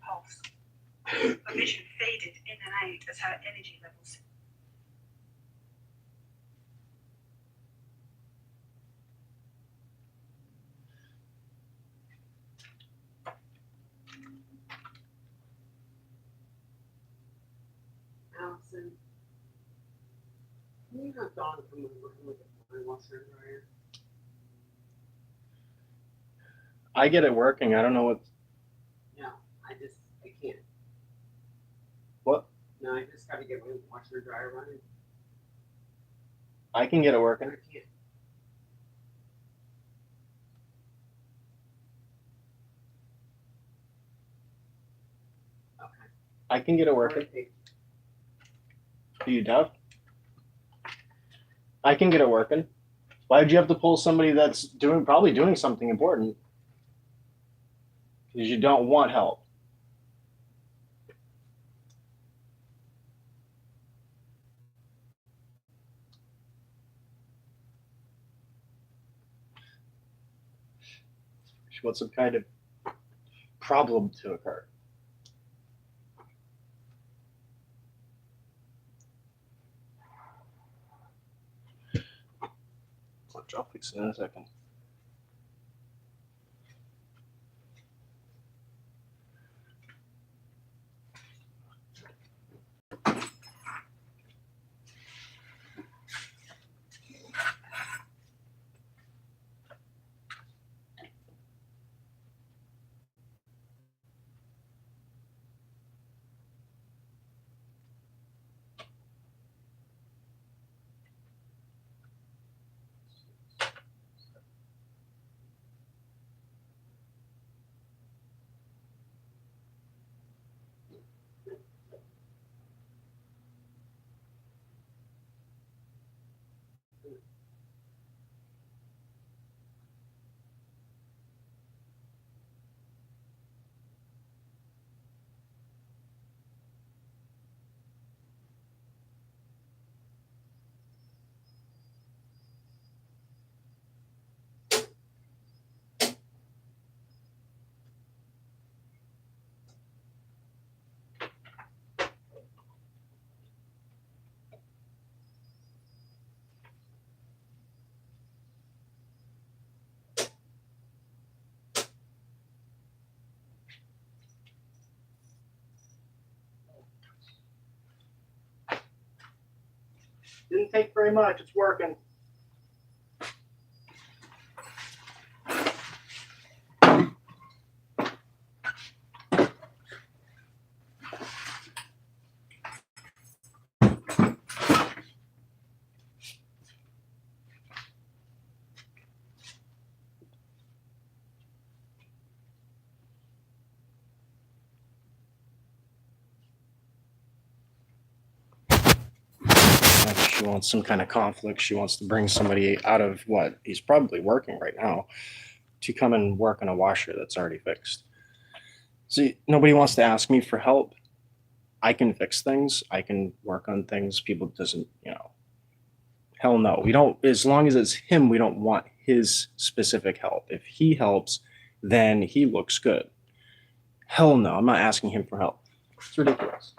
pulse. Her vision faded in and out as her energy levels. Allison, can you have Dawn come over and look at my washer and dryer? I get it working. I don't know what. No, I can't. What? No, I just gotta get my washer and dryer running. I can get it I working. can't. Okay. I can get it working. Okay. Are you deaf? I can get it working. Why'd you have to pull somebody that's probably doing something important? Because you don't want help. She wants some kind of problem to occur. I'll fix it in a second. Didn't take very much. It's working. She wants some kind of conflict. She wants to bring somebody out of what he's probably working right now to come and work on a washer that's already fixed. See, nobody wants to ask me for help. I can fix things. I can work on things. People doesn't, hell no. We don't, as long as it's him, we don't want his specific help. If he helps, then he looks good. Hell no. I'm not asking him for help. It's ridiculous.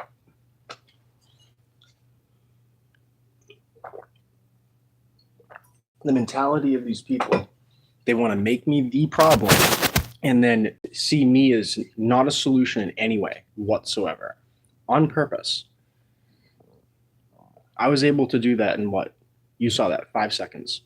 The mentality of these people, they want to make me the problem and then see me as not a solution in any way whatsoever, on purpose. I was able to do that in what? You saw that, 5 seconds.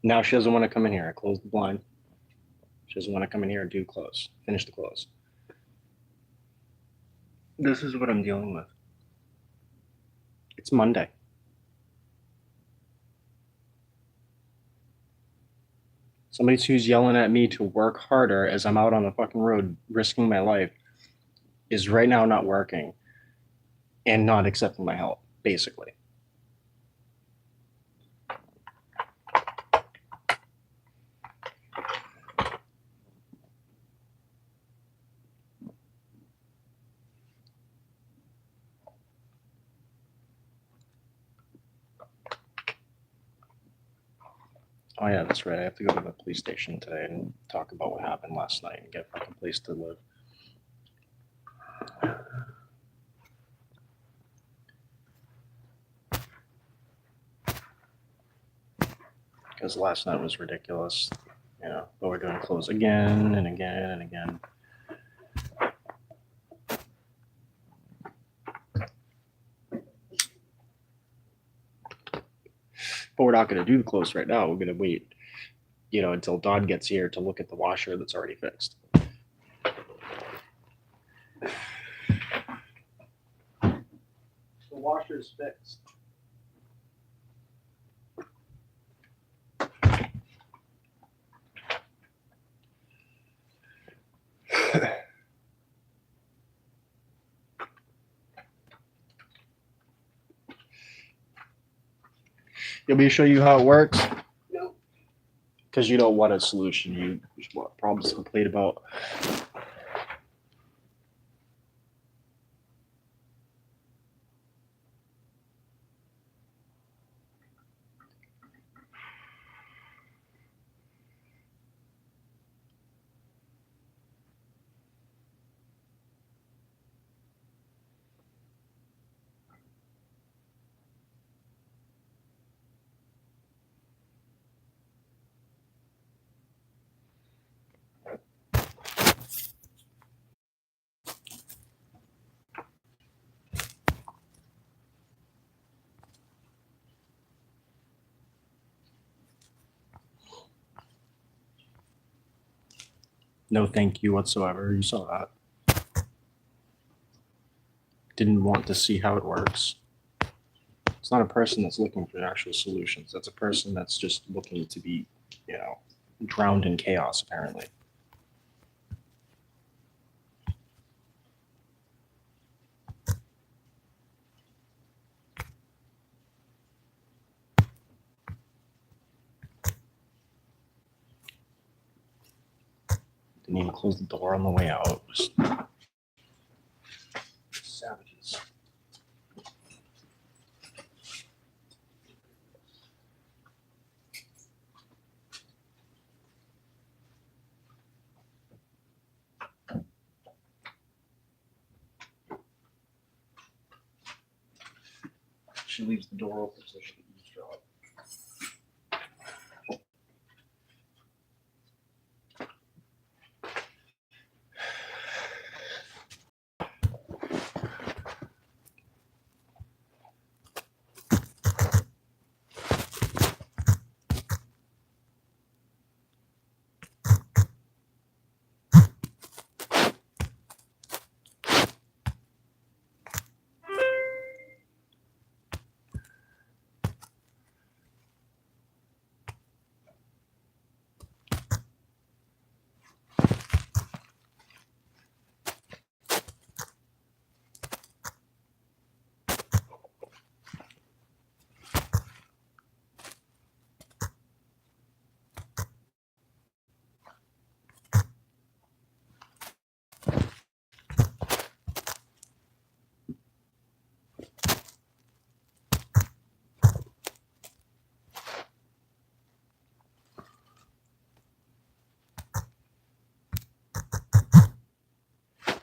Now she doesn't want to come in here. I closed the blind. She doesn't want to come in here and finish the close. This is what I'm dealing with. It's Monday. Somebody who's yelling at me to work harder as I'm out on the fucking road risking my life is right now not working and not accepting my help, basically. Oh yeah, that's right. I have to go to the police station today and talk about what happened last night and get a fucking place to live. Because last night was ridiculous, you know. But we're doing close again and again and again. But we're not going to do the close right now. We're going to wait, you know, until Don gets here to look at the washer that's already fixed. The washer is fixed. You want me to show you how it works? No. Because you don't want a solution. You want problems to complain about. No thank you whatsoever. You saw that. Didn't want to see how it works. It's not a person that's looking for actual solutions. That's a person that's just looking to be, you know, drowned in chaos, apparently. Didn't even close the door on the way out. Just savages. She leaves the door open so she can eavesdrop.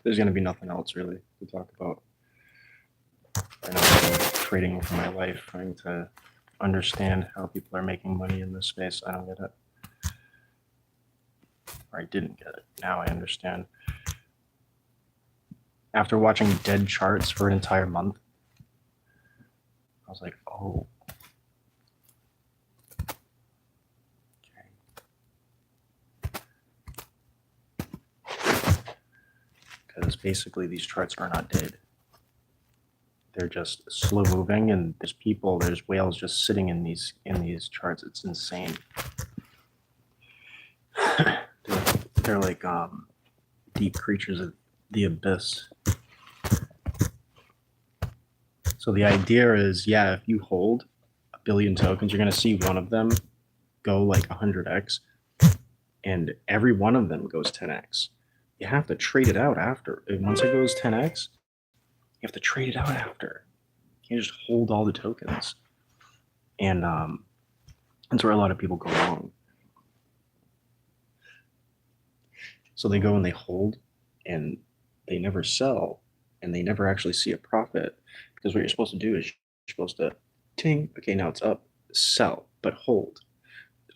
There's going to be nothing else really to talk about. I know I'm trading over my life, trying to understand how people are making money in this space. I don't get it. Or I didn't get it. Now I understand. After watching dead charts for an entire month, I was like, oh. Because basically these charts are not dead. They're just slow moving, and there's whales just sitting in these charts. It's insane. they're like deep creatures of the abyss. So the idea is, yeah, if you hold a billion tokens, you're gonna see one of them go like 100x, and every one of them goes 10x. You have to trade it out after. And once it goes 10x, you have to trade it out after. You can't just hold all the tokens. And That's where a lot of people go wrong. So they go and they hold and they never sell and they never actually see a profit, because what you're supposed to do is you're supposed to ting, okay, now it's up, sell, but hold.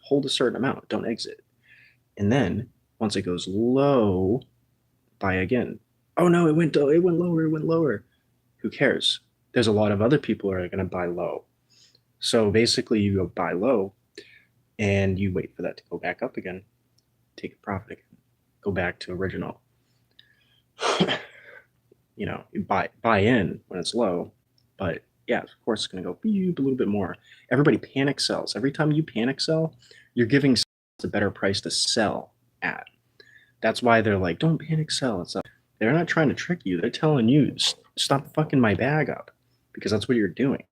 Hold a certain amount, don't exit. And then once it goes low, buy again. Oh no, it went lower. Who cares? There's a lot of other people who are going to buy low. So basically you go buy low and you wait for that to go back up again, take a profit again, go back to original. You know, you buy in when it's low, but yeah, of course it's going to go beep a little bit more. Everybody panic sells. Every time you panic sell, you're giving a better price to sell at. That's why they're like, don't panic sell. It's like, they're not trying to trick you. They're telling you, stop fucking my bag up, because that's what you're doing.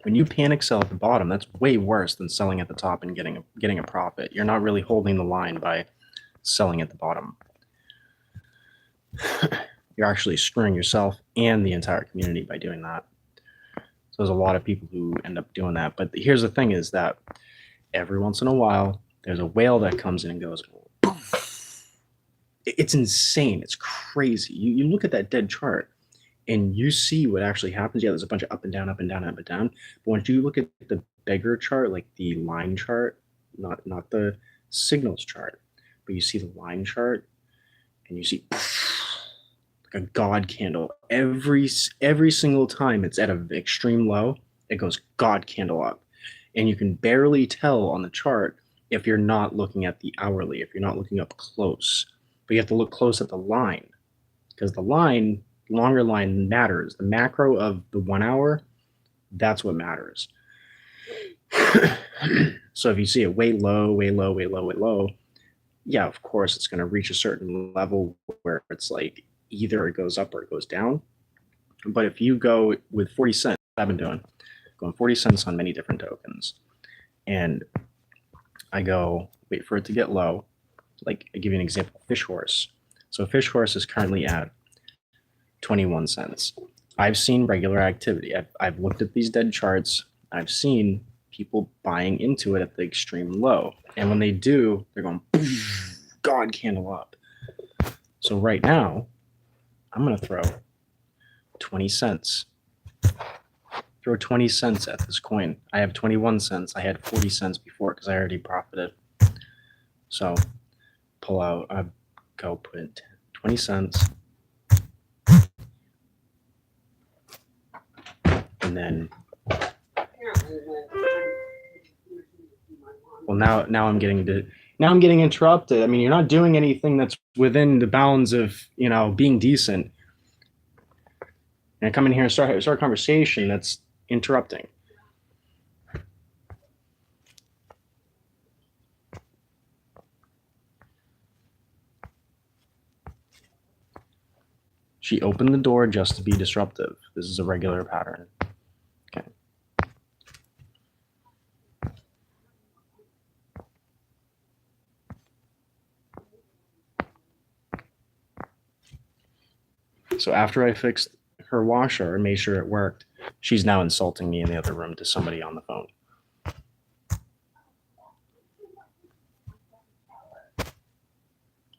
When you panic sell at the bottom, that's way worse than selling at the top and getting a profit. You're not really holding the line by selling at the bottom. You're actually screwing yourself and the entire community by doing that. So there's a lot of people who end up doing that. But here's the thing is that every once in a while, there's a whale that comes in and goes, it's insane. It's crazy. You look at that dead chart and you see what actually happens. Yeah, there's a bunch of up and down, up and down, up and down. But once you look at the bigger chart, like the line chart, not the signals chart, but you see the line chart and you see like a God candle. Every single time it's at an extreme low, it goes God candle up. And you can barely tell on the chart if you're not looking at the hourly, if you're not looking up close. But you have to look close at the line, because the line, longer line matters. The macro of the 1 hour, that's what matters. So if you see it way low, yeah, of course it's going to reach a certain level where it's like either it goes up or it goes down. But if you go with 40 cents, I've been going 40 cents on many different tokens, and I go wait for it to get low. Like, I give you an example, Fish Horse. So Fish Horse is currently at 21 cents. I've seen regular activity. I've looked at these dead charts. I've seen people buying into it at the extreme low. And when they do, they're going, God candle up. So right now, I'm going to throw 20 cents. Throw 20 cents at this coin. I have 21 cents. I had 40 cents before because I already profited. So pull out, go put 20 cents. And then, well, now I'm getting interrupted. I mean, you're not doing anything that's within the bounds of, you know, being decent. And I come in here and start a conversation that's interrupting. She opened the door just to be disruptive. This is a regular pattern. Okay. So after I fixed her washer and made sure it worked, she's now insulting me in the other room to somebody on the phone.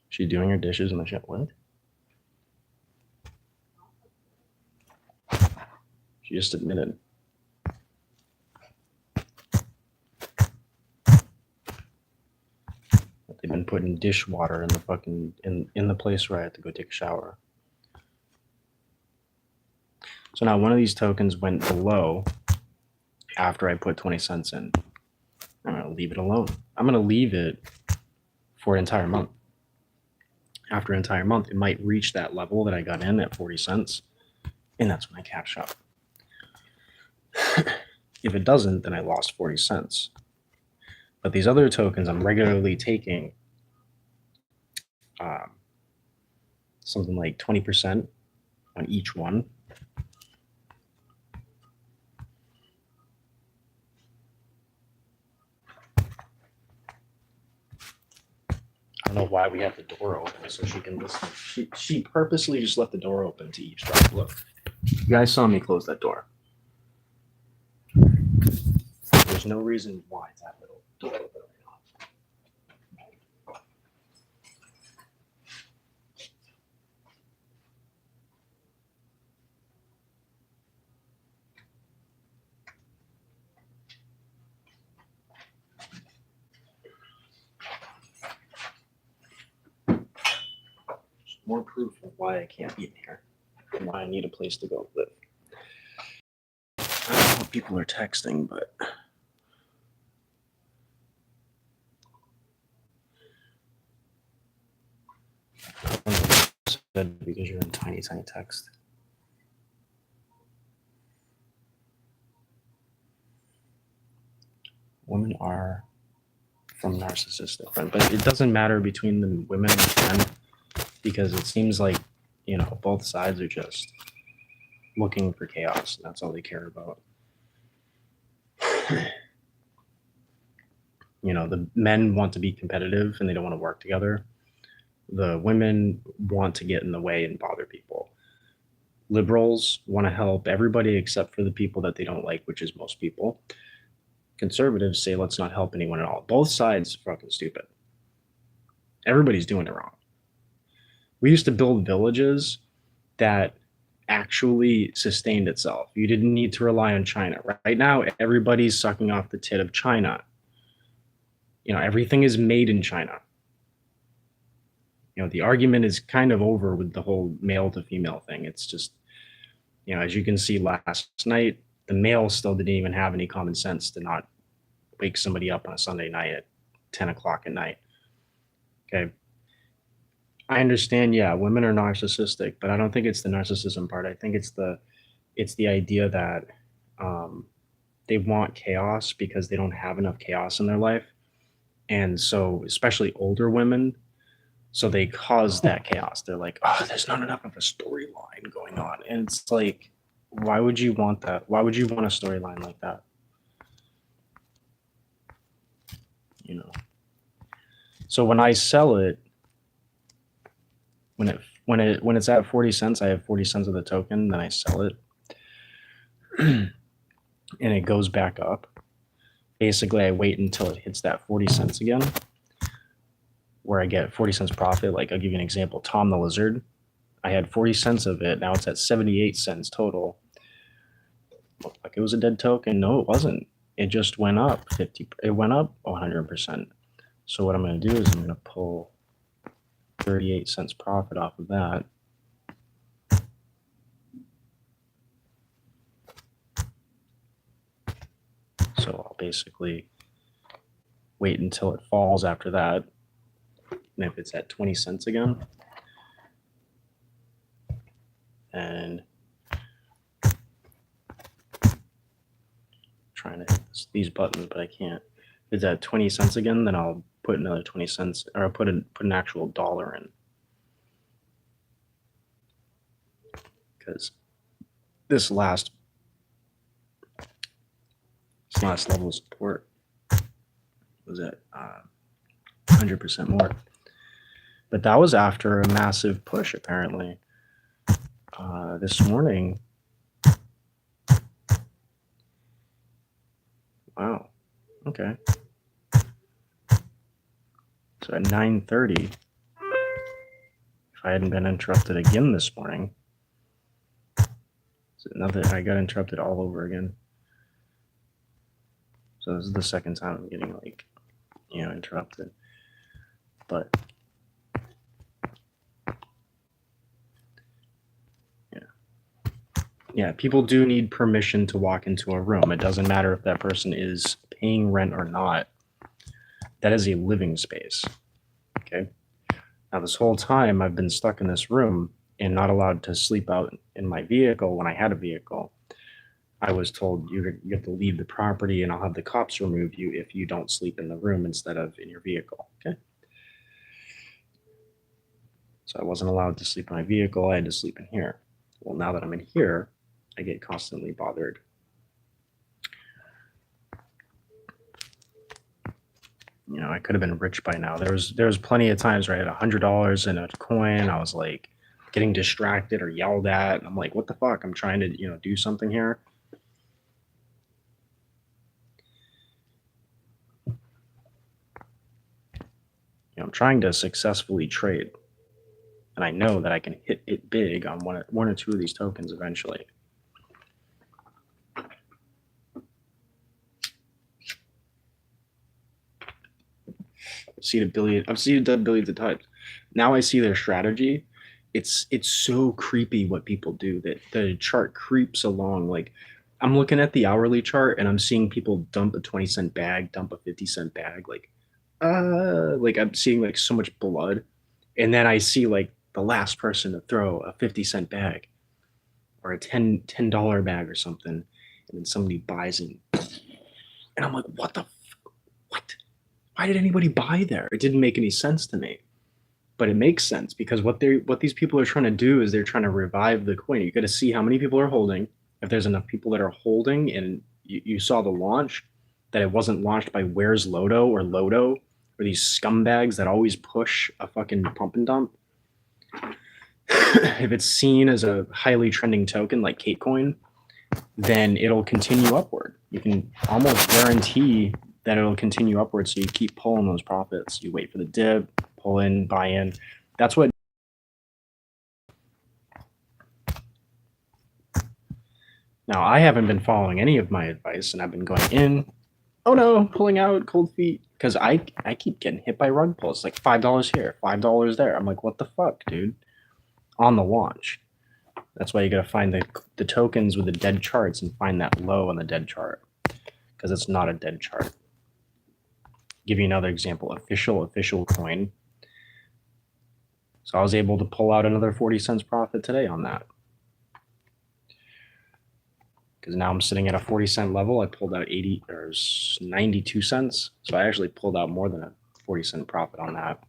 She's doing her dishes in the shit. What? She just admitted. That they've been putting dishwater in the fucking in the place where I had to go take a shower. So now one of these tokens went below after I put 20 cents in. I'm gonna leave it alone. I'm gonna leave it for an entire month. After an entire month, it might reach that level that I got in at 40 cents, and that's when I cash out. If it doesn't, then I lost 40 cents. But these other tokens, I'm regularly taking something like 20% on each one. I don't know why we have the door open so she can listen. She purposely just left the door open to eavesdrop. Look, you guys saw me close that door. There's no reason why that little door open right now. More proof of why I can't be in here and why I need a place to go live. I don't know what people are texting, but said because you're in tiny text. Women are from narcissistic friends, but it doesn't matter between the women and men because it seems like, you know, both sides are just looking for chaos. And that's all they care about. You know, the men want to be competitive and they don't want to work together. The women want to get in the way and bother people. Liberals want to help everybody except for the people that they don't like, which is most people. Conservatives say let's not help anyone at all. Both sides are fucking stupid. Everybody's doing it wrong. We used to build villages that actually sustained itself. You didn't need to rely on China. Right now, everybody's sucking off the tit of China. You know, everything is made in China. You know, the argument is kind of over with the whole male to female thing. It's just, you know, as you can see last night, the male still didn't even have any common sense to not wake somebody up on a Sunday night at 10 o'clock at night. Okay. I understand, yeah, women are narcissistic, but I don't think it's the narcissism part. I think it's the idea that they want chaos because they don't have enough chaos in their life. And so, especially older women, so they cause that chaos. They're like, oh, there's not enough of a storyline going on. And it's like, why would you want that? Why would you want a storyline like that? You know. So when I sell it, when it's at 40 cents, I have 40 cents of the token, then I sell it. And it goes back up. Basically, I wait until it hits that 40 cents again, where I get 40 cents profit. Like, I'll give you an example. Tom the Lizard, I had 40 cents of it. Now it's at 78 cents total. Looked like it was a dead token. No, it wasn't. It just went up 50. It went up 100%. So what I'm going to do is I'm going to pull 38 cents profit off of that. So I'll basically wait until it falls after that. And if it's at 20 cents again, and trying to hit these buttons, but I can't. If it's at 20 cents again, then I'll put another 20 cents, or I'll put an actual dollar in. Because this last level of support was at 100% more. But that was after a massive push, apparently. This morning. Wow. Okay. So at 9:30, if I hadn't been interrupted again this morning, so I got interrupted all over again. So this is the second time I'm getting, like, you know, interrupted. But yeah, people do need permission to walk into a room. It doesn't matter if that person is paying rent or not. That is a living space. Okay. Now, this whole time I've been stuck in this room and not allowed to sleep out in my vehicle when I had a vehicle. I was told you have to leave the property and I'll have the cops remove you if you don't sleep in the room instead of in your vehicle. Okay. So I wasn't allowed to sleep in my vehicle. I had to sleep in here. Well, now that I'm in here, I get constantly bothered. You know, I could have been rich by now. There was plenty of times where I had $100 in a coin. I was like getting distracted or yelled at. And I'm like, what the fuck? I'm trying to, you know, do something here. trying to successfully trade. And I know that I can hit it big on one or two of these tokens eventually. I've seen it done billions of times. Now I see their strategy. It's so creepy what people do, that the chart creeps along. Like, I'm looking at the hourly chart and I'm seeing people dump a 20-cent bag, dump a 50-cent bag. Like I'm seeing like so much blood. And then I see like the last person to throw a 50-cent bag or a $10 bag or something. And then somebody buys it. And I'm like, what? Why did anybody buy there? It didn't make any sense to me. But it makes sense because what these people are trying to do is they're trying to revive the coin. You got to see how many people are holding. If there's enough people that are holding, and you saw the launch, that it wasn't launched by Where's Lodo or these scumbags that always push a fucking pump and dump. If it's seen as a highly trending token like Katecoin, then it'll continue upward. You can almost guarantee that it'll continue upward. So you keep pulling those profits. You wait for the dip, pull in, buy in. That's what. Now, I haven't been following any of my advice, and I've been going in, oh no, pulling out, cold feet, because I keep getting hit by rug pulls, like $5 here, $5 there. I'm like, what the fuck, dude? On the launch. That's why you got to find the tokens with the dead charts and find that low on the dead chart, because it's not a dead chart. Give you another example, official coin. So I was able to pull out another 40 cents profit today on that. Because now I'm sitting at a 40-cent level. I pulled out 92 cents. So I actually pulled out more than a 40-cent profit on that.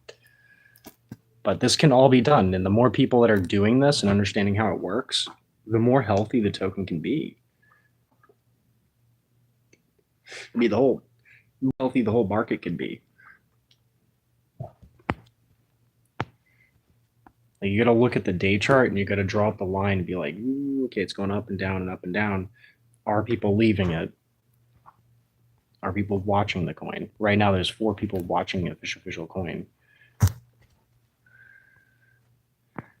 But this can all be done. And the more people that are doing this and understanding how it works, the more healthy the token can be. Healthy the whole market can be. Like, you got to look at the day chart and you got to draw up the line and be like, okay, it's going up and down and up and down. Are people leaving it? Are people watching the coin? Right now, there's 4 people watching the official coin.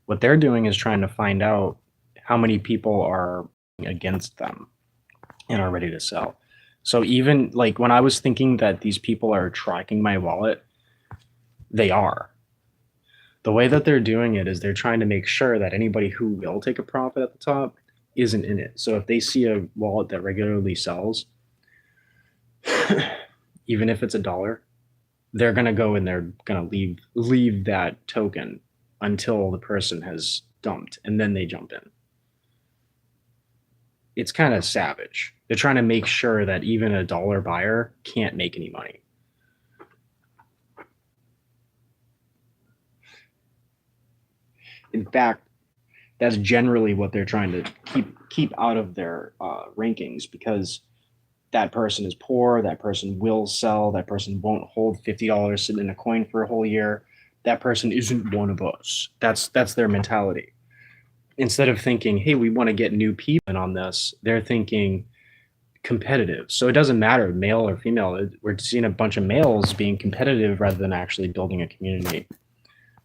What they're doing is trying to find out how many people are against them and are ready to sell. So even like when I was thinking that these people are tracking my wallet, they are. The way that they're doing it is they're trying to make sure that anybody who will take a profit at the top isn't in it. So if they see a wallet that regularly sells, even if it's $1, they're going to go and they're going to leave that token until the person has dumped, and then they jump in. It's kind of savage. They're trying to make sure that even a $1 buyer can't make any money. In fact, that's generally what they're trying to keep out of their rankings, because that person is poor, that person will sell, that person won't hold $50 sitting in a coin for a whole year. That person isn't one of us. That's their mentality. Instead of thinking, hey, we want to get new people in on this, they're thinking competitive. So it doesn't matter, male or female. We're seeing a bunch of males being competitive rather than actually building a community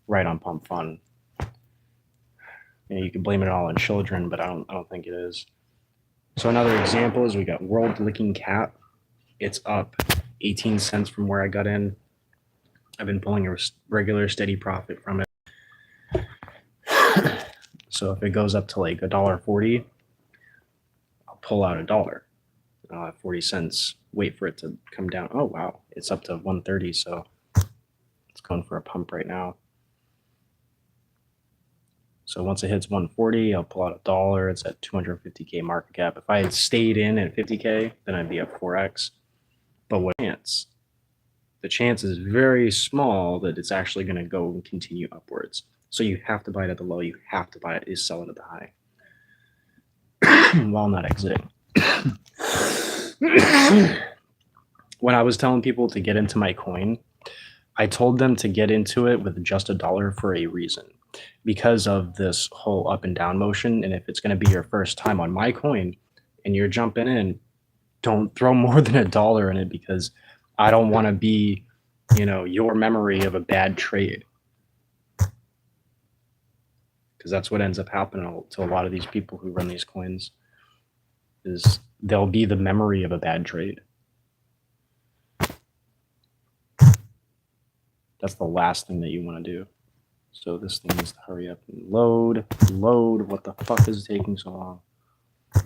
right on Pump Fun. You can blame it all on children, but I don't think it is. So another example is we got World Licking Cat. It's up 18 cents from where I got in. I've been pulling a regular steady profit from it. So if it goes up to like $1.40, I'll pull out $1. I'll have 40 cents, wait for it to come down. Oh, wow. It's up to 130. So it's going for a pump right now. So once it hits 140, I'll pull out $1. It's at 250K market cap. If I had stayed in at 50K, then I'd be up 4x. But what chance? The chance is very small that it's actually going to go and continue upwards. So you have to buy it at the low. You have to buy it. Is sell it at the high while not exiting. When I was telling people to get into my coin, I told them to get into it with just $1 for a reason. Because of this whole up and down motion, and if it's going to be your first time on my coin and you're jumping in, don't throw more than $1 in it, because I don't want to be your memory of a bad trade. Because that's what ends up happening to a lot of these people who run these coins, is they'll be the memory of a bad trade. That's the last thing that you want to do. So this thing needs to hurry up and load. What the fuck is taking so long? What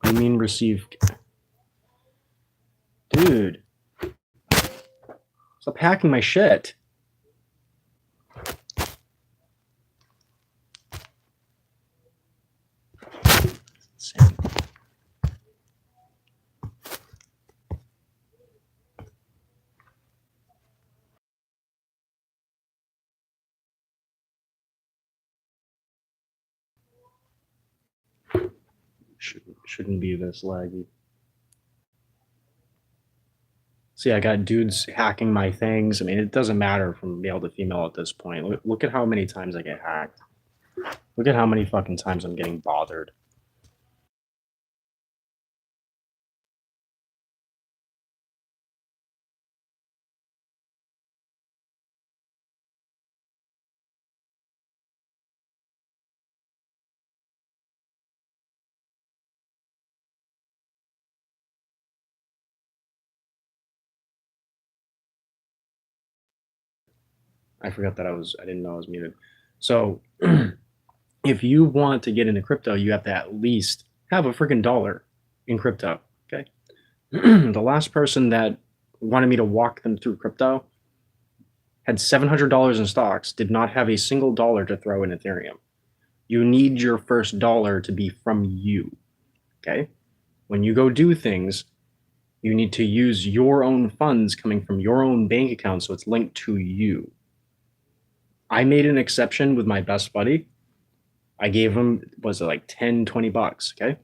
do you mean receive? Dude. Stop hacking my shit. Insane. Shouldn't be this laggy. See, I got dudes hacking my things. I mean, it doesn't matter from male to female at this point. Look at how many times I get hacked. Look at how many fucking times I'm getting bothered. I forgot that I didn't know I was muted. So if you want to get into crypto, you have to at least have a freaking dollar in crypto. Okay. The last person that wanted me to walk them through crypto had $700 in stocks, did not have a single dollar to throw in Ethereum. You need your first dollar to be from you. Okay. When you go do things, you need to use your own funds coming from your own bank account so it's linked to you. I made an exception with my best buddy. I gave him, was it like 10, 20 bucks, okay?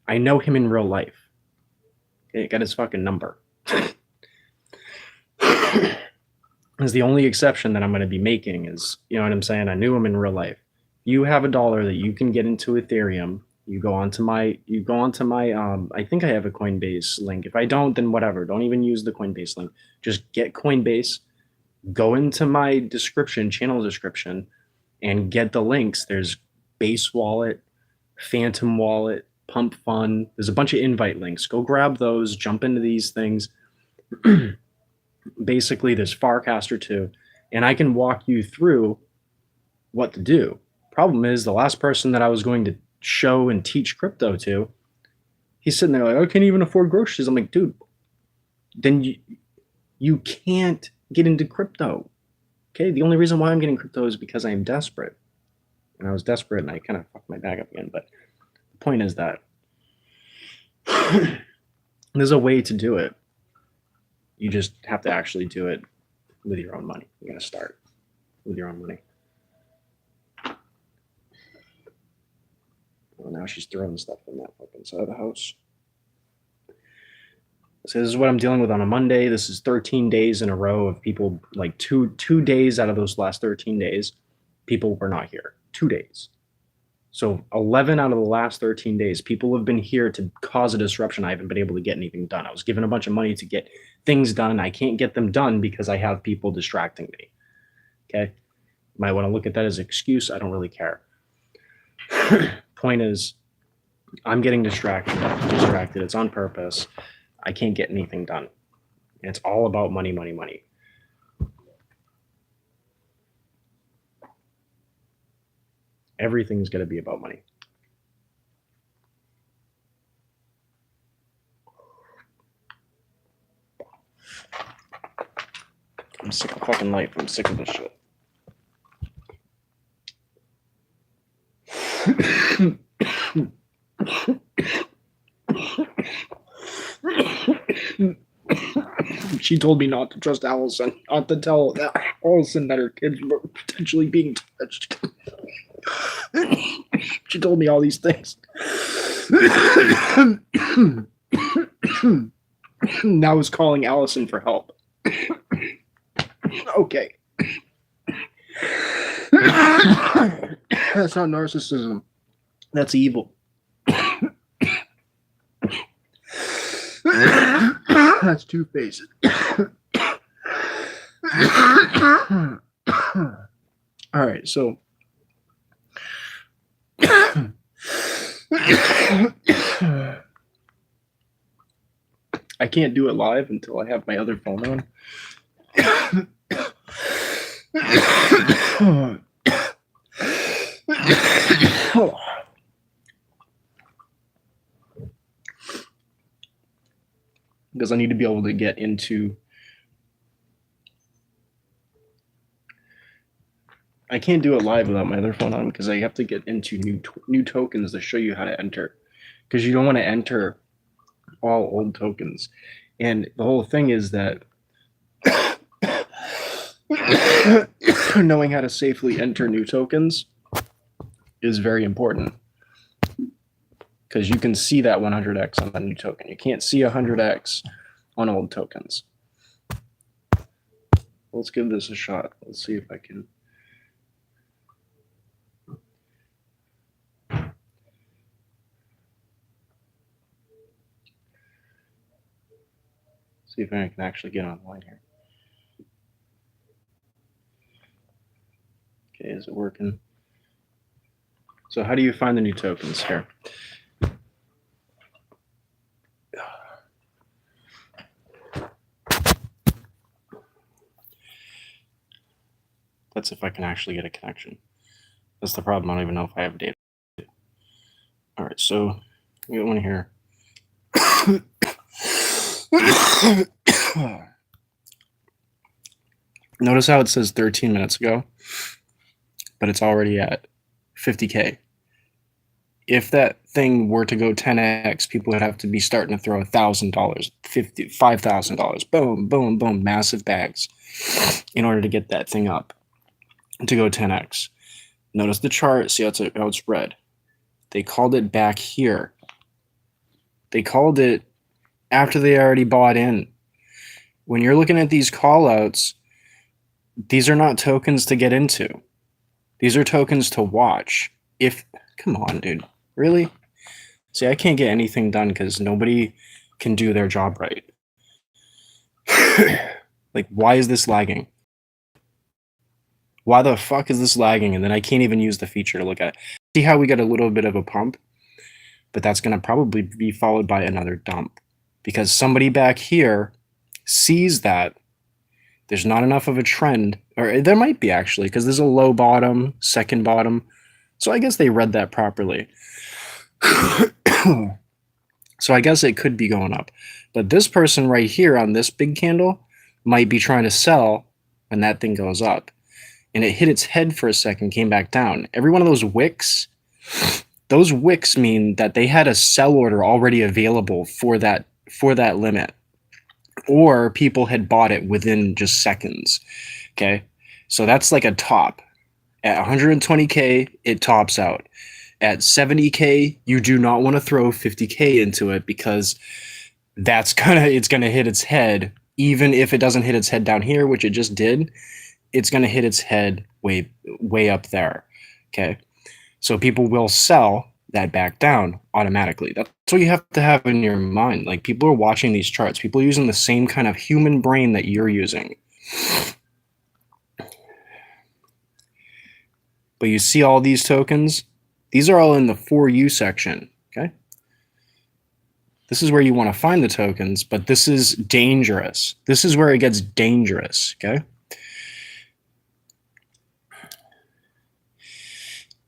I know him in real life. Okay, got his fucking number. Is the only exception that I'm going to be making is, you know what I'm saying? I knew him in real life. You have a dollar that you can get into Ethereum. You go onto my, I think I have a Coinbase link. If I don't, then whatever. Don't even use the Coinbase link. Just get Coinbase. Go into my description, channel description, and get the links. There's Base Wallet, Phantom Wallet, Pump Fund. There's a bunch of invite links. Go grab those, jump into these things. Basically, there's Farcaster too, and I can walk you through what to do. Problem is, the last person that I was going to show and teach crypto to, he's sitting there like, I can't even afford groceries. I'm like, dude, then you can't get into crypto. Okay, the only reason why I'm getting crypto is because I am desperate. And I was desperate and I kind of fucked my bag up again. But the point is that there's a way to do it. You just have to actually do it with your own money. You gotta start with your own money. Well, now she's throwing stuff in that fucking side of the house. So this is what I'm dealing with on a Monday. This is 13 days in a row of people, like two days out of those last 13 days, people were not here. 2 days. So 11 out of the last 13 days, people have been here to cause a disruption. I haven't been able to get anything done. I was given a bunch of money to get things done. I can't get them done because I have people distracting me. Okay? You might want to look at that as an excuse. I don't really care. Point is, I'm getting distracted. It's on purpose. I can't get anything done. And it's all about money, money, money. Everything's going to be about money. I'm sick of fucking life. I'm sick of this shit. She told me not to trust Allison, not to tell Allison that her kids were potentially being touched. She told me all these things. Now is calling Allison for help. Okay. That's not narcissism. That's evil. That's two faces. All right, so I can't do it live until I have my other phone on. Because I need to be able to get into. I can't do it live without my other phone on because I have to get into new tokens to show you how to enter. Because you don't want to enter all old tokens, and the whole thing is that knowing how to safely enter new tokens is very important. Because you can see that 100x on the new token. You can't see 100x on old tokens. Let's give this a shot. Let's see if I can. See if I can actually get online here. Okay, is it working? So how do you find the new tokens here? That's if I can actually get a connection. That's the problem. I don't even know if I have data. All right, so we got one here. Notice how it says 13 minutes ago, but it's already at 50K. If that thing were to go 10x, people would have to be starting to throw $1,000, $5,000, boom, boom, boom, massive bags in order to get that thing up to go 10x. Notice the chart, see how it's red. They called it back here. They called it after they already bought in. When you're looking at these call outs, these are not tokens to get into. These are tokens to watch. Come on, dude. Really? See, I can't get anything done because nobody can do their job right. Like, why is this lagging? Why the fuck is this lagging? And then I can't even use the feature to look at it. See how we got a little bit of a pump? But that's going to probably be followed by another dump. Because somebody back here sees that there's not enough of a trend. Or there might be, actually, because there's a low bottom, second bottom. So I guess they read that properly. So I guess it could be going up. But this person right here on this big candle might be trying to sell when that thing goes up. And it hit its head for a second, came back down. Every one of those wicks mean that they had a sell order already available for that limit. Or people had bought it within just seconds. Okay? So that's like a top. At 120K, it tops out. At 70K, you do not want to throw 50K into it because it's gonna hit its head. Even if it doesn't hit its head down here, which it just did, it's gonna hit its head way up there. Okay, so people will sell that back down automatically. That's what you have to have in your mind. Like, people are watching these charts. People are using the same kind of human brain that you're using. But you see all these tokens? These are all in the For You section, okay? This is where you want to find the tokens, but this is dangerous. This is where it gets dangerous, okay?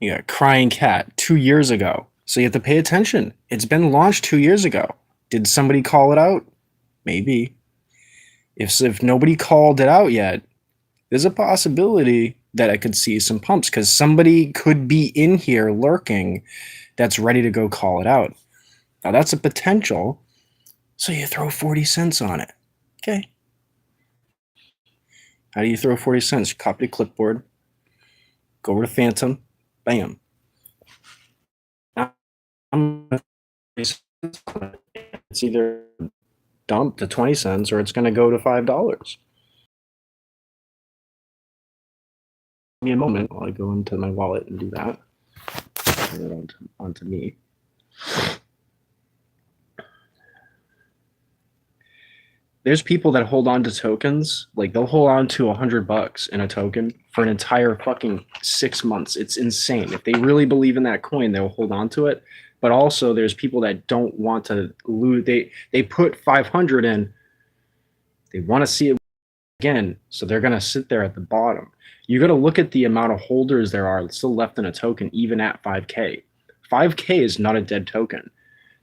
You got Crying Cat 2 years ago. So you have to pay attention. It's been launched 2 years ago. Did somebody call it out? Maybe. If nobody called it out yet, there's a possibility that I could see some pumps because somebody could be in here lurking that's ready to go call it out. Now that's a potential. So you throw 40 cents on it. Okay. How do you throw 40 cents? Copy to clipboard. Go over to Phantom. Bam. Now, it's either dump to 20 cents or it's going to go to $5. Give me a moment while I go into my wallet and do that. Turn it onto me. There's people that hold on to tokens, like they'll hold on to $100 in a token for an entire fucking 6 months. It's insane. If they really believe in that coin, they'll hold on to it. But also, there's people that don't want to lose. They put 500 in. They want to see it again, so they're gonna sit there at the bottom. You got to look at the amount of holders there are still left in a token, even at 5K. 5K is not a dead token.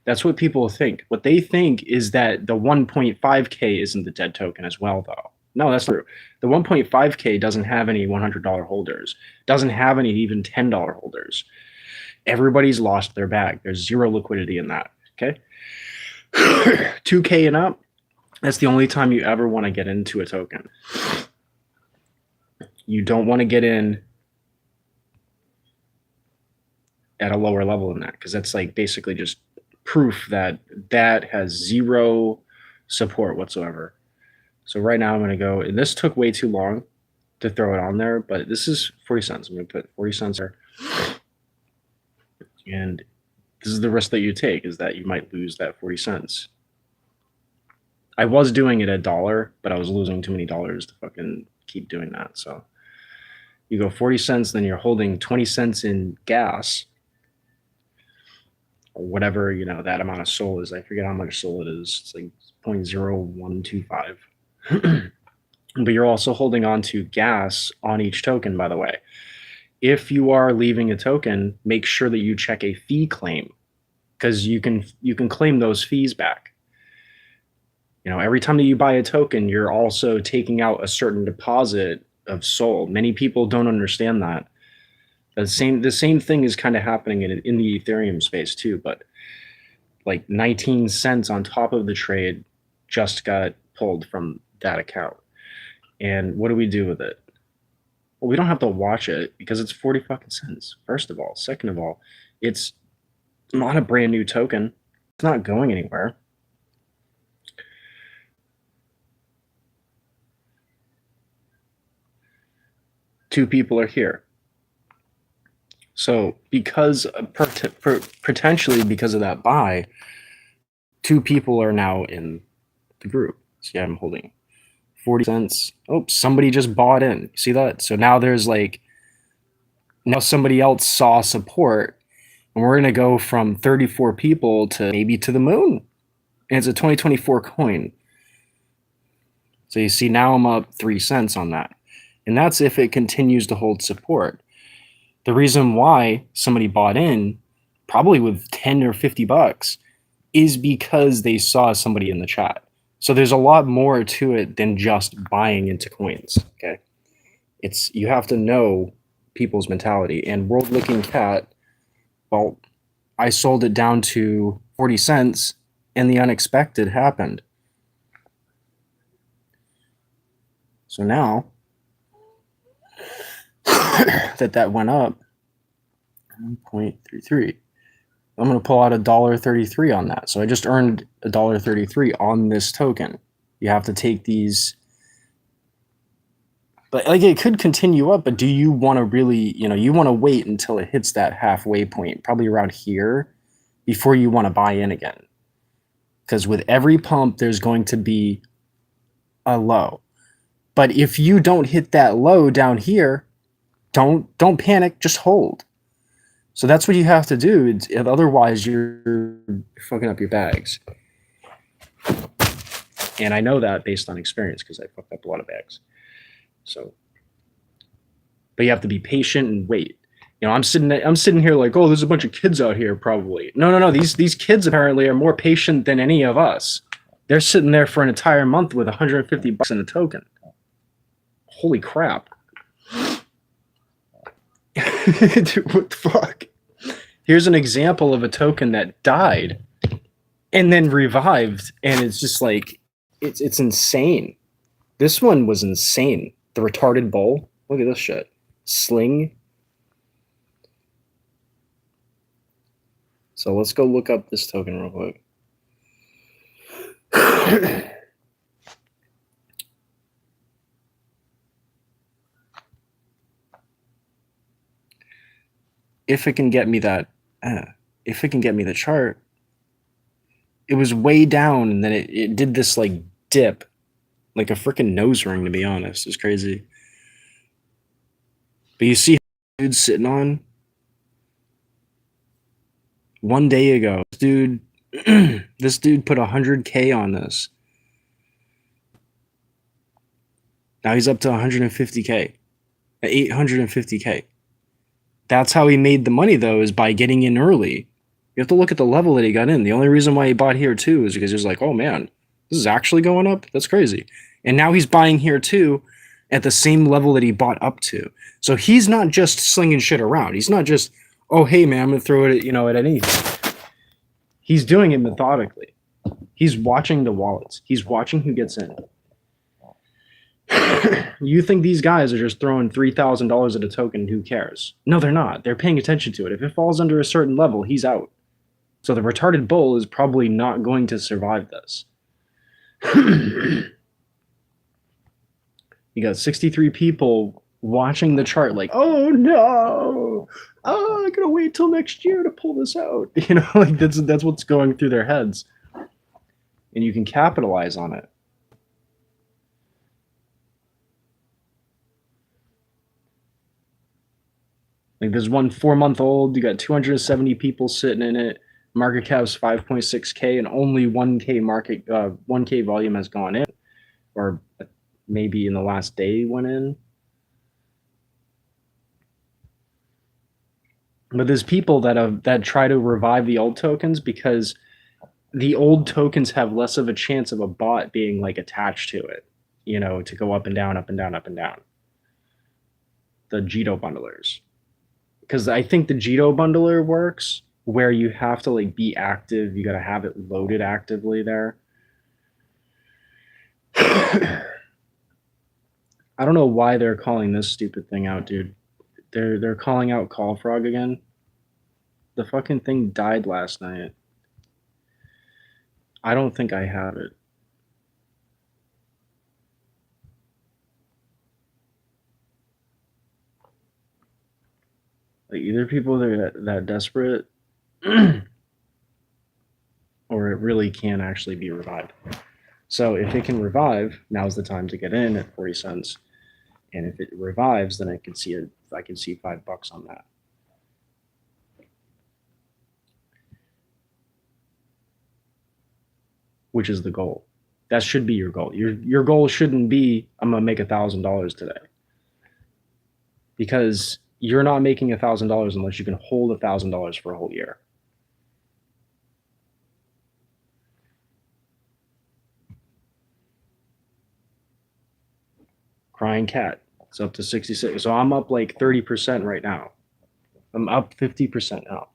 That's what people think. What they think is that the 1.5K isn't the dead token as well, though. No, that's true. The 1.5K doesn't have any $100 holders, doesn't have any even $10 holders. Everybody's lost their bag. There's zero liquidity in that. Okay. 2K and up, that's the only time you ever want to get into a token. You don't want to get in at a lower level than that, because that's like basically just proof that that has zero support whatsoever. So right now I'm going to go, and this took way too long to throw it on there, but this is 40 cents. I'm going to put 40 cents there. And this is the risk that you take, is that you might lose that 40 cents. I was doing it $1, but I was losing too many dollars to fucking keep doing that. So you go 40 cents, then you're holding 20 cents in gas, or whatever, you know, that amount of SOL is. I forget how much SOL it is. It's like 0.0125. But you're also holding on to gas on each token, by the way. If you are leaving a token, make sure that you check a fee claim, because you can claim those fees back. You know, every time that you buy a token, you're also taking out a certain deposit of SOL. Many people don't understand that. The same thing is kind of happening in the Ethereum space too, but like 19 cents on top of the trade just got pulled from that account. And what do we do with it? Well, we don't have to watch it because it's 40 fucking cents, first of all. Second of all, it's not a brand new token. It's not going anywhere. Two people are here. So because potentially because of that buy, two people are now in the group. So yeah, I'm holding 40 cents. Oh, somebody just bought in. See that? So now there's like, now somebody else saw support, and we're going to go from 34 people to maybe to the moon. And it's a 2024 coin. So you see, now I'm up 3 cents on that. And that's if it continues to hold support. The reason why somebody bought in, probably with 10 or 50 bucks, is because they saw somebody in the chat. So there's a lot more to it than just buying into coins. Okay, you have to know people's mentality. And World Licking Cat, well, I sold it down to 40 cents, and the unexpected happened. So now that went up 1.33, I'm going to pull out $1.33 on that. So I just earned $1.33 on this token. You have to take these, but like it could continue up, but do you want to really, you want to wait until it hits that halfway point, probably around here, before you want to buy in again. Because with every pump, there's going to be a low. But if you don't hit that low down here, don't panic, just hold. So that's what you have to do. Otherwise, you're fucking up your bags. And I know that based on experience, because I fucked up a lot of bags. So, but you have to be patient and wait. I'm sitting here like, oh, there's a bunch of kids out here, probably. No. These kids apparently are more patient than any of us. They're sitting there for an entire month with 150 bucks in a token. Holy crap. Dude, what the fuck? Here's an example of a token that died and then revived, and it's just like, it's insane. This one was insane. The retarded bull. Look at this shit. Sling. So let's go look up this token real quick. If it can get me that, if it can get me the chart, it was way down, and then it did this like dip like a freaking nose ring, to be honest. It's crazy. But you see how dude's sitting on? One day ago, this dude put 100K on this. Now he's up to 150K, 850K. That's how he made the money, though, is by getting in early. You have to look at the level that he got in. The only reason why he bought here, too, is because he was like, oh, man, this is actually going up? That's crazy. And now he's buying here, too, at the same level that he bought up to. So he's not just slinging shit around. He's not just, oh, hey, man, I'm going to throw it at anything. He's doing it methodically. He's watching the wallets. He's watching who gets in. You think these guys are just throwing $3,000 at a token, who cares? No, they're not. They're paying attention to it. If it falls under a certain level, he's out. So the retarded bull is probably not going to survive this. You got 63 people watching the chart like, oh no, oh, I gotta wait till next year to pull this out. Like that's what's going through their heads. And you can capitalize on it. Like there's one 4-month-old, you got 270 people sitting in it. Market cap's 5.6K, and only 1K volume has gone in, or maybe in the last day went in. But there's people that try to revive the old tokens because the old tokens have less of a chance of a bot being like attached to it, to go up and down, up and down, up and down. The Jito bundlers. Because I think the Jito bundler works where you have to like be active. You got to have it loaded actively there. I don't know why they're calling this stupid thing out, dude. They're calling out Call Frog again. The fucking thing died last night. I don't think I have it. Like either people are that desperate, or it really can actually be revived. So if it can revive, now's the time to get in at 40 cents. And if it revives, then I can see $5 on that. Which is the goal. That should be your goal. Your goal shouldn't be, I'm gonna make $1,000 today. Because you're not making $1,000 unless you can hold $1,000 for a whole year. Crying cat. It's up to 66. So I'm up like 30% right now. I'm up 50% now.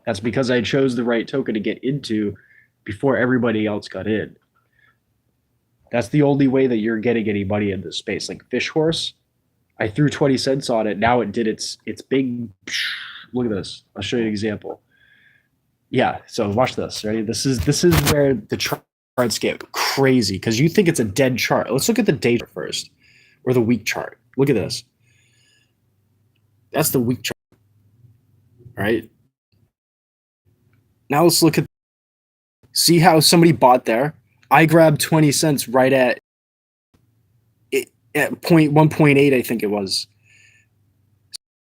That's because I chose the right token to get into before everybody else got in. That's the only way that you're getting anybody in this space. Like Fish Horse, I threw 20 cents on it. Now it did its big. Look at this. I'll show you an example. Yeah. So watch this. Ready? This is where the charts get crazy because you think it's a dead chart. Let's look at the day chart first, or the week chart. Look at this. That's the week chart. All right. Now let's look at. See how somebody bought there. I grabbed 20 cents right at 1.8, I think it was.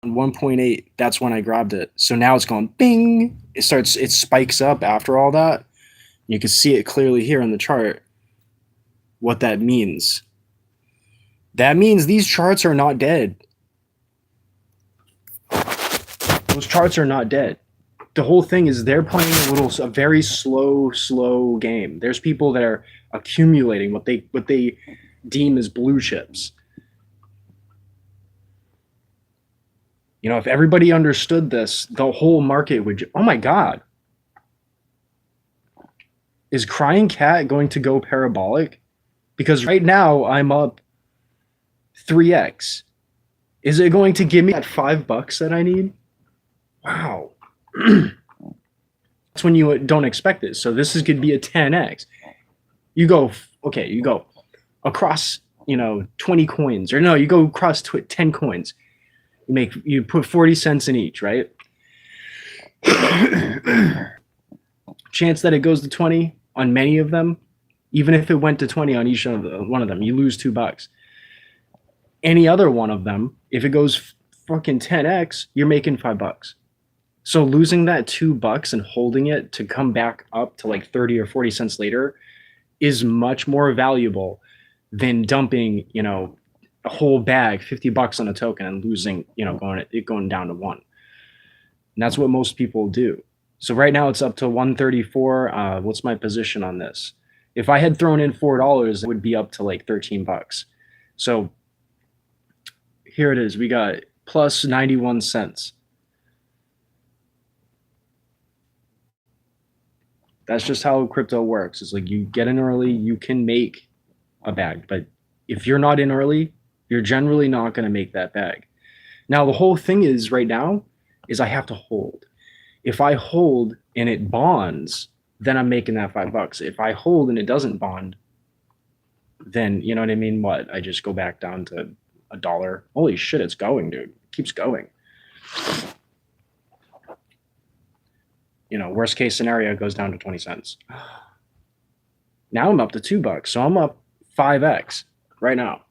1.8, that's when I grabbed it. So now it's going bing. It spikes up after all that. You can see it clearly here in the chart what that means. That means these charts are not dead. Those charts are not dead. The whole thing is they're playing a very slow game. There's people that are accumulating what they deem as blue chips. If everybody understood this, the whole market would. Oh my God. Is Crying Cat going to go parabolic? Because right now I'm up 3x. Is it going to give me that $5 that I need? Wow. That's when you don't expect it. So this is going to be a 10x. You go across, 20 coins, or no, you go across 10 coins. You put 40 cents in each, right? chance that it goes to 20 on many of them, even if it went to 20 on each one of them, you lose $2. Any other one of them, if it goes fucking 10x, you're making $5. So losing that $2 and holding it to come back up to like 30 or 40 cents later is much more valuable than dumping, a whole bag, $50 on a token and losing, going down to 1. And that's what most people do. So right now it's up to 134. What's my position on this? If I had thrown in $4, it would be up to like $13. So here it is. We got plus 91 cents. That's just how crypto works. It's like you get in early, you can make a bag. But if you're not in early, you're generally not going to make that bag. Now, the whole thing is right now is I have to hold. If I hold and it bonds, then I'm making that $5. If I hold and it doesn't bond, then you know what I mean? What? I just go back down to $1. Holy shit, it's going, dude. It keeps going. Worst case scenario, it goes down to 20 cents. Now I'm up to $2. So I'm up 5x right now.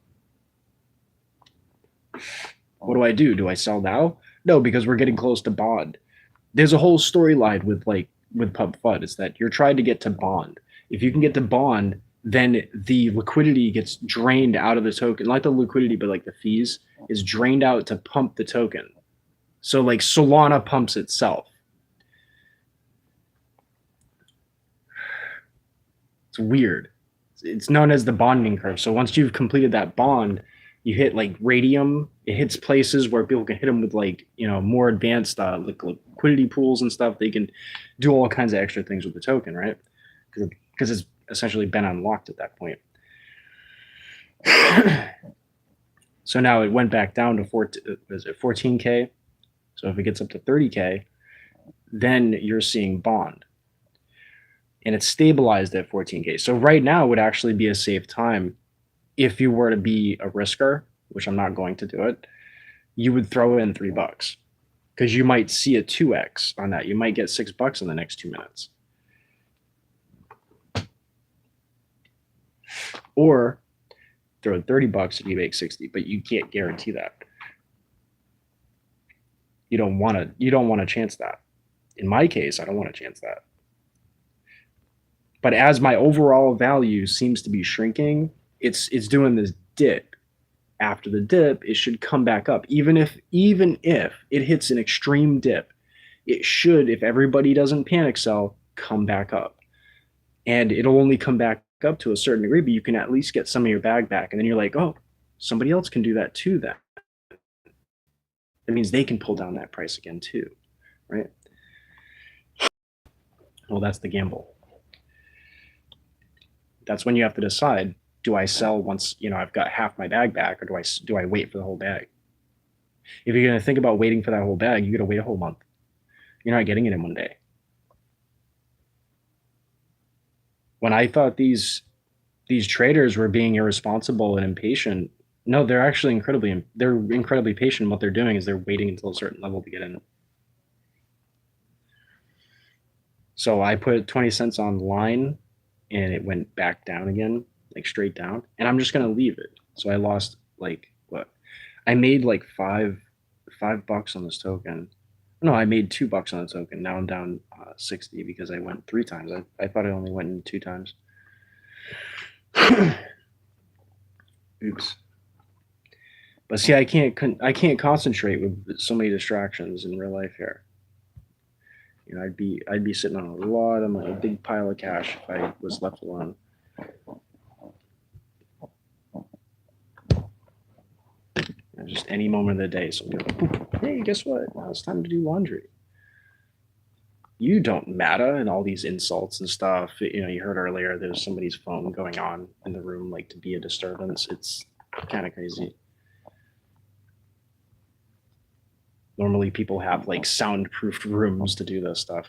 What do? Do I sell now? No, because we're getting close to bond. There's a whole storyline with PubFud. It's that you're trying to get to bond. If you can get to bond, then the liquidity gets drained out of the token. Not the liquidity, but like the fees is drained out to pump the token. So like Solana pumps itself. It's weird. It's known as the bonding curve. So once you've completed that bond, you hit like Radium. It hits places where people can hit them with like, more advanced liquidity pools and stuff. They can do all kinds of extra things with the token, right? Because it's essentially been unlocked at that point. So now it went back down to 14K. So if it gets up to 30K, then you're seeing bond. And it's stabilized at 14K. So right now would actually be a safe time if you were to be a risker, which I'm not going to do it. You would throw in $3 because you might see a 2x on that. You might get $6 in the next 2 minutes. Or throw in $30 and you make 60, but you can't guarantee that. You don't want to chance that. In my case, I don't want to chance that. But as my overall value seems to be shrinking, it's doing this dip. After the dip, it should come back up. Even if it hits an extreme dip, it should, if everybody doesn't panic sell, come back up. And it'll only come back up to a certain degree, but you can at least get some of your bag back. And then you're like, oh, somebody else can do that too then. That means they can pull down that price again too, right? Well, that's the gamble. That's when you have to decide, do I sell once, I've got half my bag back, or do I wait for the whole bag? If you're going to think about waiting for that whole bag, you got to wait a whole month. You're not getting it in one day. When I thought these traders were being irresponsible and impatient, no, they're actually incredibly patient. What they're doing is they're waiting until a certain level to get in. So I put 20 cents on the line and it went back down again, like straight down. And I'm just going to leave it. So I lost I made like $5 on this token. No, I made $2 on the token. Now I'm down 60 because I went 3 times. I thought I only went in 2 times. Oops. But see, I can't concentrate with so many distractions in real life here. I'd be sitting on a lot of money, a big pile of cash if I was left alone. Just any moment of the day, somebody like, hey, guess what? Now it's time to do laundry. You don't matter, and all these insults and stuff. You heard earlier there's somebody's phone going on in the room, like to be a disturbance. It's kind of crazy. Normally people have like soundproofed rooms to do this stuff.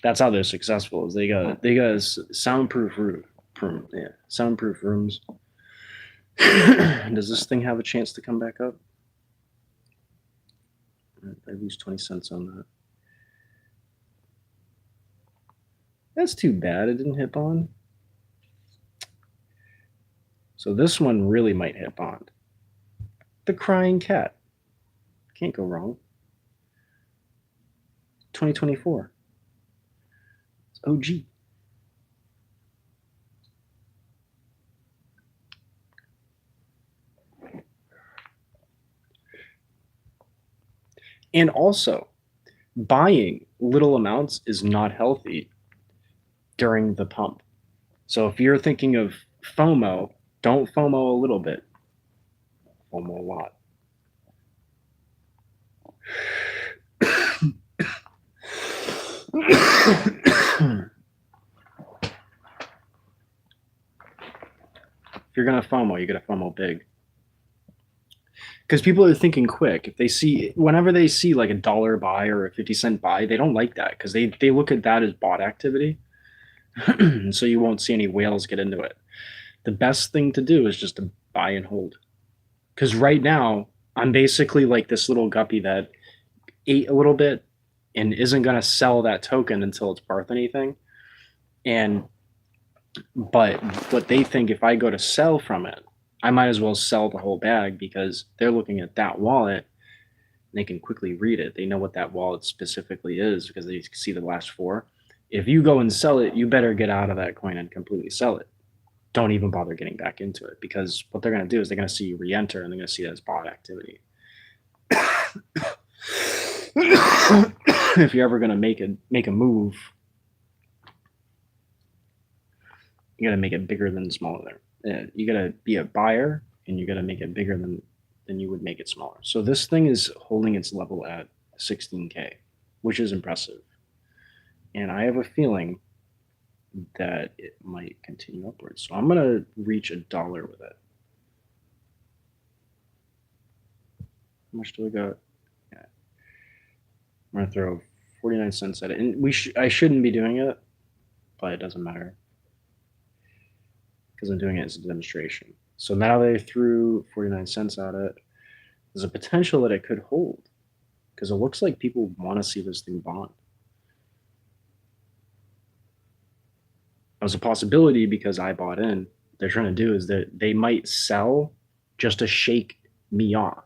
That's how they're successful. Is they got soundproof soundproof rooms. Does this thing have a chance to come back up? I lose 20 cents on that. That's too bad. It didn't hit bond. So this one really might hit bond. The Crying Cat. Can't go wrong. 2024. It's OG. And also, buying little amounts is not healthy during the pump. So if you're thinking of FOMO, don't FOMO a little bit. FOMO a lot. If you're gonna FOMO, you gotta FOMO big. Because people are thinking quick. If they see, whenever they see like a $1 buy or a 50-cent buy, they don't like that because they look at that as bot activity. So you won't see any whales get into it. The best thing to do is just to buy and hold. Because right now, I'm basically like this little guppy that ate a little bit and isn't going to sell that token until it's worth anything. But what they think, if I go to sell from it, I might as well sell the whole bag because they're looking at that wallet and they can quickly read it. They know what that wallet specifically is because they see the last 4. If you go and sell it, you better get out of that coin and completely sell it. Don't even bother getting back into it because what they're going to do is they're going to see you re-enter and they're going to see that as bot activity. If you're ever going to make a move, you got to make it bigger than smaller. You got to be a buyer and you got to make it bigger than you would make it smaller. So this thing is holding its level at 16K, which is impressive. And I have a feeling that it might continue upwards. So I'm going to reach $1 with it. How much do I got? Yeah. I'm going to throw 49 cents at it. And I shouldn't be doing it, but it doesn't matter because I'm doing it as a demonstration. So now they threw 49 cents at it. There's a potential that it could hold because it looks like people want to see this thing bond. That was a possibility because I bought in. What they're trying to do is that they might sell just to shake me off,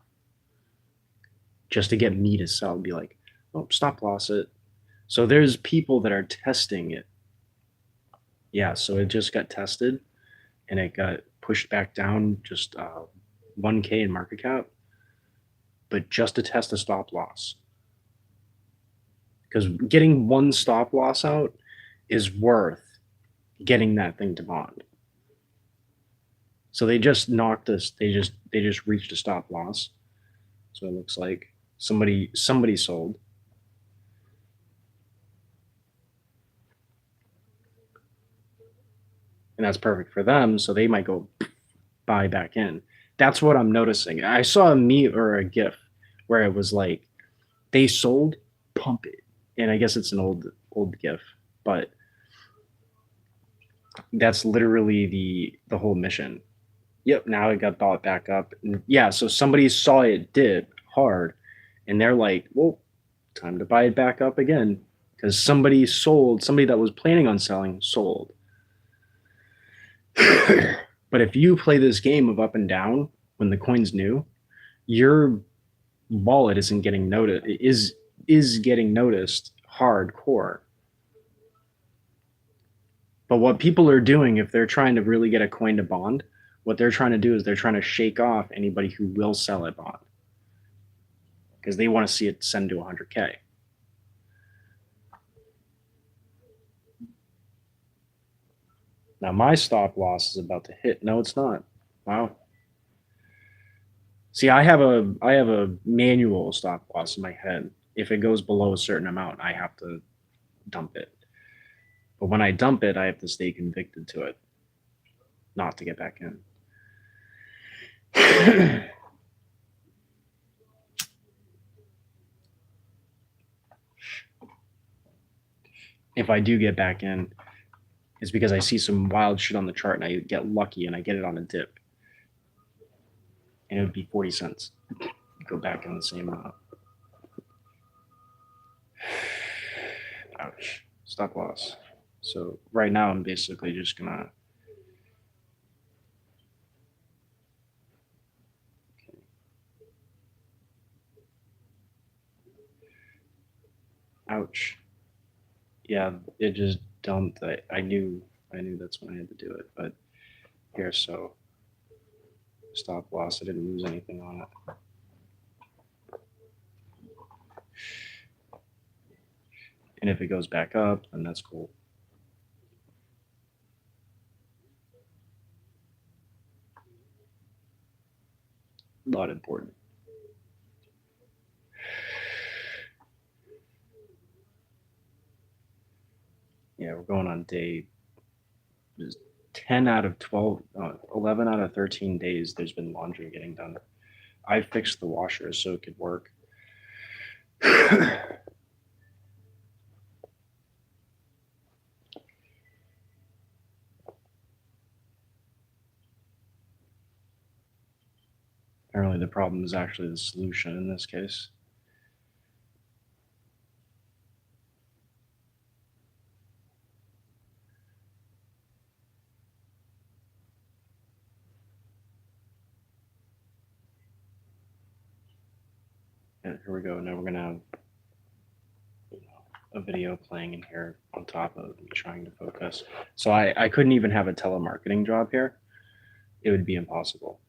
just to get me to sell, be like, oh, stop loss it. So there's people that are testing it. Yeah, so it just got tested and it got pushed back down just 1K in market cap, but just to test a stop loss. Because getting one stop loss out is worth getting that thing to bond. So they just knocked us. They just reached a stop loss. So it looks like somebody sold. And that's perfect for them. So they might go buy back in. That's what I'm noticing. I saw a meme or a GIF where it was like, they sold, pump it. And I guess it's an old GIF, but that's literally the whole mission. Yep, now it got bought back up. And yeah, so somebody saw it dip hard, and they're like, well, time to buy it back up again. Because somebody that was planning on selling sold. But if you play this game of up and down when the coin's new, your wallet isn't getting noticed. It is getting noticed hardcore. But what people are doing, if they're trying to really get a coin to bond, what they're trying to do is they're trying to shake off anybody who will sell at bond. Because they want to see it send to 100K. Now my stop loss is about to hit. No, it's not. Wow. See, I have a manual stop loss in my head. If it goes below a certain amount, I have to dump it. But when I dump it, I have to stay convicted to it, not to get back in. If I do get back in, it's because I see some wild shit on the chart and I get lucky and I get it on a dip. And it would be 40 cents. Go back in the same amount. Ouch. Stop loss. So right now I'm basically just gonna ouch. Yeah, it just dumped. I knew that's when I had to do it, but here, so stop loss. I didn't lose anything on it. And if it goes back up, then that's cool. Not important. Yeah, we're going on day 10 out of 12, 11 out of 13 days there's been laundry getting done. I fixed the washer so it could work. Apparently the problem is actually the solution in this case. And here we go. Now we're gonna have a video playing in here on top of me trying to focus. So I couldn't even have a telemarketing job here. It would be impossible.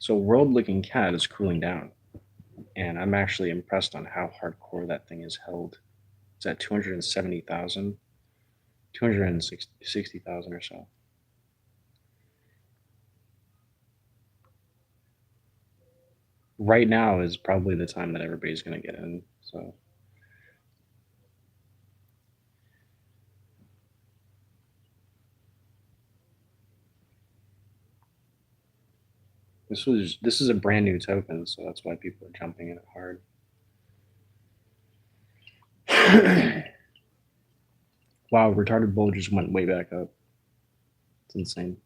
So World Looking Cat is cooling down, and I'm actually impressed on how hardcore that thing is held. It's at 270,000, 260,000 or so. Right now is probably the time that everybody's going to get in. So this is a brand new token, so that's why people are jumping in it hard. Wow, retarded bull just went way back up. It's insane.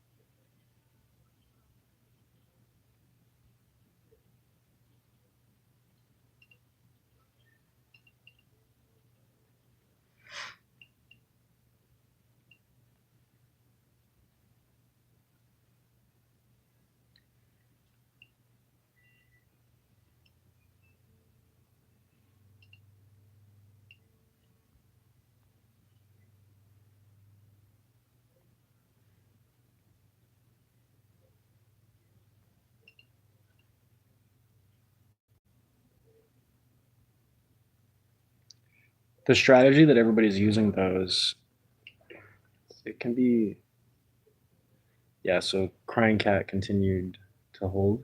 The strategy that everybody's using though is it can be, yeah, so Crying Cat continued to hold.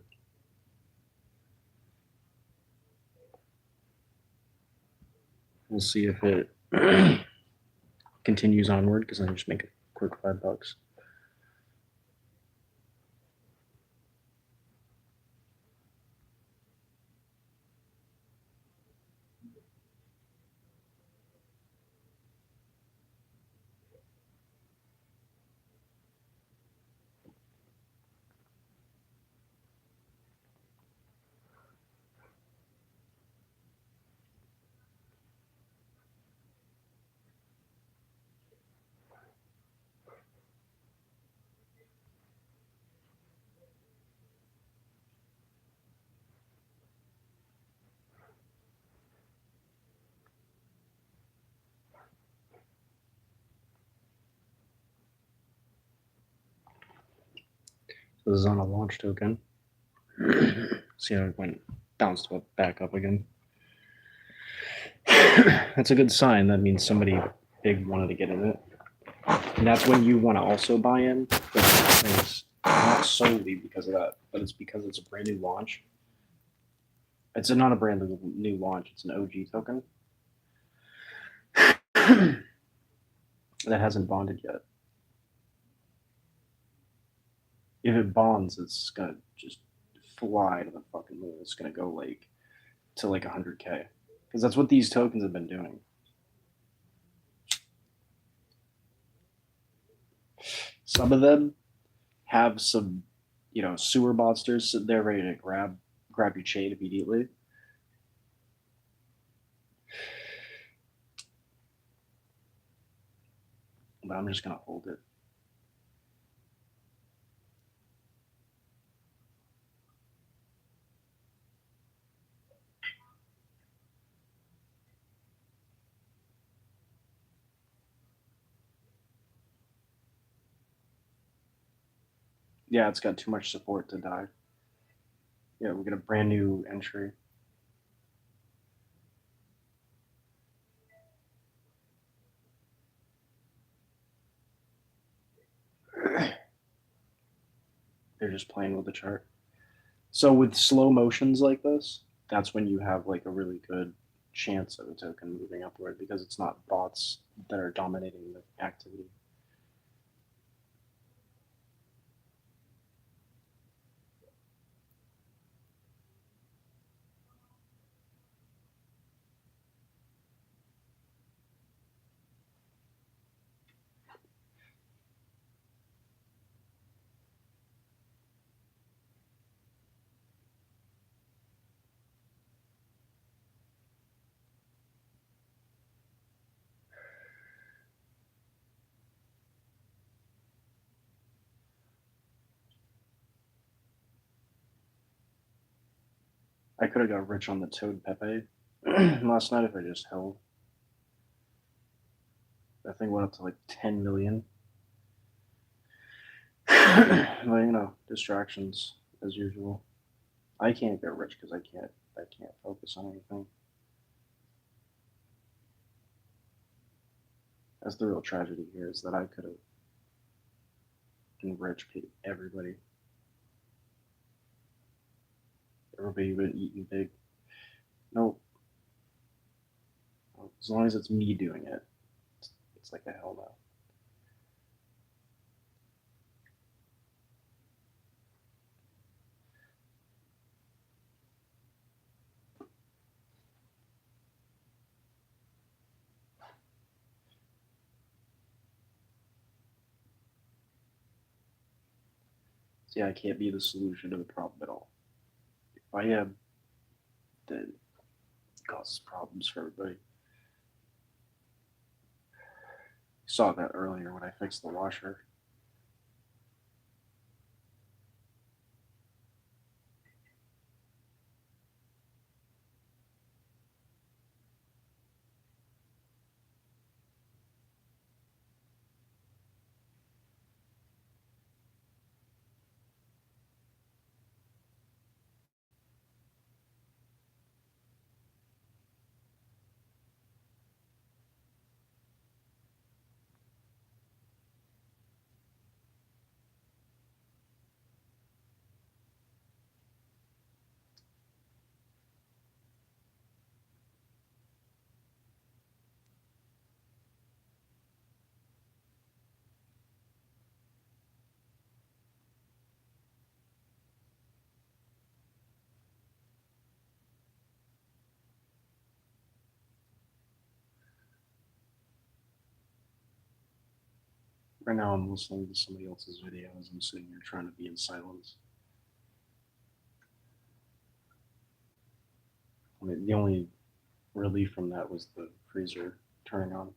We'll see if it continues onward because I just make a quick $5. So this is on a launch token. See how it went, bounced back up again. That's a good sign. That means somebody big wanted to get in it. And that's when you want to also buy in. But it's not solely because of that, but it's because it's a brand new launch. It's not a brand new launch. It's an OG token that hasn't bonded yet. If it bonds, it's gonna just fly to the fucking moon. It's gonna go to 100K because that's what these tokens have been doing. Some of them have some, sewer monsters sitting there ready to grab your chain immediately. But I'm just gonna hold it. Yeah, it's got too much support to die. Yeah, we get a brand new entry. They're just playing with the chart. So with slow motions like this, that's when you have like a really good chance of a token moving upward because it's not bots that are dominating the activity. I could have got rich on the Toad Pepe last night if I just held. That thing went up to like 10 million. But distractions as usual. I can't get rich because I can't focus on anything. That's the real tragedy here is that I could have been rich, paid everybody. Everybody would have eaten big. Nope. As long as it's me doing it, it's like a hell no. See, I can't be the solution to the problem at all. If I am, then it causes problems for everybody. Saw that earlier when I fixed the washer. Right now, I'm listening to somebody else's video as I'm sitting here trying to be in silence. I mean, the only relief from that was the freezer turning on.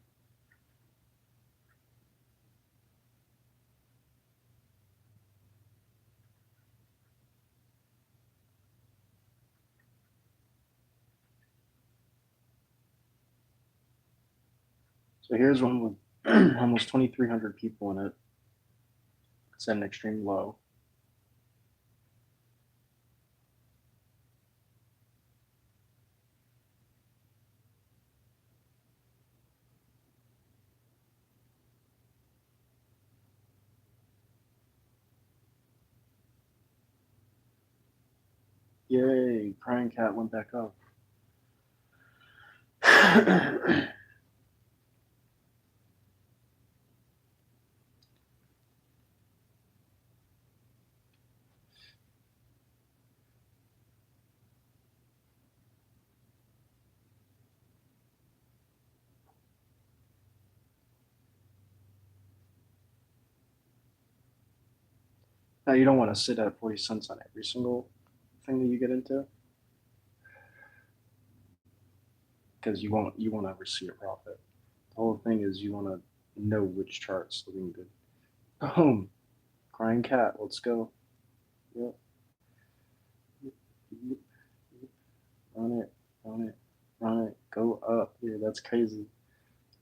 So here's one with almost 2,300 people in it. It's at an extreme low. Yay, Crying Cat went back up. Now you don't want to sit at 40 cents on every single thing that you get into, because you won't ever see a profit. The whole thing is you want to know which chart's looking good. Boom, crying cat. Let's go. Yep. Run it, run it, run it. Go up. Yeah, that's crazy.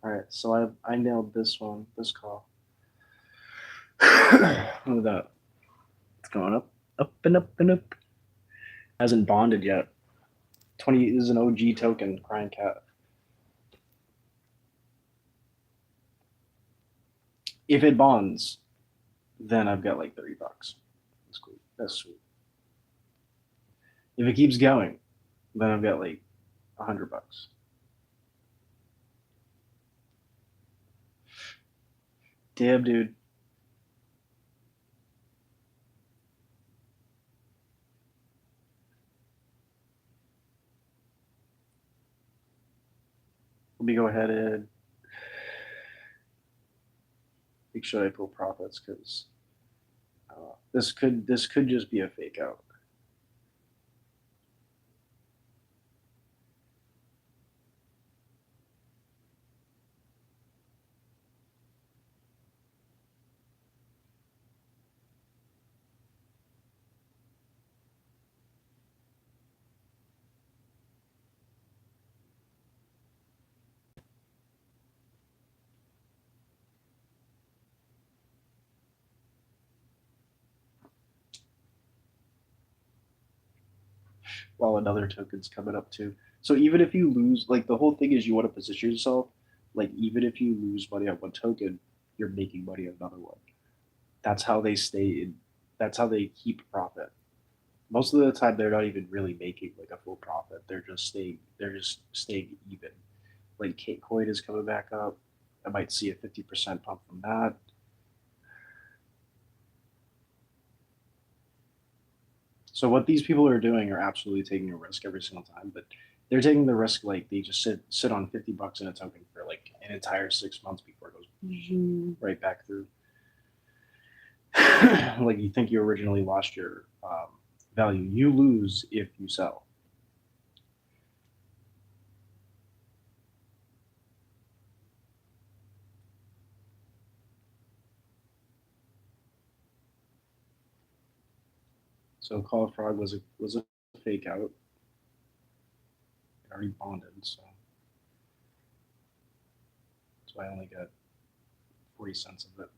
All right, so I nailed this one. This call. Look at that. It's going up, up and up and up. Hasn't bonded yet. 20 is an OG token, crying cat. If it bonds, then I've got like $30. That's cool. That's sweet. If it keeps going, then I've got like $100. Damn, dude. Let me go ahead and make sure I pull profits, because this could just be a fake out. While another token's coming up too. So even if you lose, like the whole thing is you want to position yourself, like even if you lose money on one token, you're making money on another one. That's how they stay in. That's how they keep profit. Most of the time, they're not even really making like a full profit. They're just staying. They're just staying even. Like Bitcoin is coming back up. I might see a 50% pump from that. So what these people are doing are absolutely taking a risk every single time, but they're taking the risk like they just sit on $50 in a token for like an entire 6 months before it goes right back through. Like you think you originally lost your value, you lose if you sell. So Call of Frog was a fake out. It already bonded, so I only got 40 cents of it.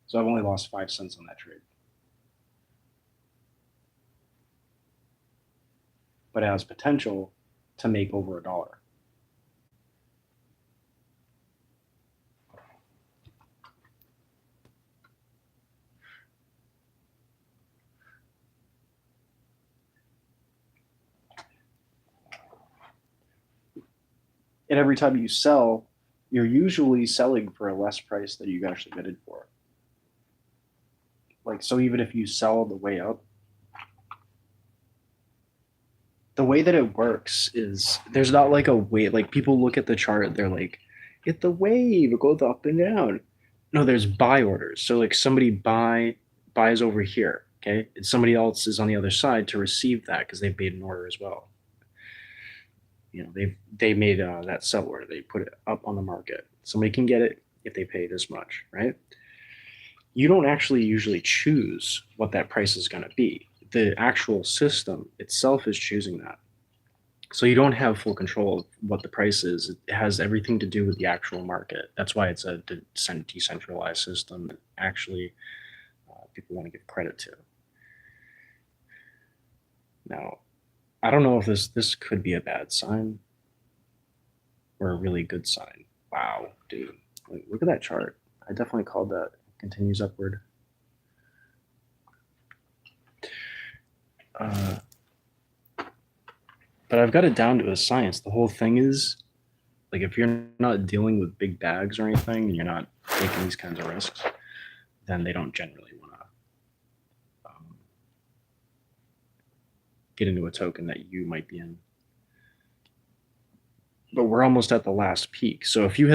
So I've only lost 5 cents on that trade. But it has potential to make over $1. And every time you sell, you're usually selling for a less price than you actually bid for. Like, so even if you sell the way up, the way that it works is there's not like a way, like people look at the chart, they're like, hit the wave, it goes up and down. No, there's buy orders. So like somebody buys over here, okay? And somebody else is on the other side to receive that because they've made an order as well. You know, they made that sell order. They put it up on the market. Somebody can get it if they pay this much, right? You don't actually usually choose what that price is going to be. The actual system itself is choosing that. So you don't have full control of what the price is. It has everything to do with the actual market. That's why it's a decentralized system that actually people want to give credit to. Now, I don't know if this could be a bad sign or a really good sign. Wow, dude. Look at that chart. I definitely called that. Continues upward. But I've got it down to a science. The whole thing is, like, if you're not dealing with big bags or anything and you're not taking these kinds of risks, then they don't generally want to get into a token that you might be in. But we're almost at the last peak. So if you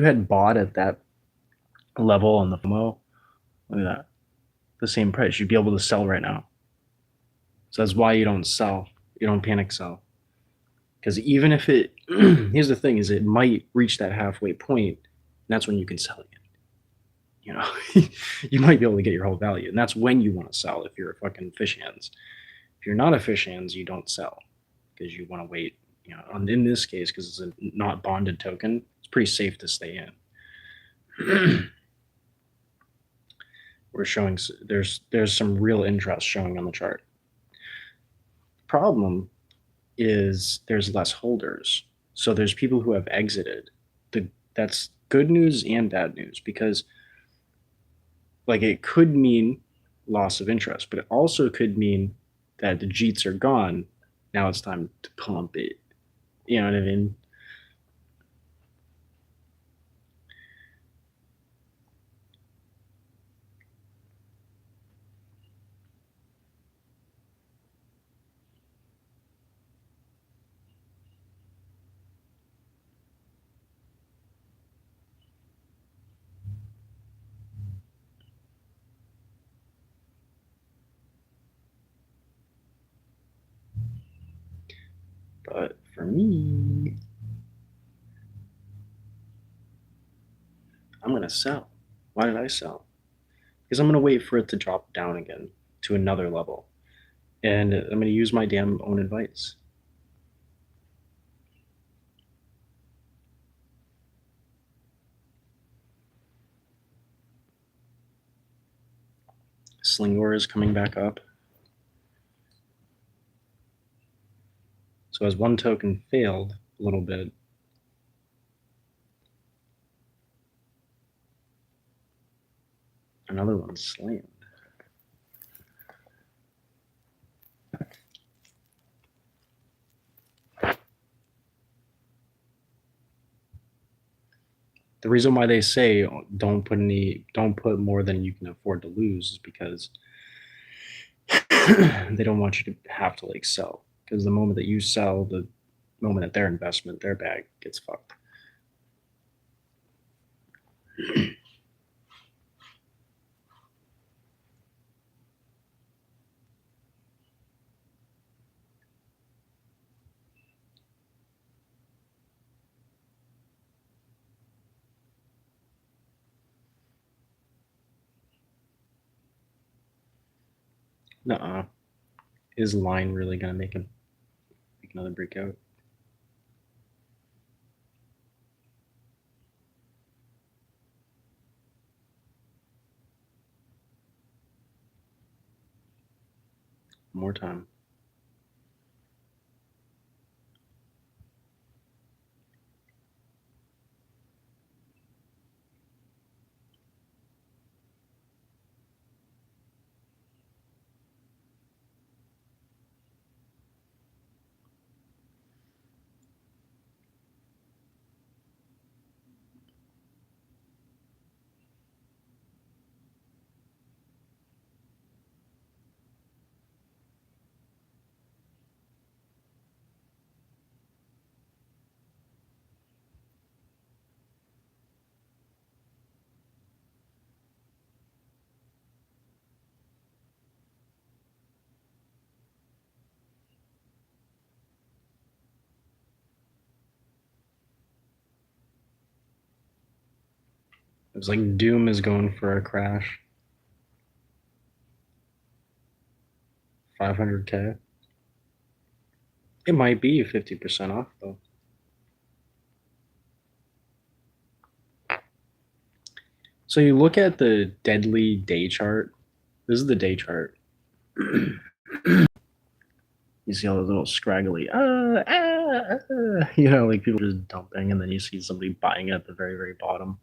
had bought at that level on the FOMO, look at that. the same price. You'd be able to sell right now. So that's why you don't sell. You don't panic sell. Because even if it, here's the thing, is it might reach that halfway point, and that's when you can sell it. You know, you might be able to get your whole value, and that's when you want to sell if you're a fucking fish hands. If you're not a fish hands, you don't sell because you want to wait. You know, in this case, because it's a not bonded token, it's pretty safe to stay in. We're showing there's some real interest showing on the chart. Problem is there's less holders, so there's people who have exited. That's good news and bad news, because like it could mean loss of interest, but it also could mean that the Jeets are gone. Now it's time to pump it. You know what I mean? But for me, I'm going to sell. Why did I sell? Because I'm going to wait for it to drop down again to another level. And I'm going to use my damn own advice. Slingor is coming back up. So as one token failed a little bit, another one slammed. The reason why they say don't put more than you can afford to lose is because they don't want you to have to like sell. Because the moment that you sell, the moment that their investment, their bag gets fucked. Nuh-uh. Is line really gonna make another breakout? More time. It's like Doom is going for a crash. 500K. It might be 50% off though. So you look at the deadly day chart. This is the day chart. You see all those little scraggly, you know, like people just dumping, and then you see somebody buying it at the very, very bottom.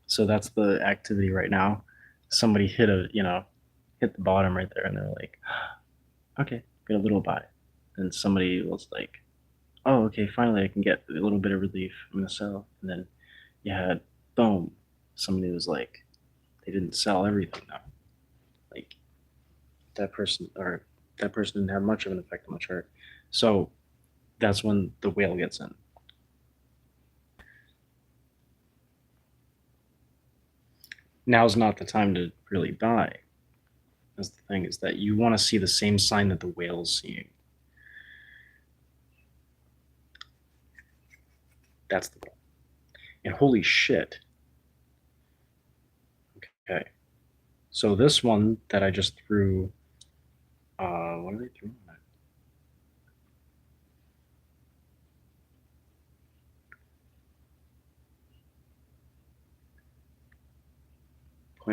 So that's the activity right now. Somebody hit the bottom right there, and they're like, okay, get a little buy. And somebody was like, oh, okay, finally I can get a little bit of relief. I'm gonna sell. And then you had boom, somebody was like, they didn't sell everything though. Like that person didn't have much of an effect on the chart. So that's when the whale gets in. now's not the time to really buy. That's the thing, is that you want to see the same sign that the whale's seeing. That's the goal. And holy shit. Okay. So this one that I just threw, what did I throw on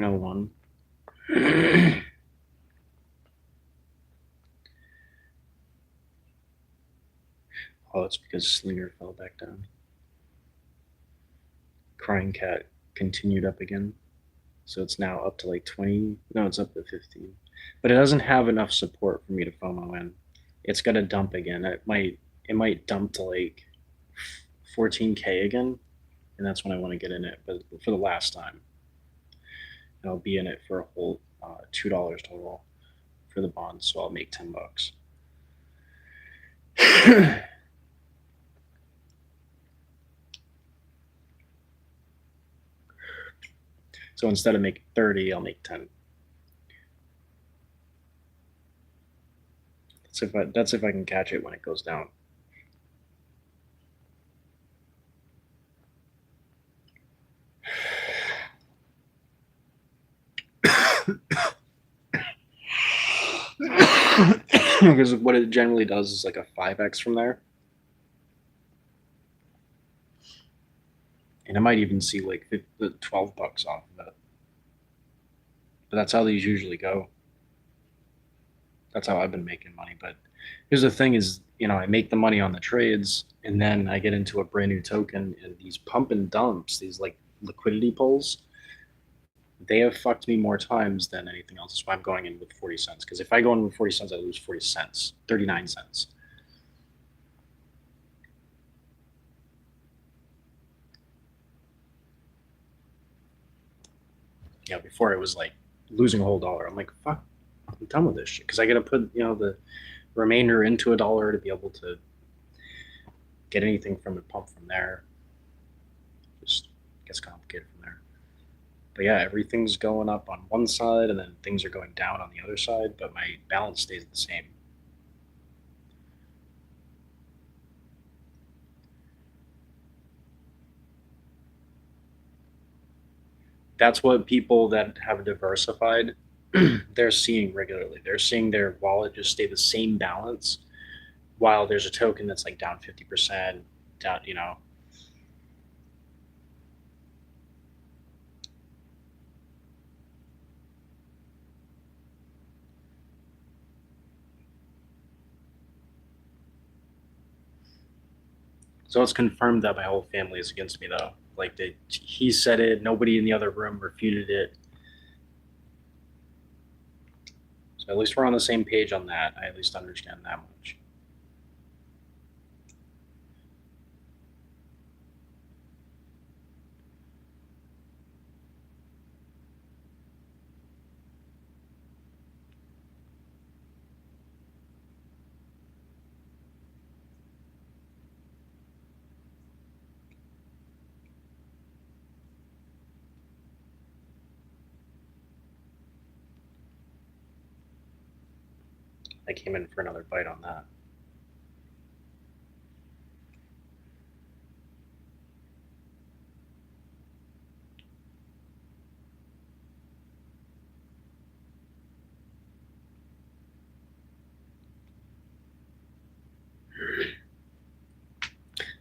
it? .01. Oh, it's because Slinger fell back down. Crying Cat continued up again. So it's now up to like 20. No, it's up to 15. But it doesn't have enough support for me to FOMO in. It's gonna dump again. It might dump to like 14K again, and that's when I want to get in it. But for the last time, and I'll be in it for a whole $2 total for the bonds, so I'll make $10. So instead of making 30, I'll make 10. That's if I can catch it when it goes down. Because what it generally does is like a 5x from there. And I might even see like $12 off of it. But that's how these usually go. That's how I've been making money. But here's the thing is, I make the money on the trades, and then I get into a brand new token, and these pump and dumps, these like liquidity pulls, they have fucked me more times than anything else. That's why I'm going in with 40 cents. Because if I go in with 40 cents, I lose 40 cents, 39 cents. Before it was like losing a whole dollar. I'm like, fuck, I'm done with this shit. Because I got to put, the remainder into $1 to be able to get anything from the pump from there. Just gets complicated from there. But yeah, everything's going up on one side, and then things are going down on the other side, but my balance stays the same. That's what people that have diversified, they're seeing regularly. They're seeing their wallet just stay the same balance, while there's a token that's like down 50%, down, So it's confirmed that my whole family is against me, though. Like he said it, nobody in the other room refuted it. So at least we're on the same page on that. I at least understand that much. I came in for another bite on that.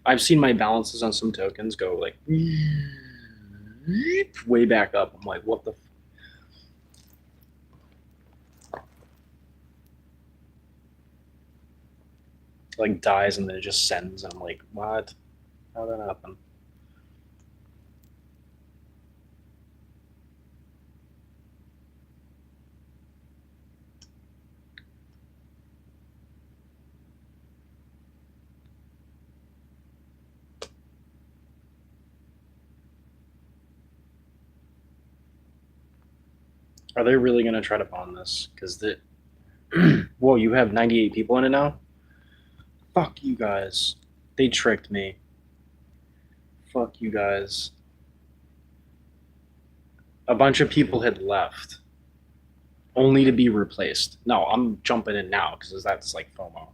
I've seen my balances on some tokens go like way back up. I'm like, what the? Like dies and then it just sends. And I'm like, what? How did that happen? Are they really gonna try to bond this? Because whoa, you have 98 people in it now? Fuck you guys. They tricked me. Fuck you guys. A bunch of people had left only to be replaced. No, I'm jumping in now because that's like FOMO.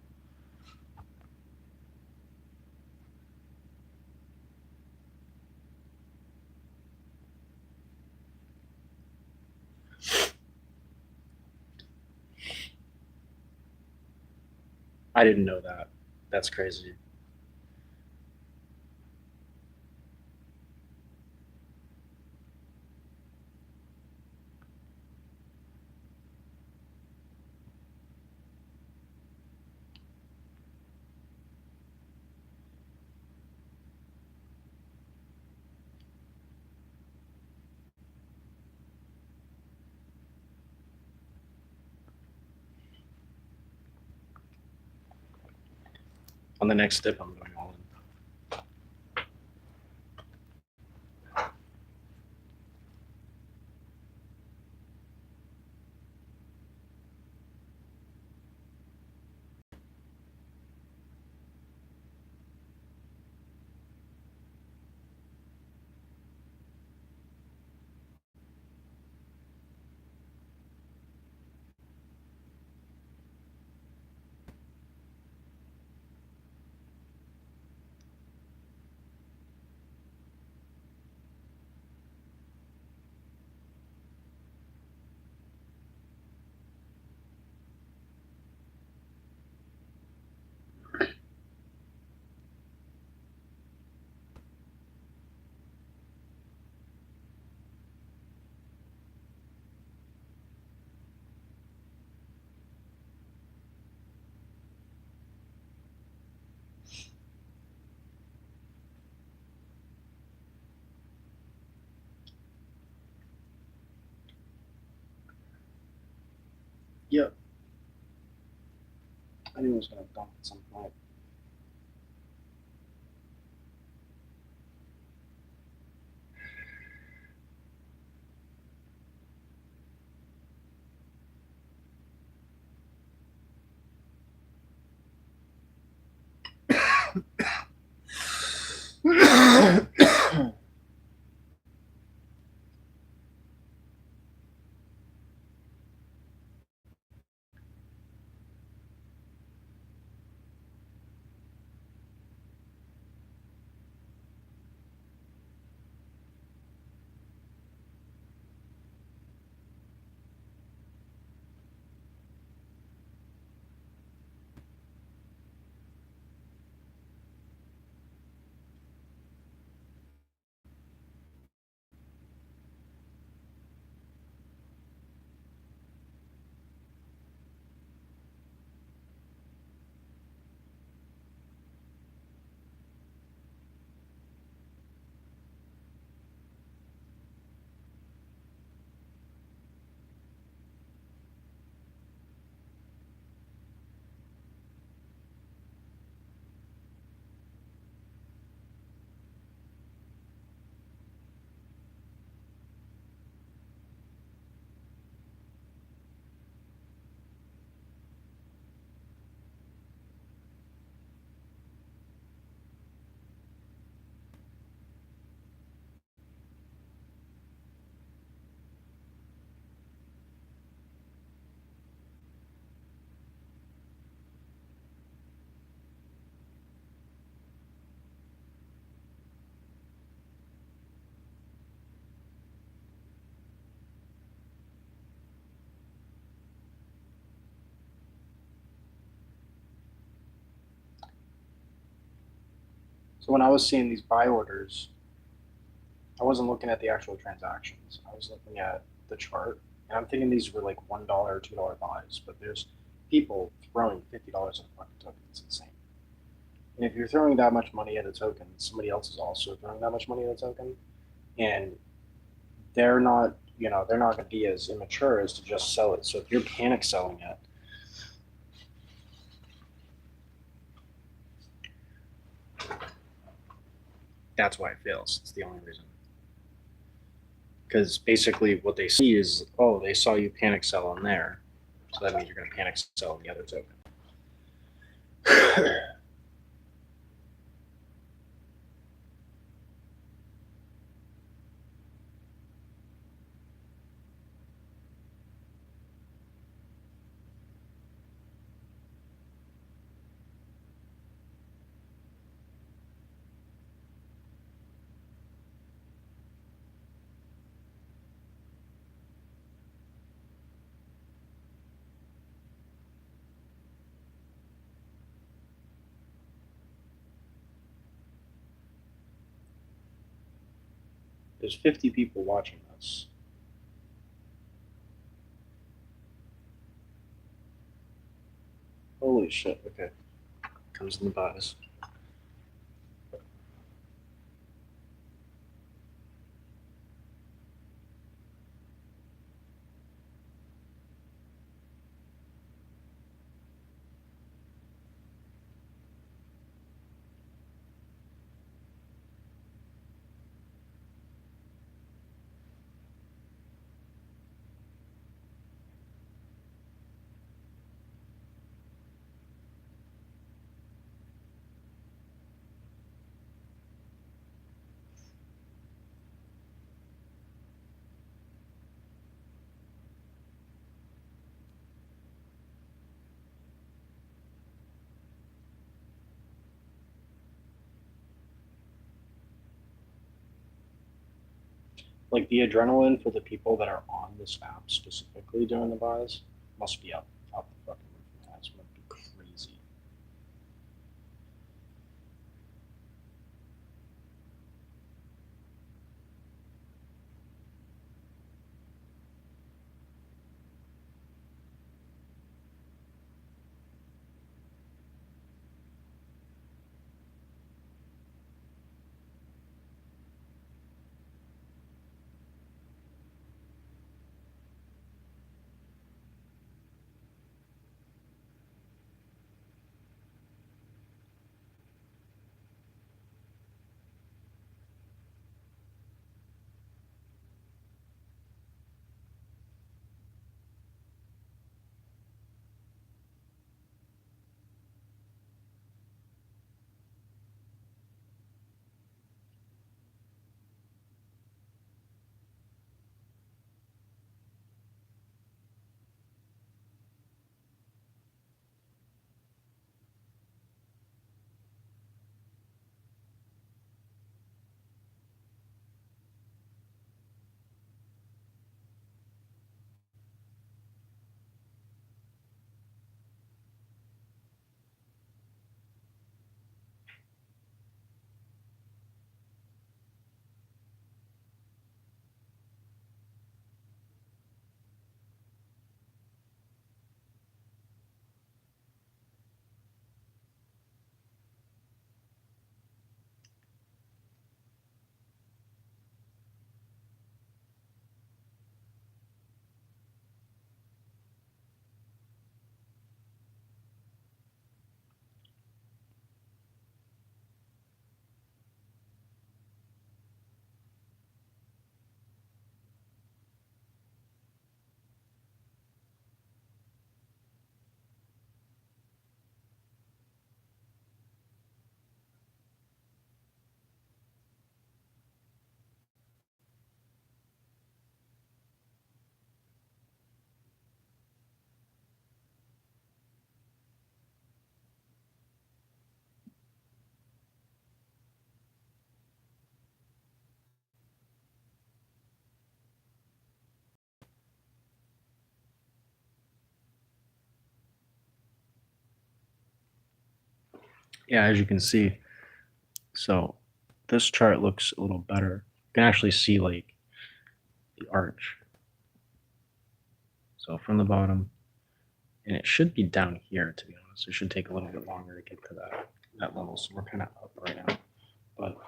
I didn't know that. That's crazy. On the next dip, I'm going all in. Yep. I knew it was going to dump at some point. So when I was seeing these buy orders, I wasn't looking at the actual transactions. I was looking at the chart, and I'm thinking these were like $1 or $2 buys. But there's people throwing $50 at a fucking token. It's insane. And if you're throwing that much money at a token, somebody else is also throwing that much money at a token, and they're not, they're not going to be as immature as to just sell it. So if you're panic selling it, that's why it fails. It's the only reason. Because basically what they see is, oh, they saw you panic sell on there. So that means you're going to panic sell on the other token. There's 50 people watching this. Holy shit. Okay. Comes in the buzz. Like the adrenaline for the people that are on this app specifically during the buys must be up the fucking roof. Man. It's gonna be crazy. Yeah, as you can see, so this chart looks a little better. You can actually see like the arch. So from the bottom, and it should be down here to be honest. It should take a little bit longer to get to that level. So we're kind of up right now, but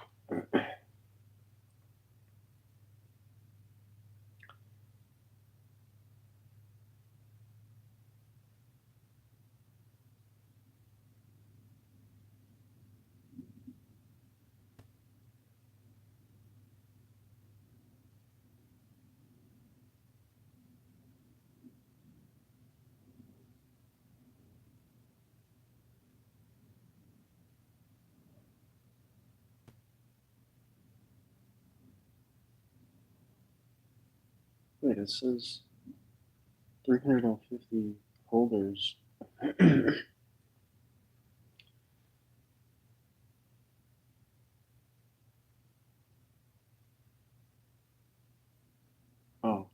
wait, it says 350 holders. Oh,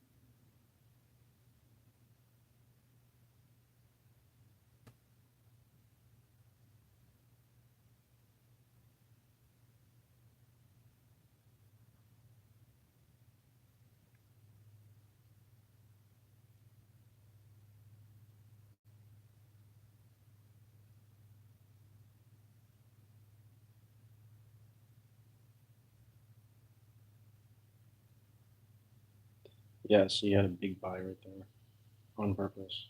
Yeah, so you had a big buy right there on purpose.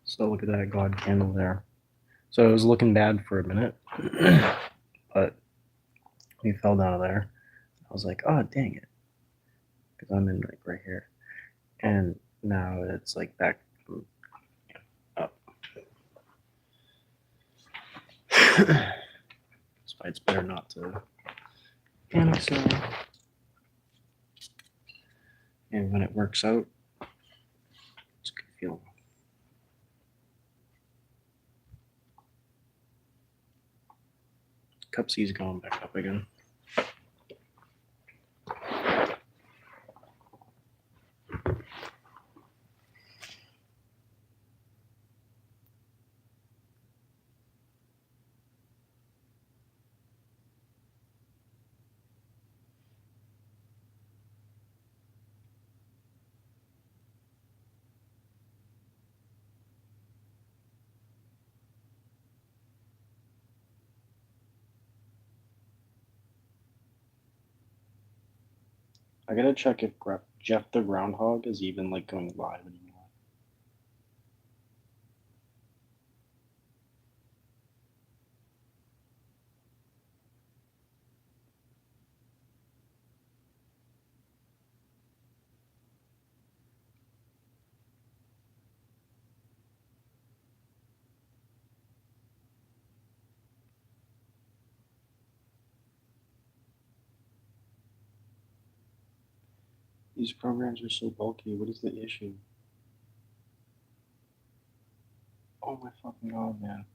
So look at that God candle there. So it was looking bad for a minute, but we fell down there. I was like, oh dang it, because I'm in like right here, and now it's like back up. That's why it's better not to panic. So, and when it works out, it's a good feeling. Cup C's going back up again. I gotta check if Jeff the Groundhog is even like going live anymore. These programs are so bulky. What is the issue? Oh my fucking god, man.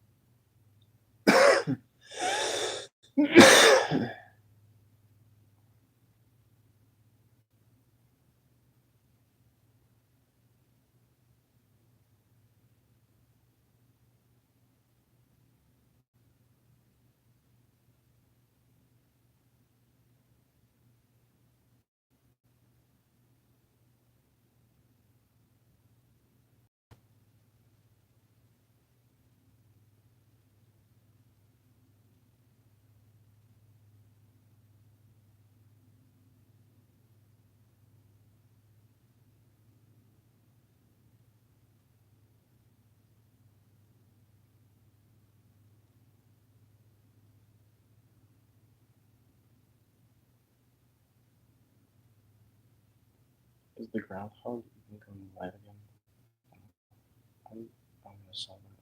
Is the groundhog even going live again? I'm gonna solve it.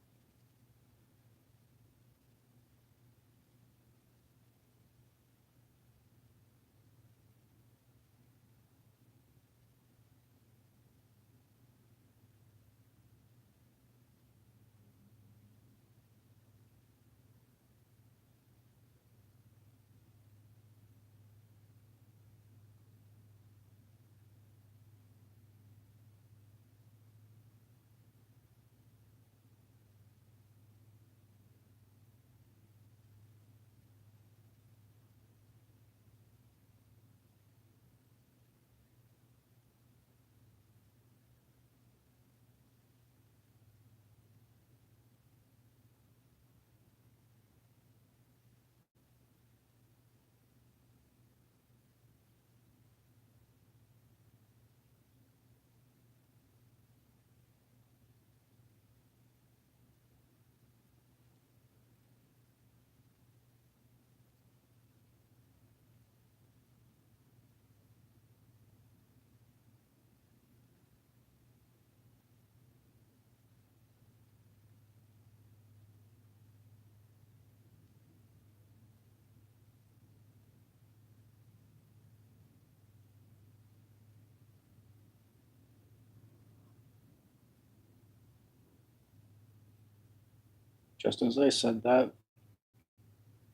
Just as I said that,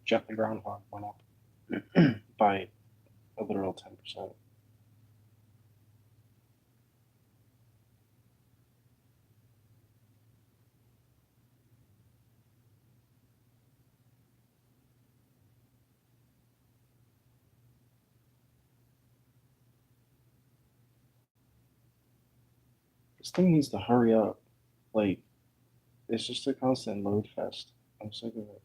Jeff the Groundhog went up by a literal 10%. This thing needs to hurry up. Like, it's just a constant load fest. I'm sick of it.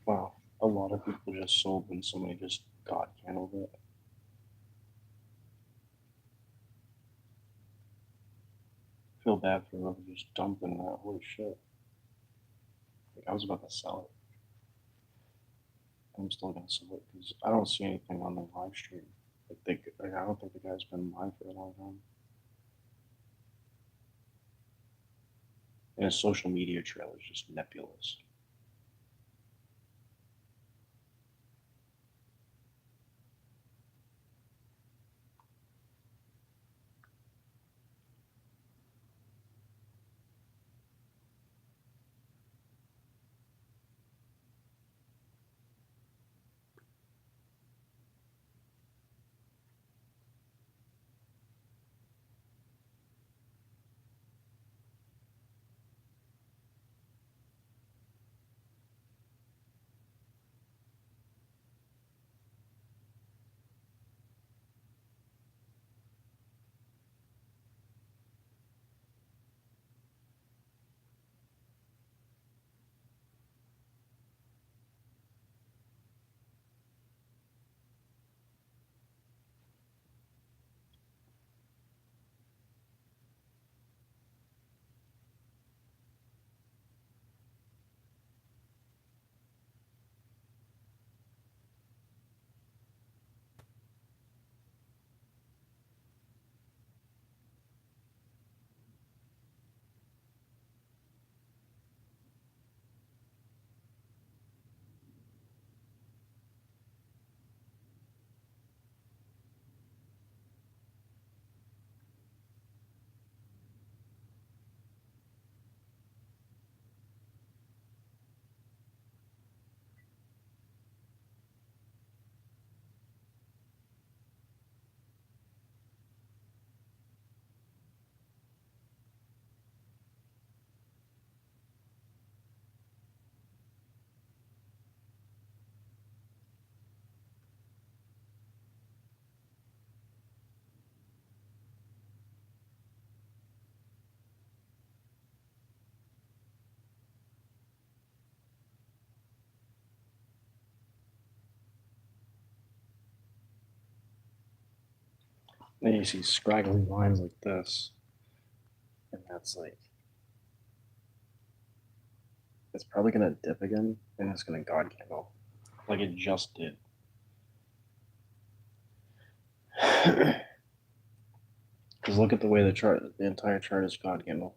Wow, a lot of people just sold when somebody just God candled it. Feel bad for whoever just dumping that. Holy shit. Like, I was about to sell it. I'm still gonna sell it because I don't see anything on the live stream. I don't think the guy's been live for a long time. And his social media trail is just nebulous. Then you see scraggly lines like this. And that's like, it's probably gonna dip again and it's gonna God candle. Like it just did. Because look at the way the entire chart is God candle.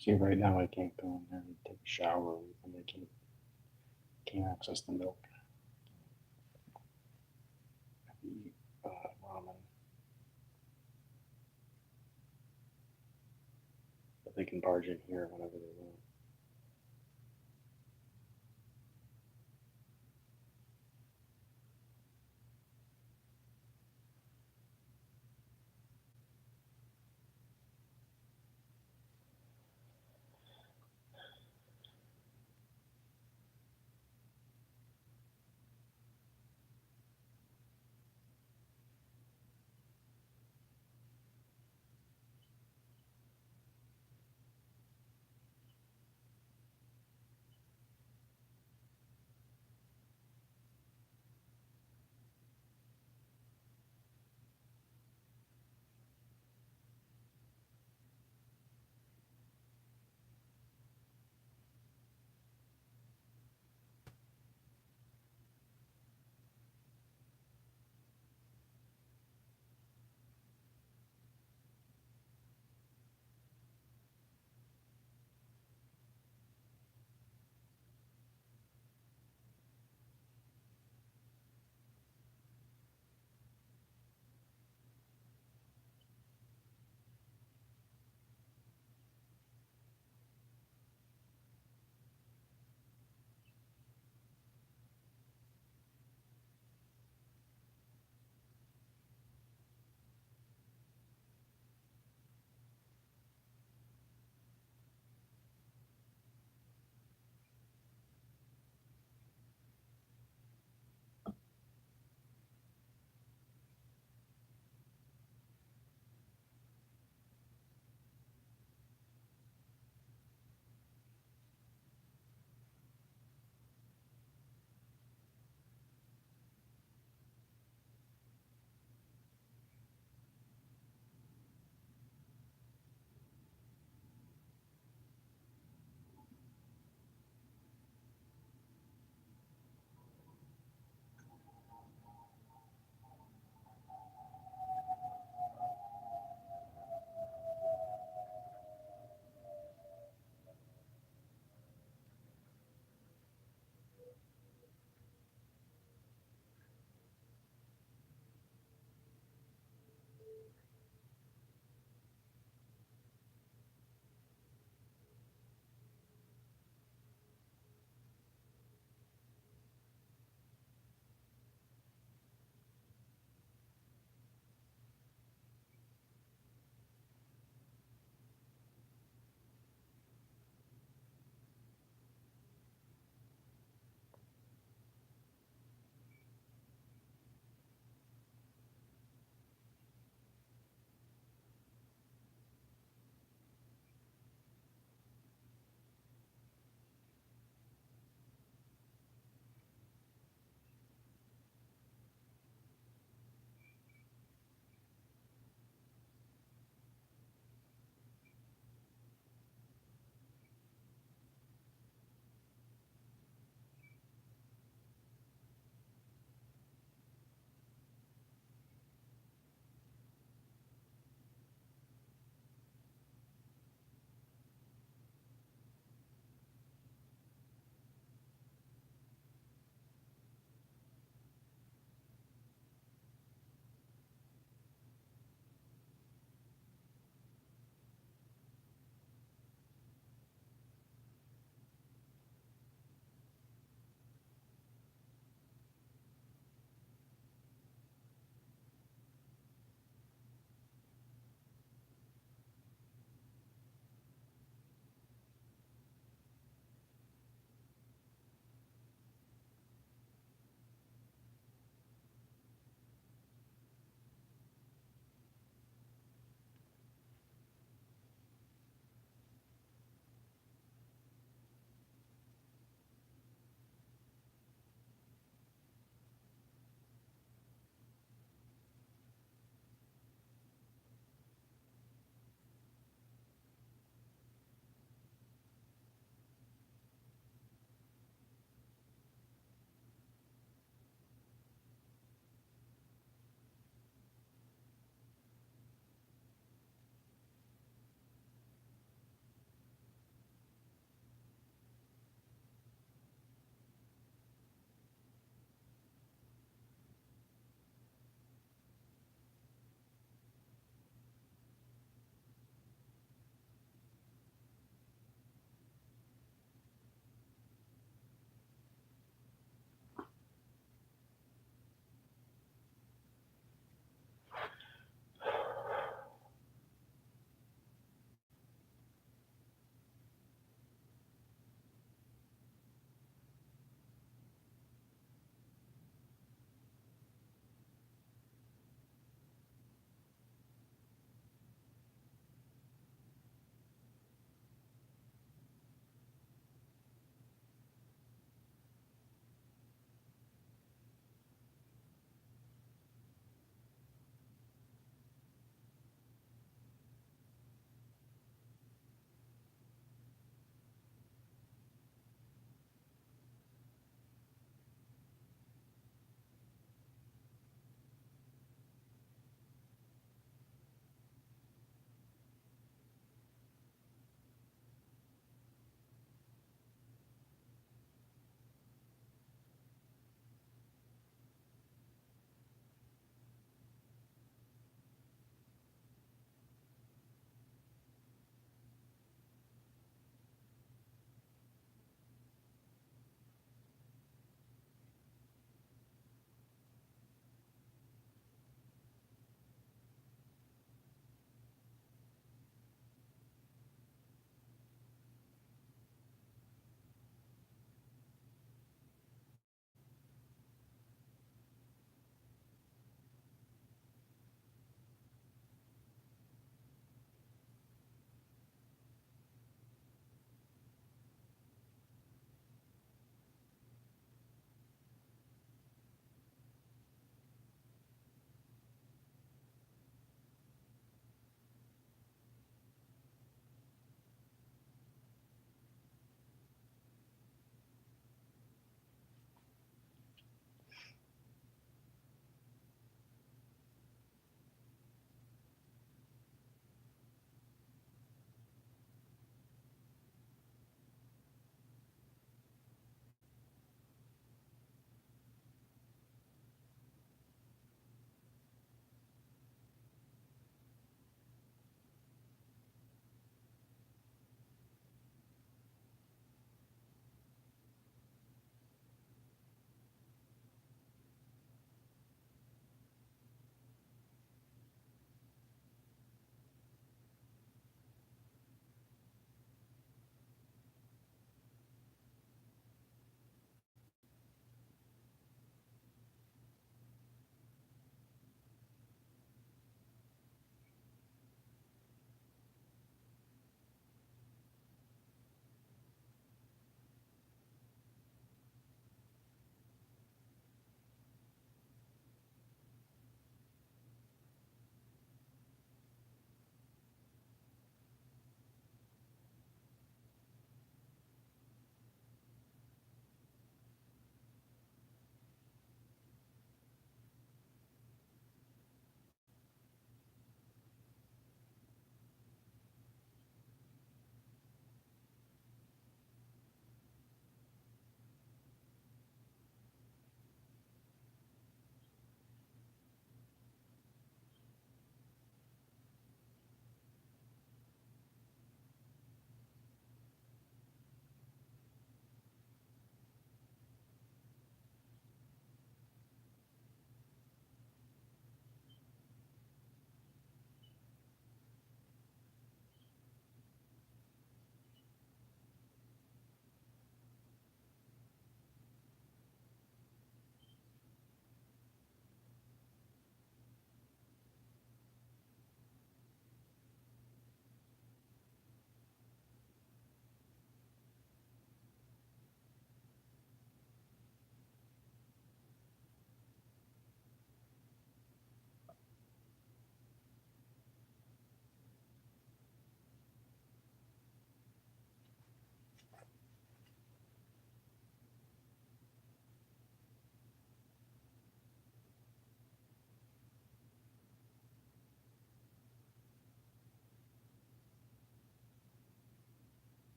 See, right now I can't go in there and take a shower, and I can't access the milk. I have to eat ramen, but they can barge in here whenever they want.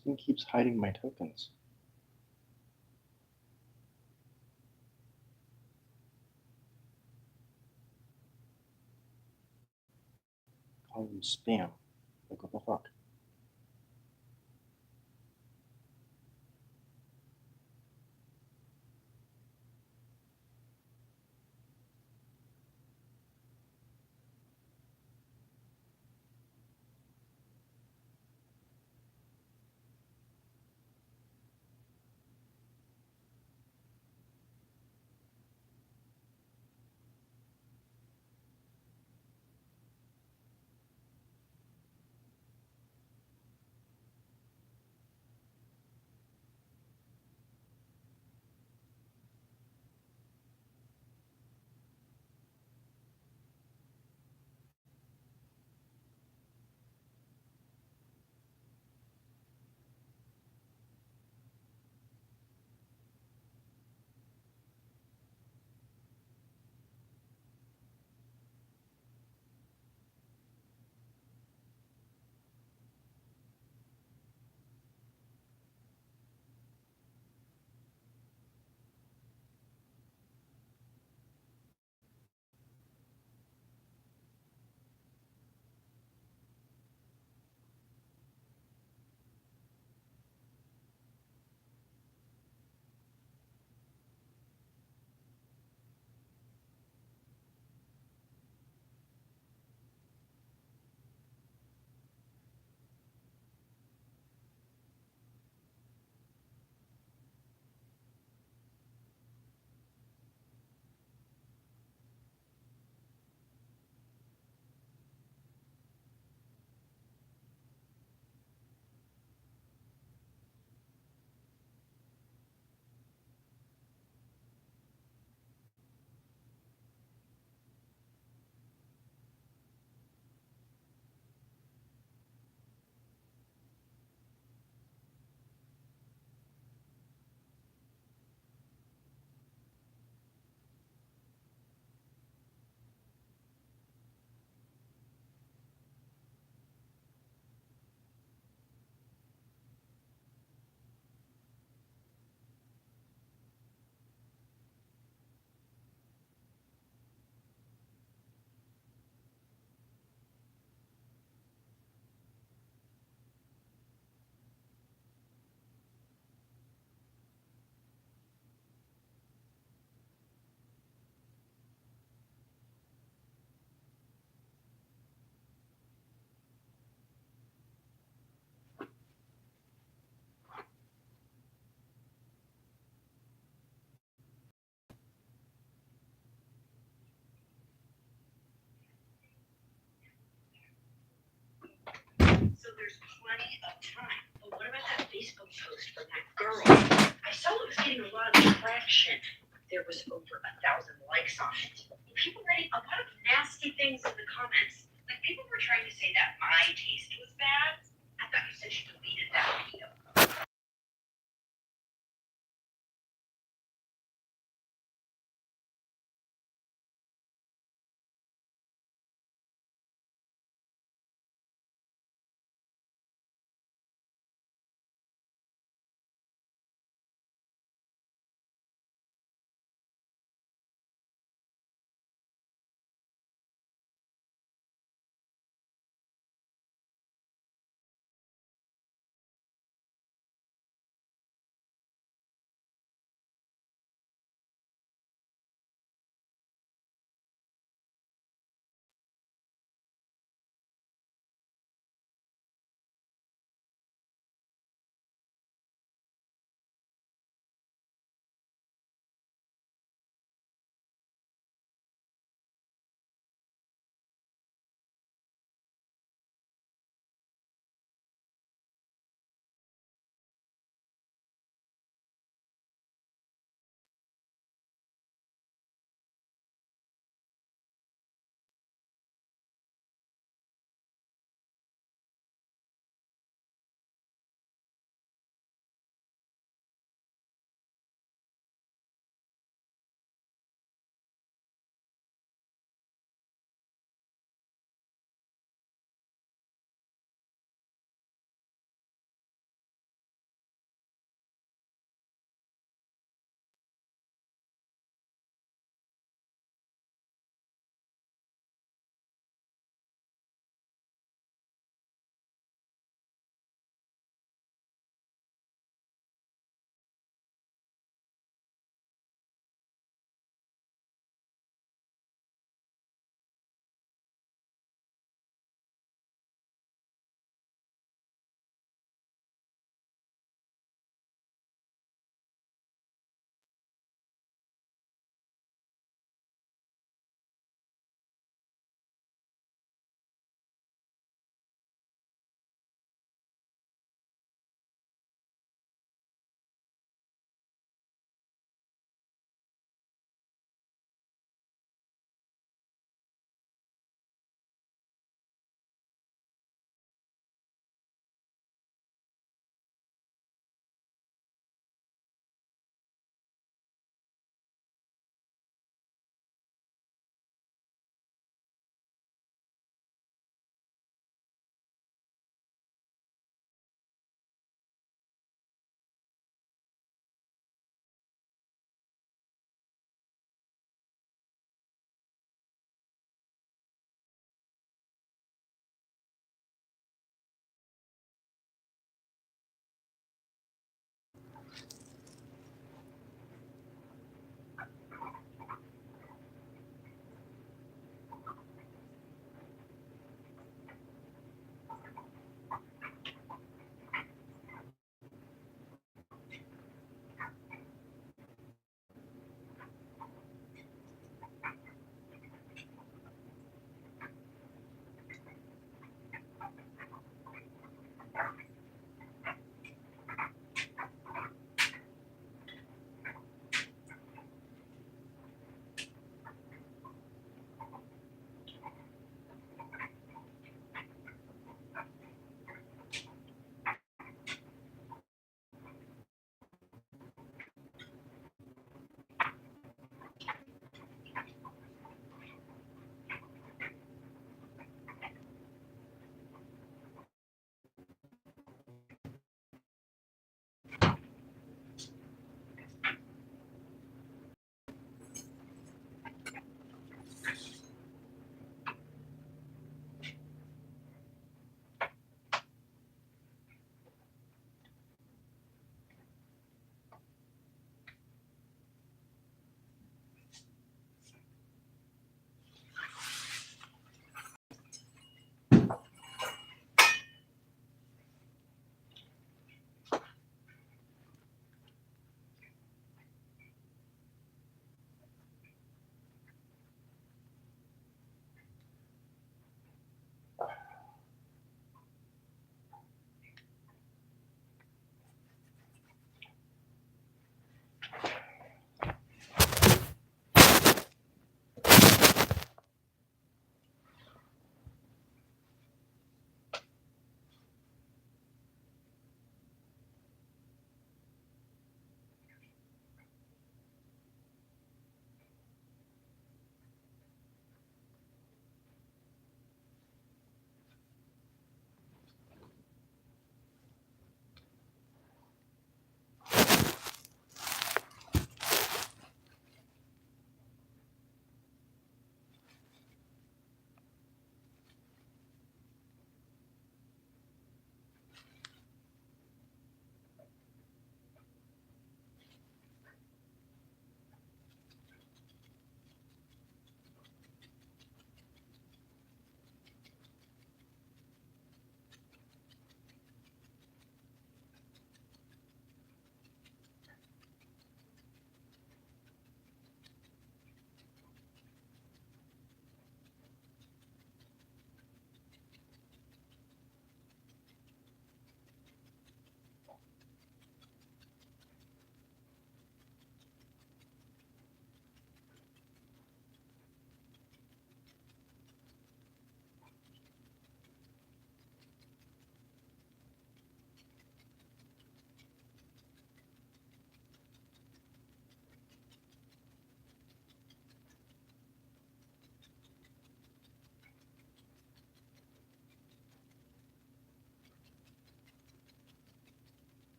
This thing keeps hiding my tokens. Call them spam. Like, what the fuck? So there's plenty of time. But what about that Facebook post from that girl? I saw it was getting a lot of traction. There was over 1,000 likes on it. People writing a lot of nasty things in the comments. Like people were trying to say that my taste was bad. I thought you said you deleted that video.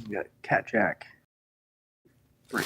We got Cat Jack. 3.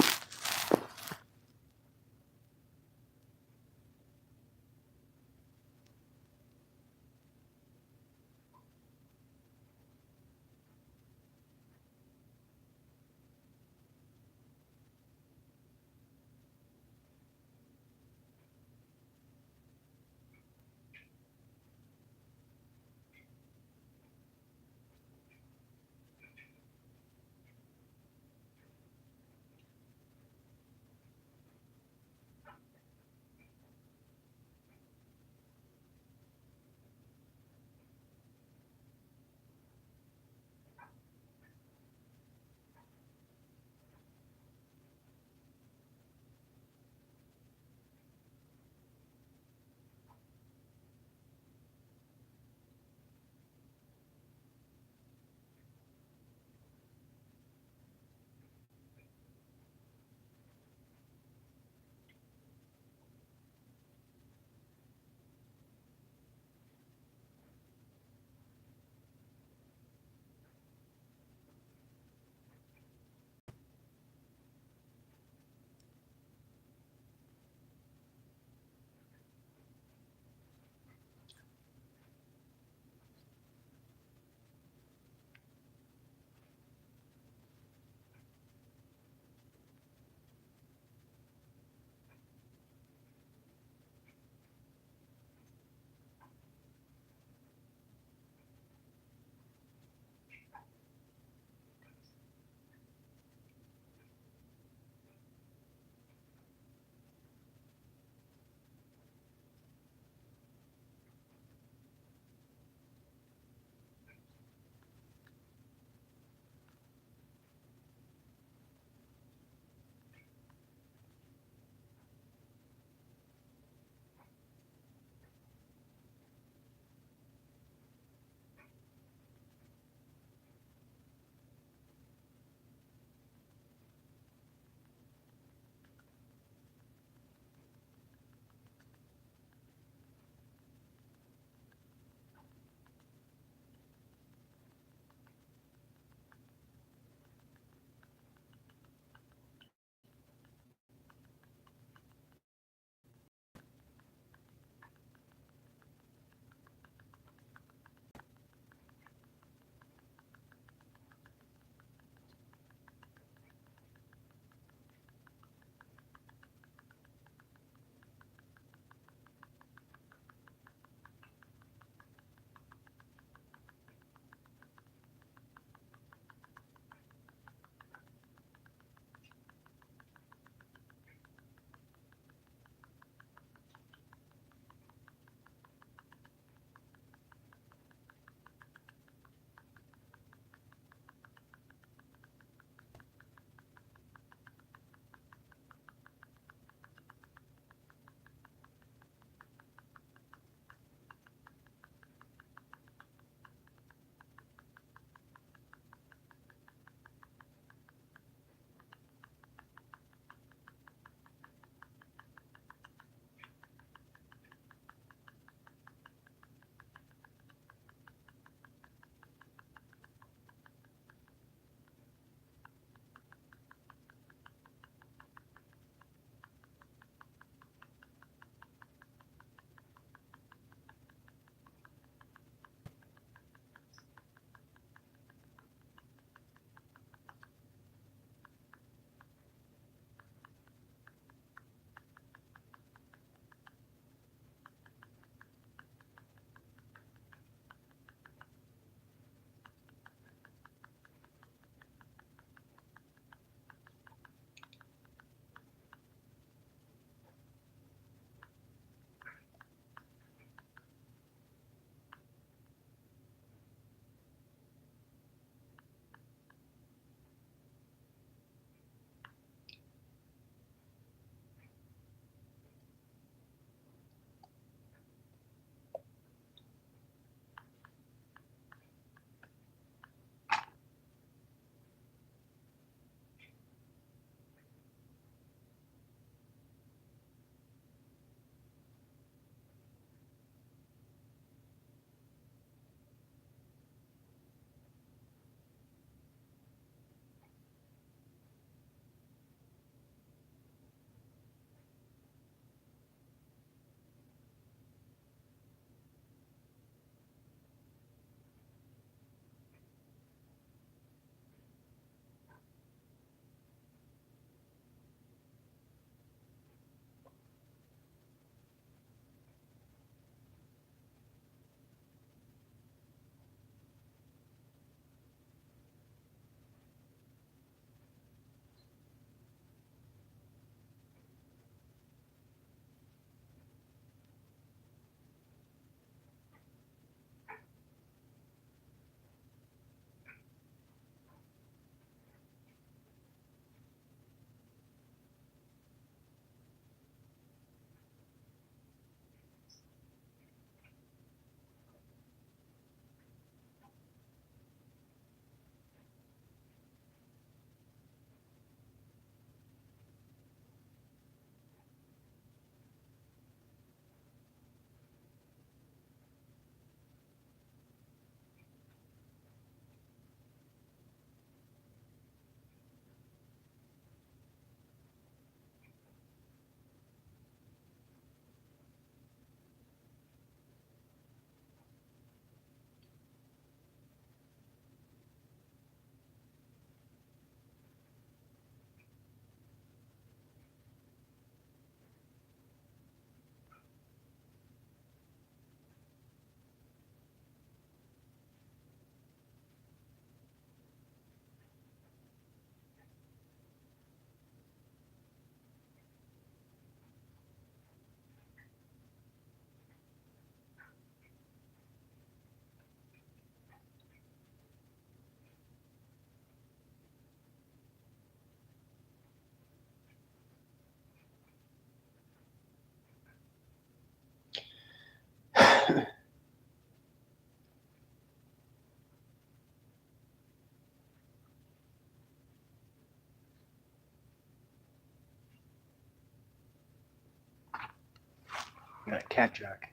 Yeah, cat jack.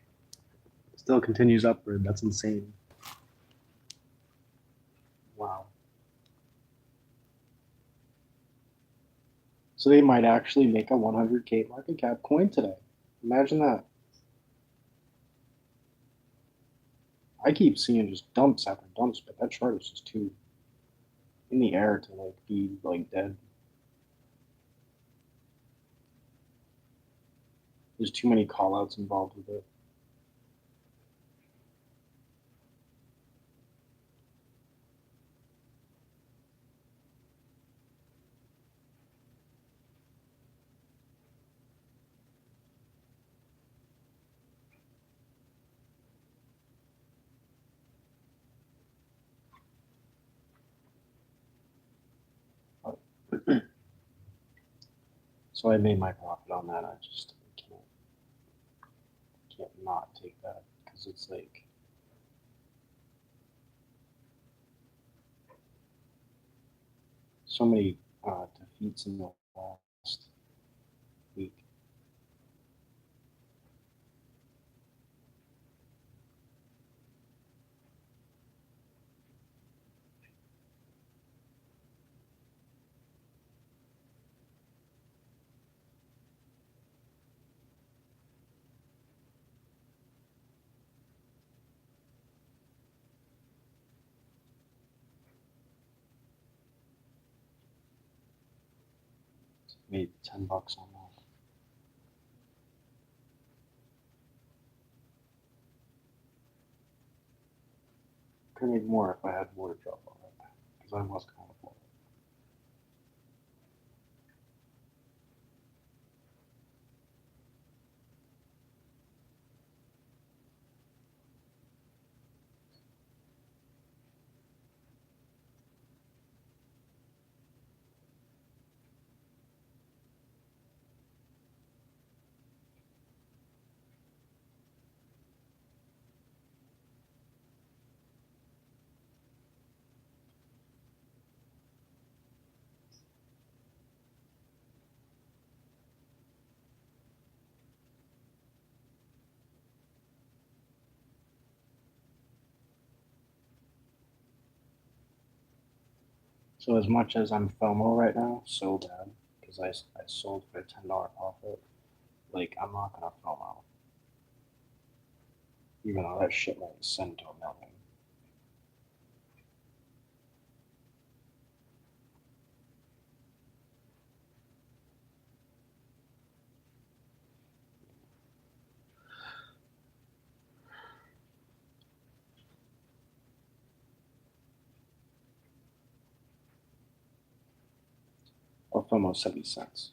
Still continues upward. That's insane. Wow. So they might actually make a 100K market cap coin today. Imagine that. I keep seeing just dumps after dumps, but that chart is just too in the air to like be like dead. There's too many callouts involved with it. So I made my profit on that. I just can't not take that because it's like so many defeats in the last week. Made $10 on that. Could have made more if I had more to drop on it because I was kind of full. So as much as I'm FOMO right now, so bad because I sold for a $10 profit. Like I'm not gonna FOMO, even though that shit might send to a million. Or FOMO 70 cents.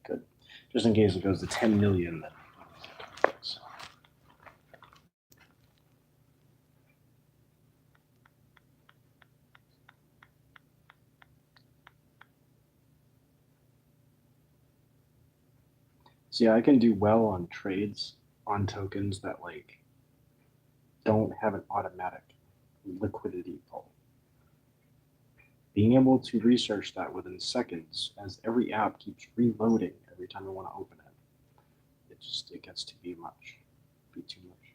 Good. Just in case it goes to 10 million then. So, see, I can do well on trades on tokens that like don't have an automatic liquidity pull. Being able to research that within seconds as every app keeps reloading every time I want to open it, it gets to be too much.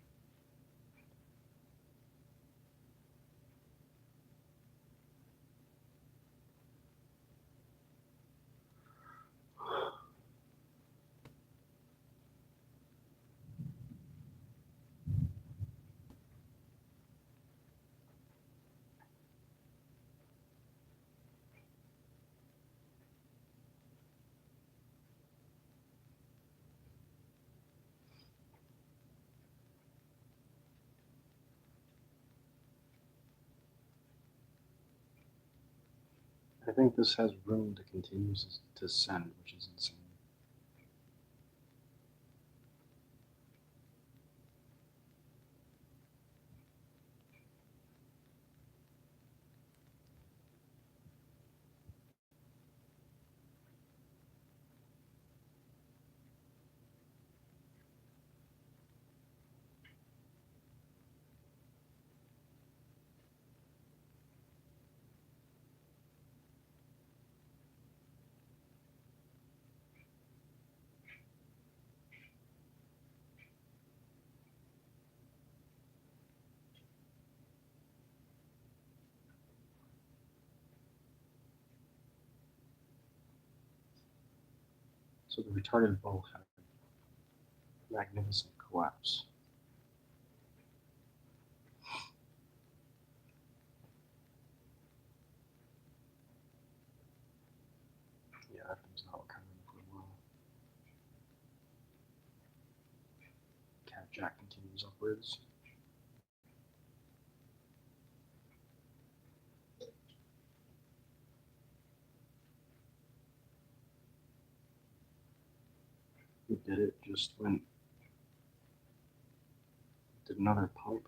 I think this has room to continue to send, which is insane. So the retarded bow had magnificent collapse. Yeah, that thing's not coming for a while. Cat jack continues upwards. He did it, just went, did another pump.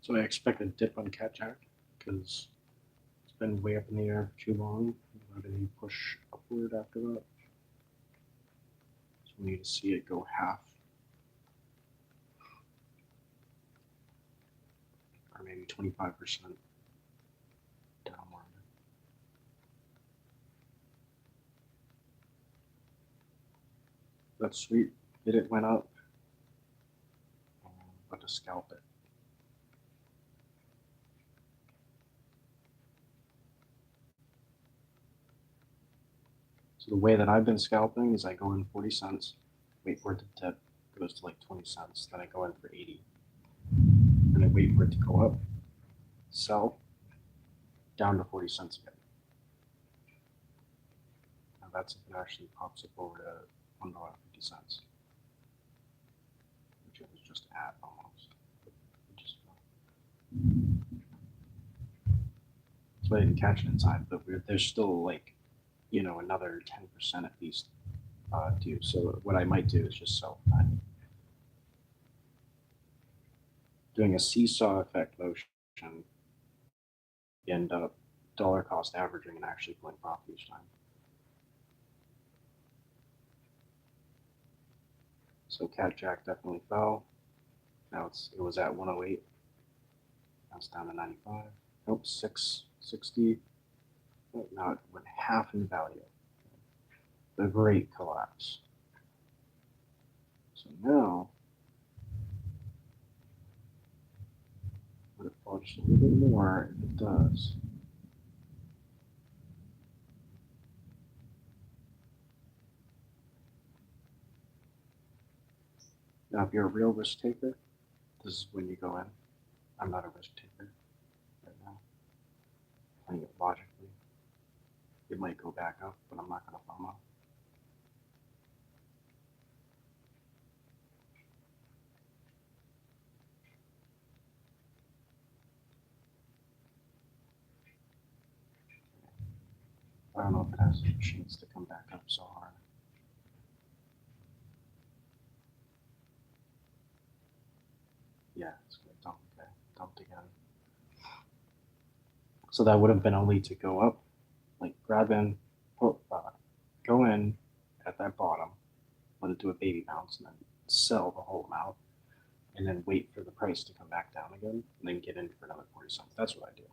So I expect a dip on cat jack because it's been way up in the air for too long without any push upward after that. So we need to see it go half or maybe 25% downward. That's sweet. It went up, but to scalp it. So the way that I've been scalping is I go in 40 cents, wait for it to dip, goes to like 20 cents, then I go in for 80. And I wait for it to go up, sell, down to 40 cents again. Now that's if it actually pops up over to $1.50, which it was just just at almost. Just, so I didn't catch it inside, but there's still like, another 10% at least due. So what I might do is just sell time. Doing a seesaw effect motion, you end up dollar cost averaging and actually pulling profit each time. So Cat Jack definitely fell. Now it was at 108. Now it's down to 95. Nope, 660. Now it went half in value. The great collapse. So now, would it fall just a little bit more? If it does. Now, if you're a real risk taker, this is when you go in. I'm not a risk taker right now. Playing it logically. It might go back up, but I'm not going to FOMO. I don't know if it has a chance to come back up so hard. Yeah, it's going to dump. Okay, dumped again. So that would have been only to go up, like grab in, go in at that bottom, let it do a baby bounce, and then sell the whole amount, and then wait for the price to come back down again, and then get in for another 40 cents. That's what I do.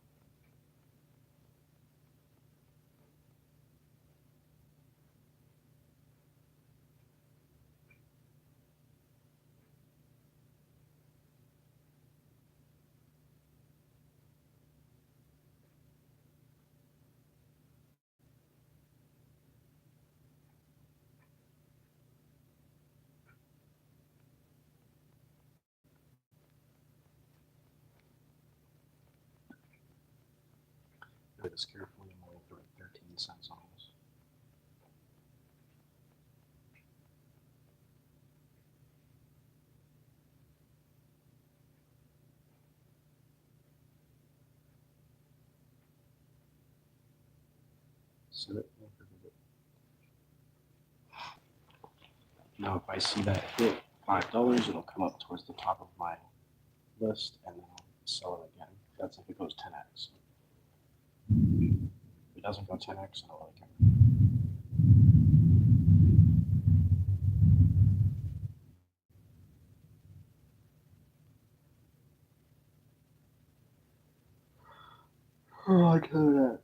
Look at this carefully. I'm only throwing 13 cents on this. Set it. Now, if I see that hit $5, it'll come up towards the top of my list, and then I'll sell it again. That's if it goes 10x. If it doesn't go 10x, I don't really care. Oh, I tell you that.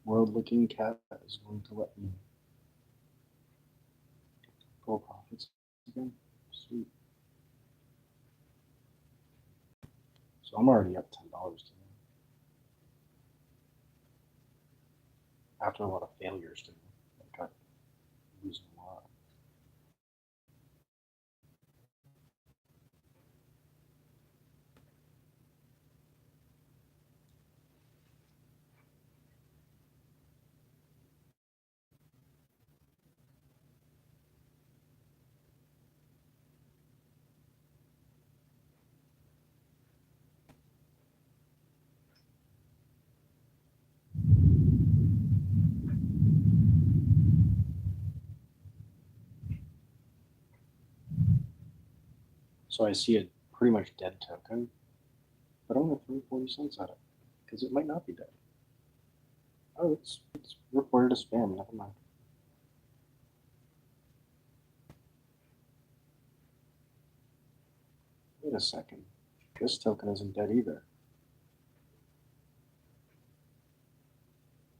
World Looking Cat is going to let me pull profits again. Sweet. So I'm already up $10 today. After a lot of failures today, I got losing a lot. So I see a pretty much dead token, but I'm going to throw 40 cents at it because it might not be dead. Oh, it's reported as spam. Never mind. Wait a second. This token isn't dead either.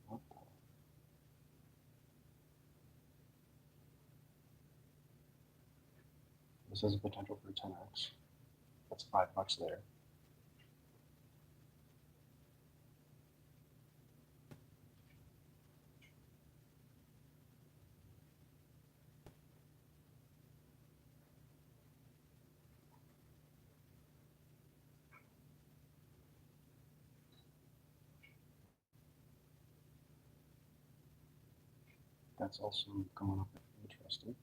What the? This has a potential for 10x. That's $5 there. That's also going up. Interesting.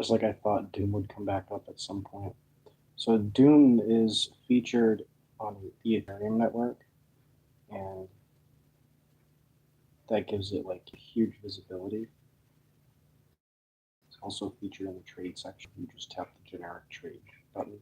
Just like I thought Doom would come back up at some point. So Doom is featured on the Ethereum network, and that gives it like huge visibility. It's also featured in the trade section. You just tap the generic trade button.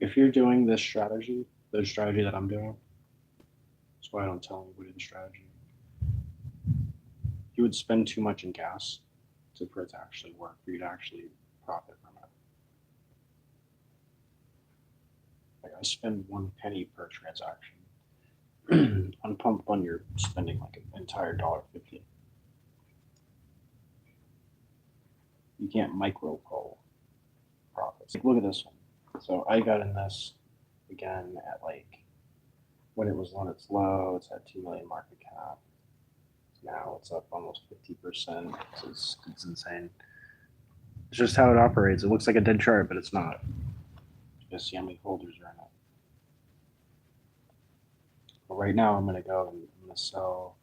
if you're doing this strategy, the strategy that I'm doing, that's why I don't tell anybody the strategy. You would spend too much in gas for it to actually work, for you to actually profit from it. Like I spend 1 penny per transaction. On Pump Fund, you're spending like an entire $1.50. You can't micro pull profits. Like, look at this one. So I got in this again at like when it was on its low. It's at 2 million market cap. Now it's up almost 50%. It's insane. It's just how it operates. It looks like a dead chart, but it's not. You see how many holders are in it. But right now, I'm gonna go and I'm gonna sell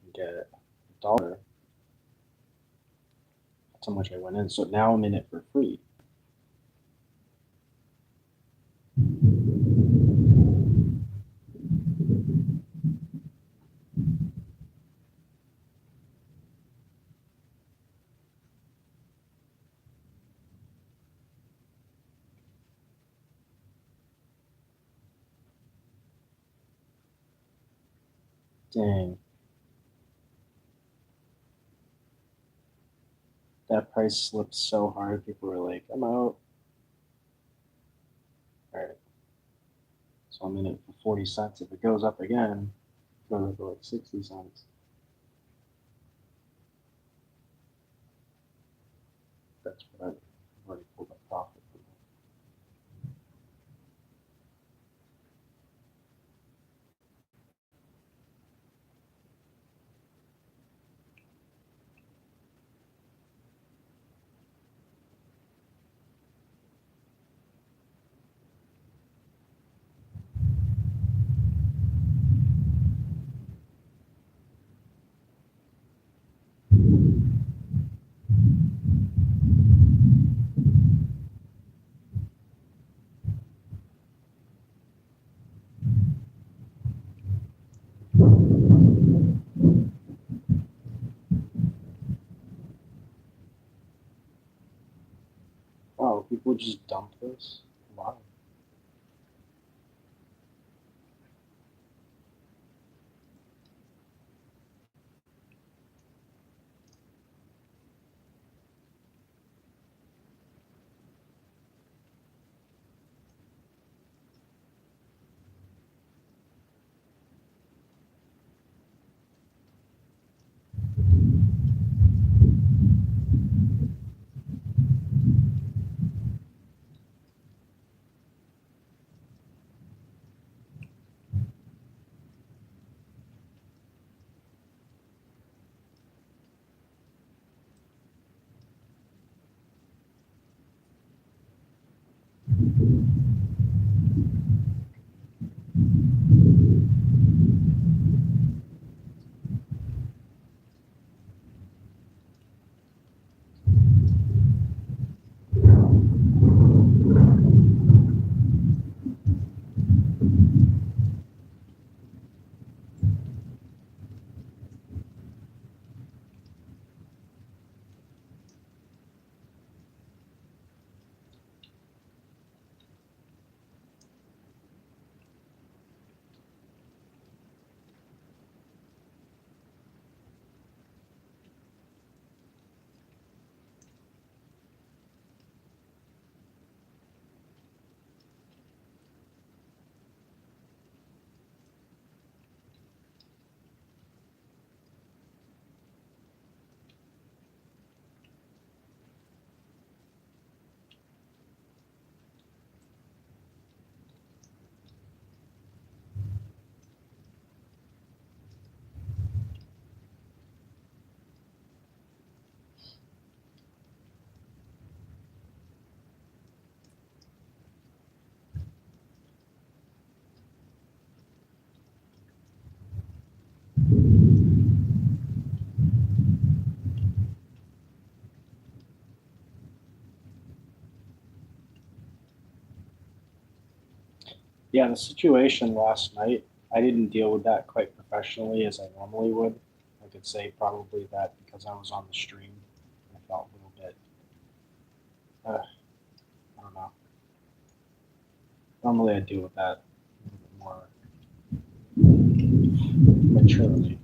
and get $1. That's how much I went in. So now I'm in it for free. Dang. That price slipped so hard, people were like, I'm out. Alright. So I'm in it for 40 cents. If it goes up again, it's going to go like 60 cents. That's what I've already pulled up profit from it. Wow, people just dump this? Wow. Yeah, the situation last night, I didn't deal with that quite professionally as I normally would. I could say probably that because I was on the stream, I felt a little bit, I don't know. Normally I deal with that a little bit more maturely.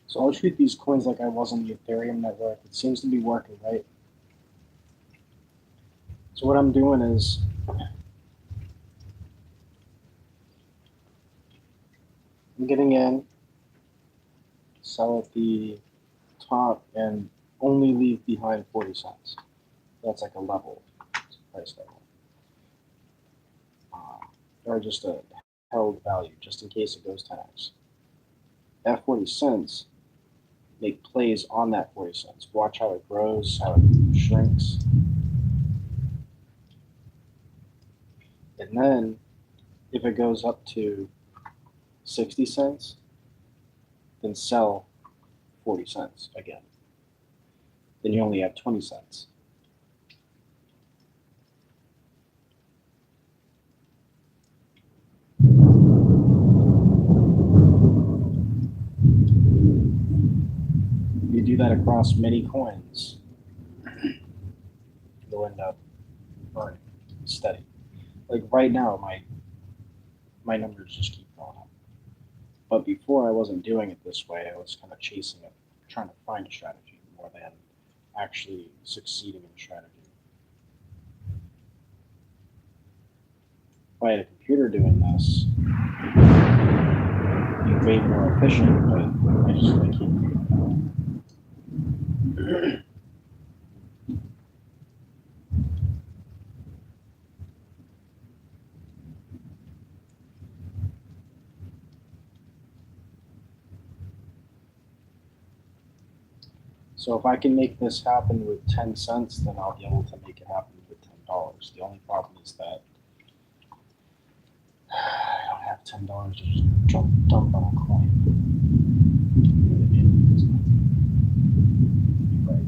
So I'll treat these coins like I was on the Ethereum network. It seems to be working, right? So what I'm doing is I'm getting in, sell at the top, and only leave behind 40 cents. That's like a level, it's a price level. Or just a held value, just in case it goes 10x. At 40 cents, make plays on that 40 cents. Watch how it grows, how it shrinks. And then if it goes up to 60 cents, then sell 40 cents again. Then you only have 20 cents. You do that across many coins, you'll end up earning steady. Like right now, my numbers just keep going up. But before I wasn't doing it this way. I was kind of chasing it, trying to find a strategy more than actually succeeding in a strategy. If I had a computer doing this, it'd be way more efficient, but I can't figure it out. So if I can make this happen with 10 cents, then I'll be able to make it happen with $10. The only problem is that I don't have $10 to just dump on a coin. You know what I mean? Right.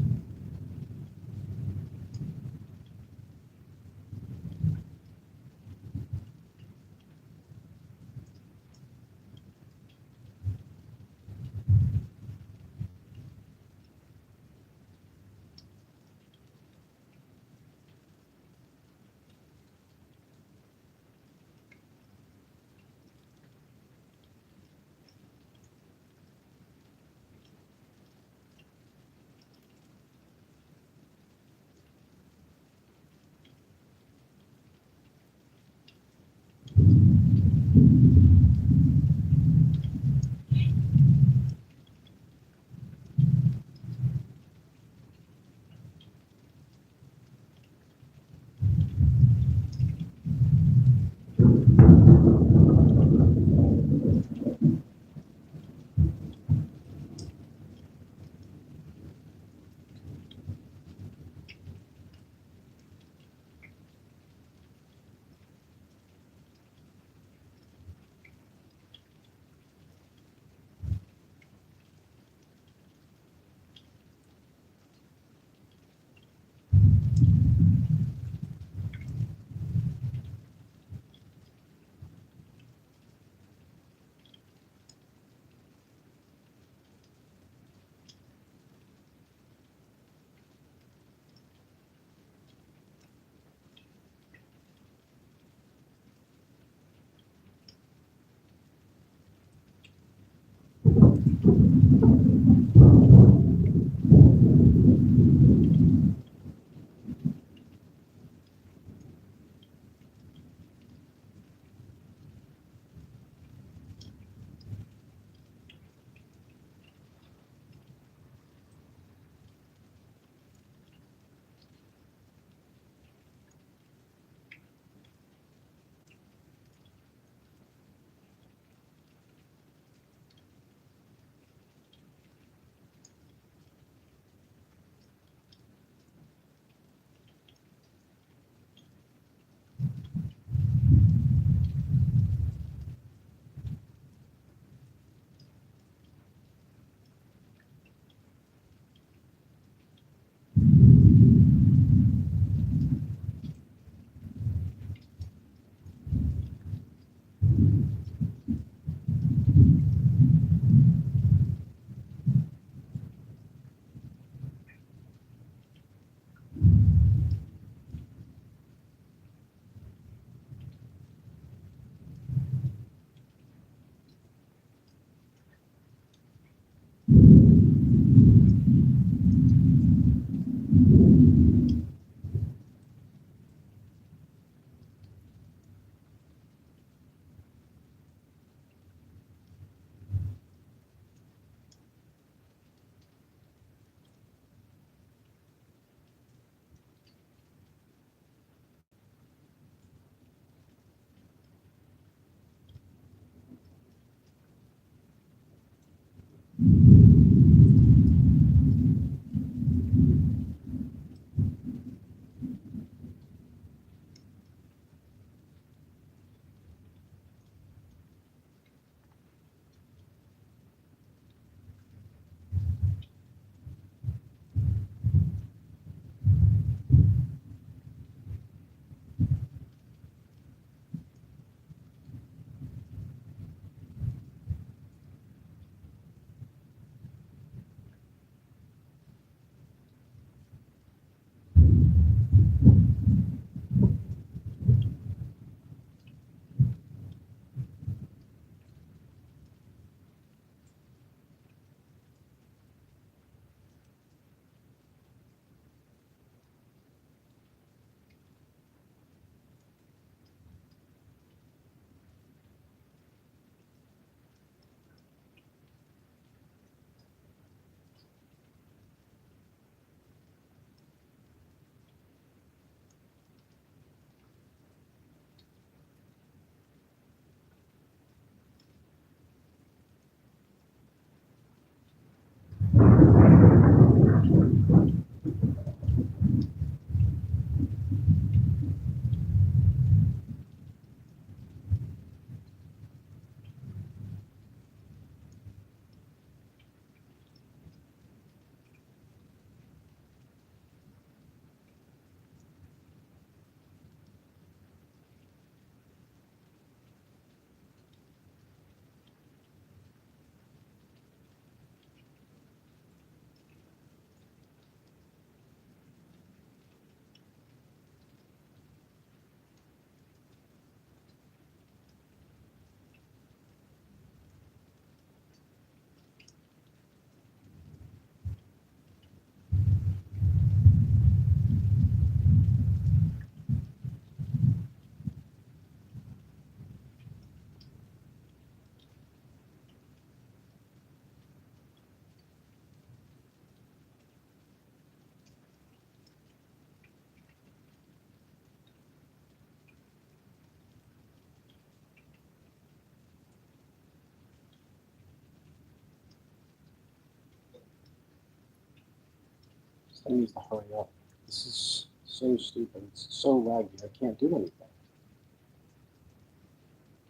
I need to hurry up. This is so stupid. It's so laggy. I can't do anything.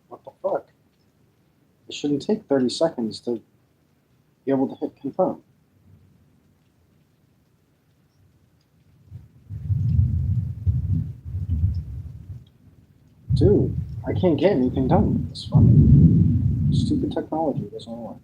What the fuck? It shouldn't take 30 seconds to be able to hit confirm. Dude, I can't get anything done with this fucking stupid technology. Doesn't work.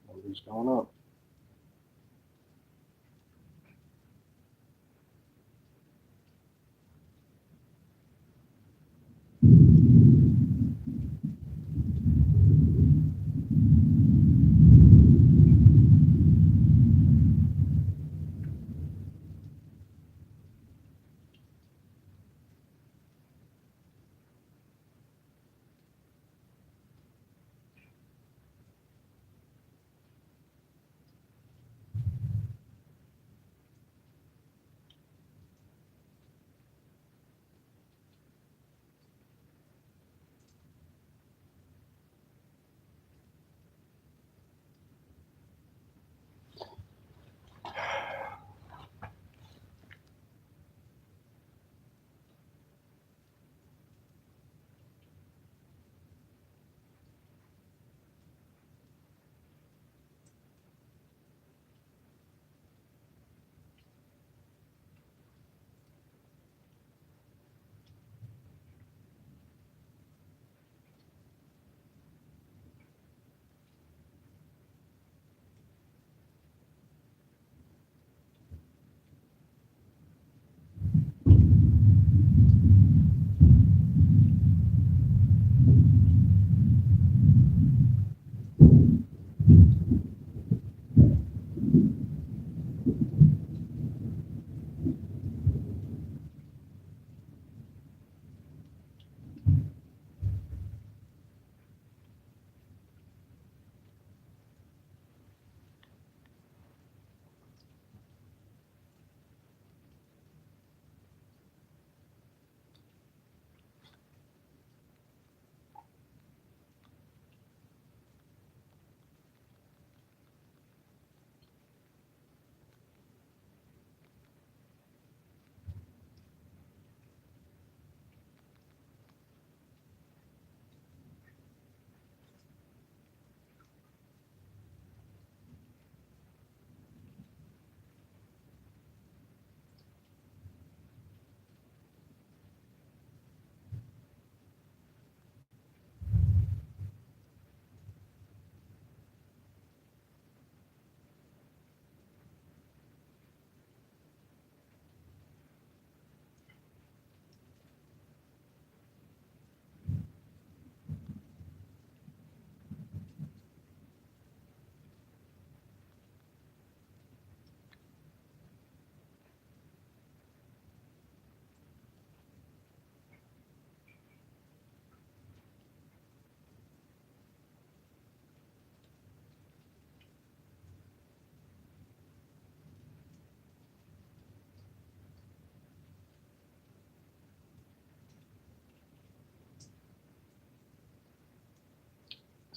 Nobody's going up.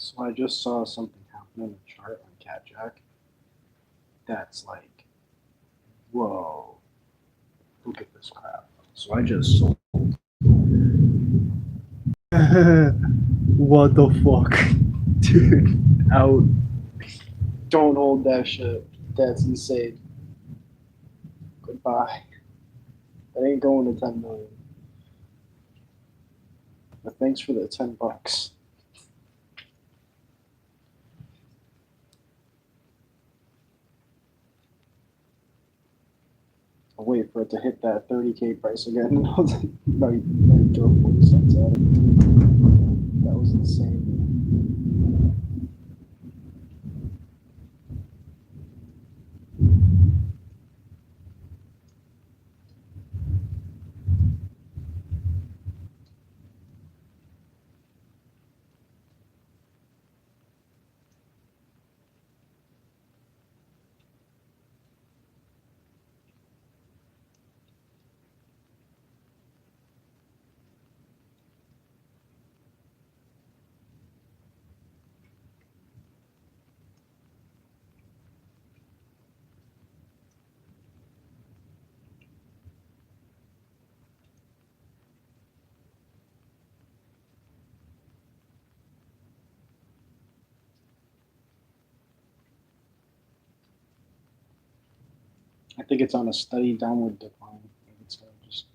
So I just saw something happen. looking at the chart on Cat Jack, that's like, whoa, look at this crap. So I just sold. What the fuck? Dude, out. Don't hold that shit. That's insane. Goodbye. That ain't going to 10 million. But thanks for the $10. I'll wait for it to hit that 30K price again, and I'll might throw 40 cents at it. That was insane. I think it's on a steady downward decline. It's gonna just.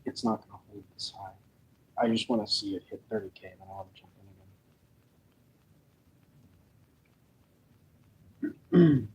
It's not gonna hold this high. I just want to see it hit 30K, and then I'll jump in again.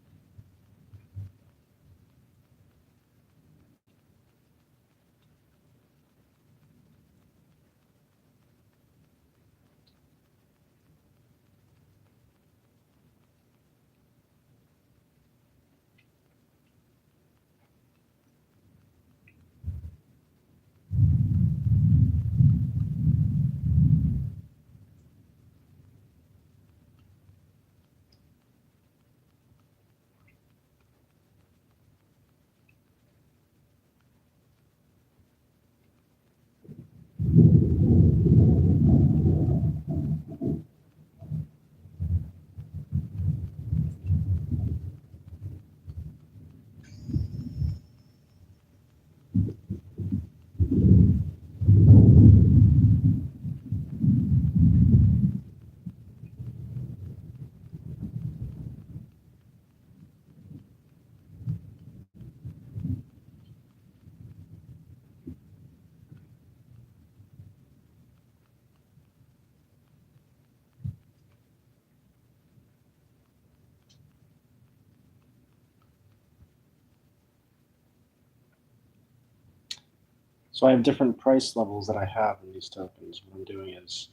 So I have different price levels that I have in these tokens. What I'm doing is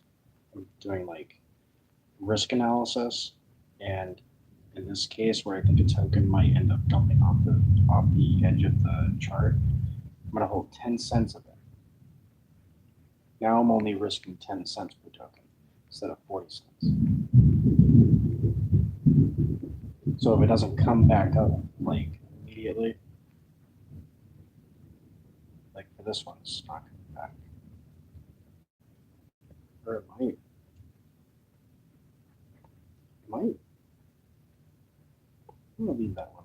I'm doing like risk analysis, and in this case where I think a token might end up dumping off the edge of the chart, I'm gonna hold 10 cents of it. Now I'm only risking 10 cents per token instead of 40 cents. So if it doesn't come back up like immediately, like for this one, it's not coming back. Or it might. It might. I'm gonna leave that one.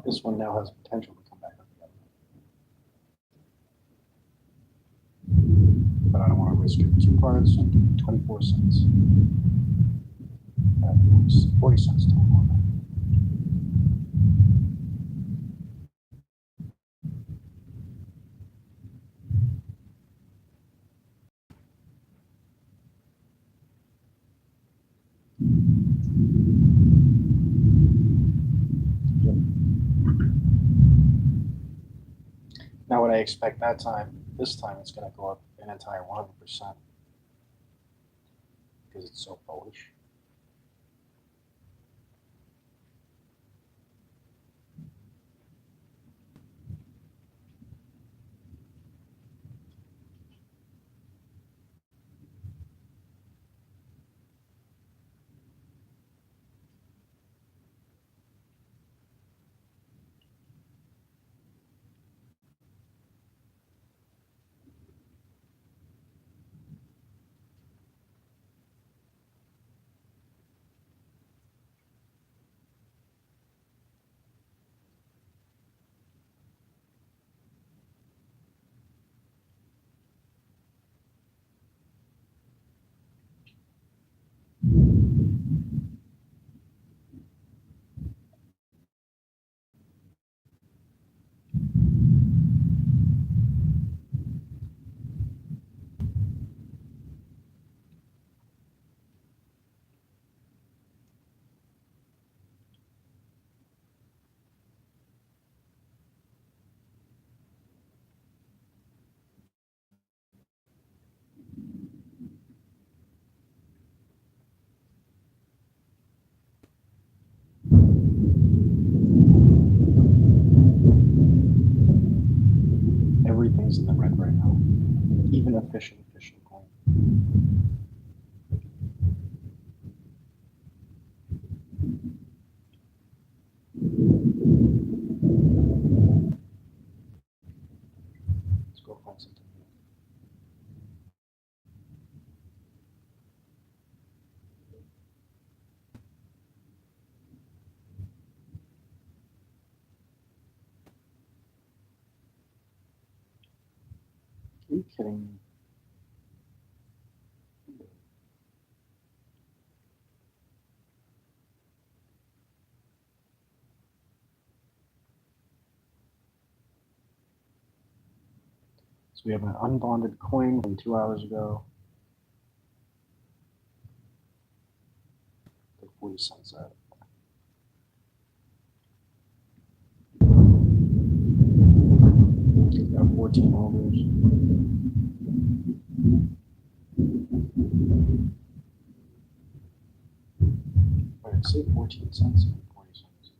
This one now has potential to come back up again. But I don't want to risk it. 2 cards, so I'm doing 24 cents. 40 cents total on that. Yep. Now, would I expect that time? This time it's going to go up an entire 100% because it's so bullish. Everything's in the red right now, even a fishing coin. Let's go find something new. Are you kidding me? So we have an unbonded coin from 2 hours ago. Like 40 cents out. Got 14 holders. Wait, say 14 cents and 40 cents.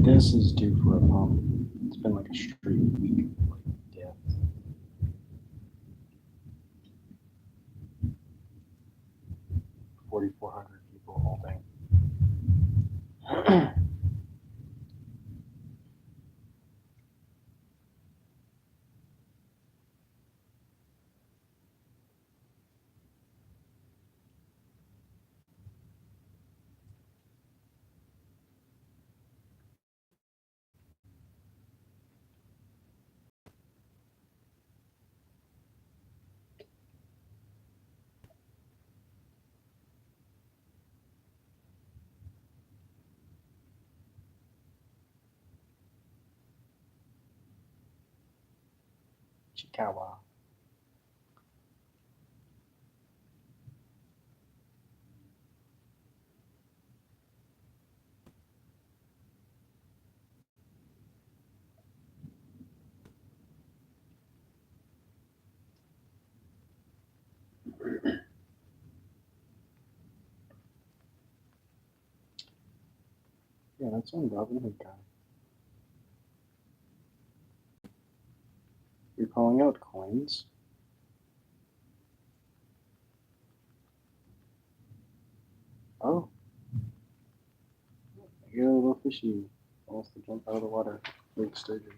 This is due for a pump. It's been like a straight week of like death. $4,400 people holding. Ichikawa. Yeah, that's one Robin Hood guy. You're calling out coins? Oh. You got a little fishy. Almost to jump out of the water. Big sturgeon.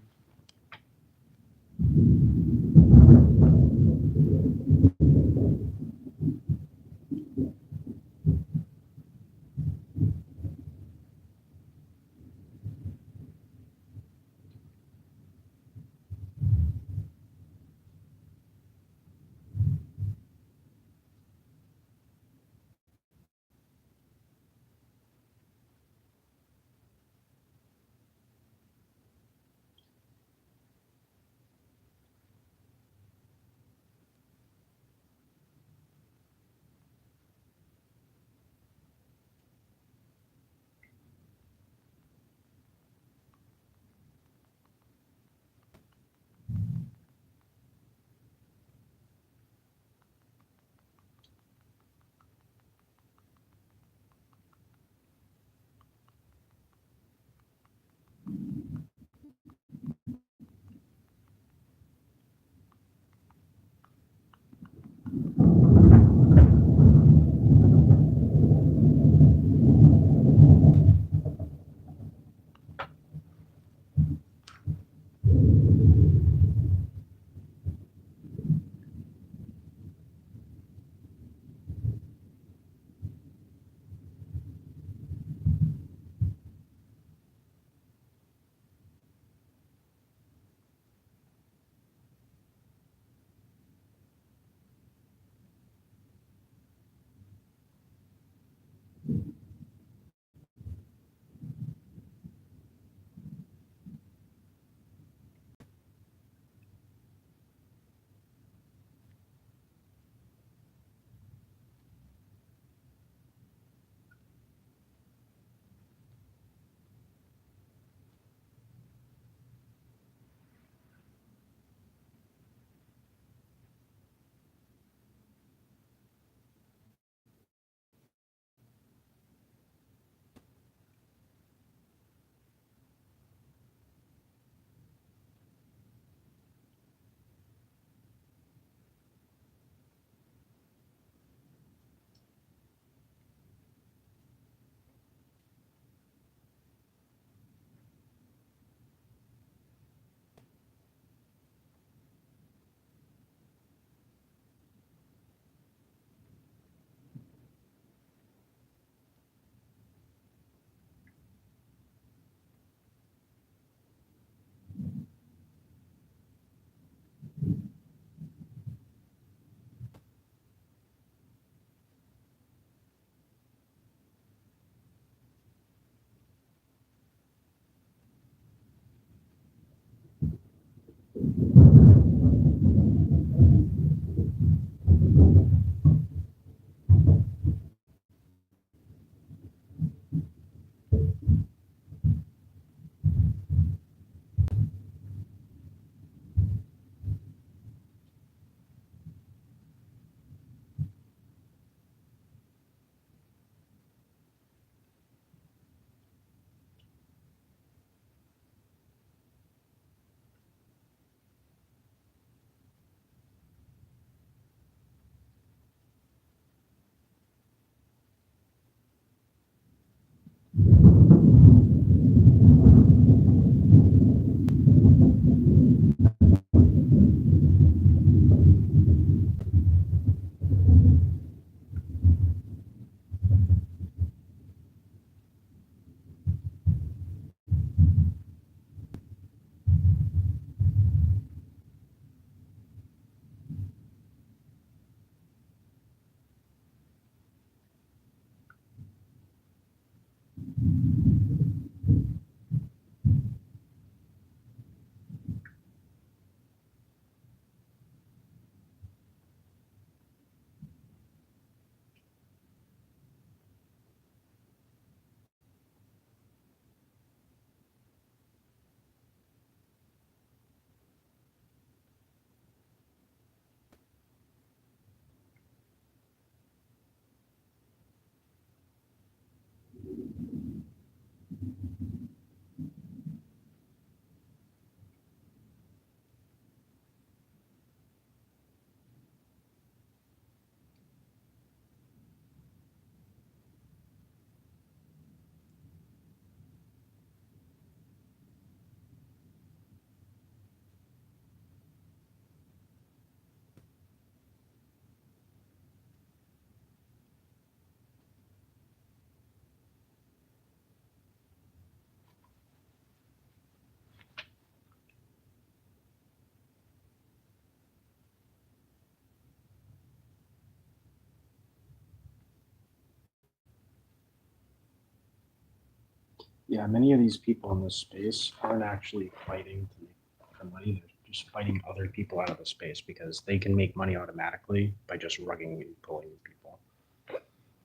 Yeah, many of these people in this space aren't actually fighting to make the money. They're just fighting other people out of the space because they can make money automatically by just rugging and pulling people.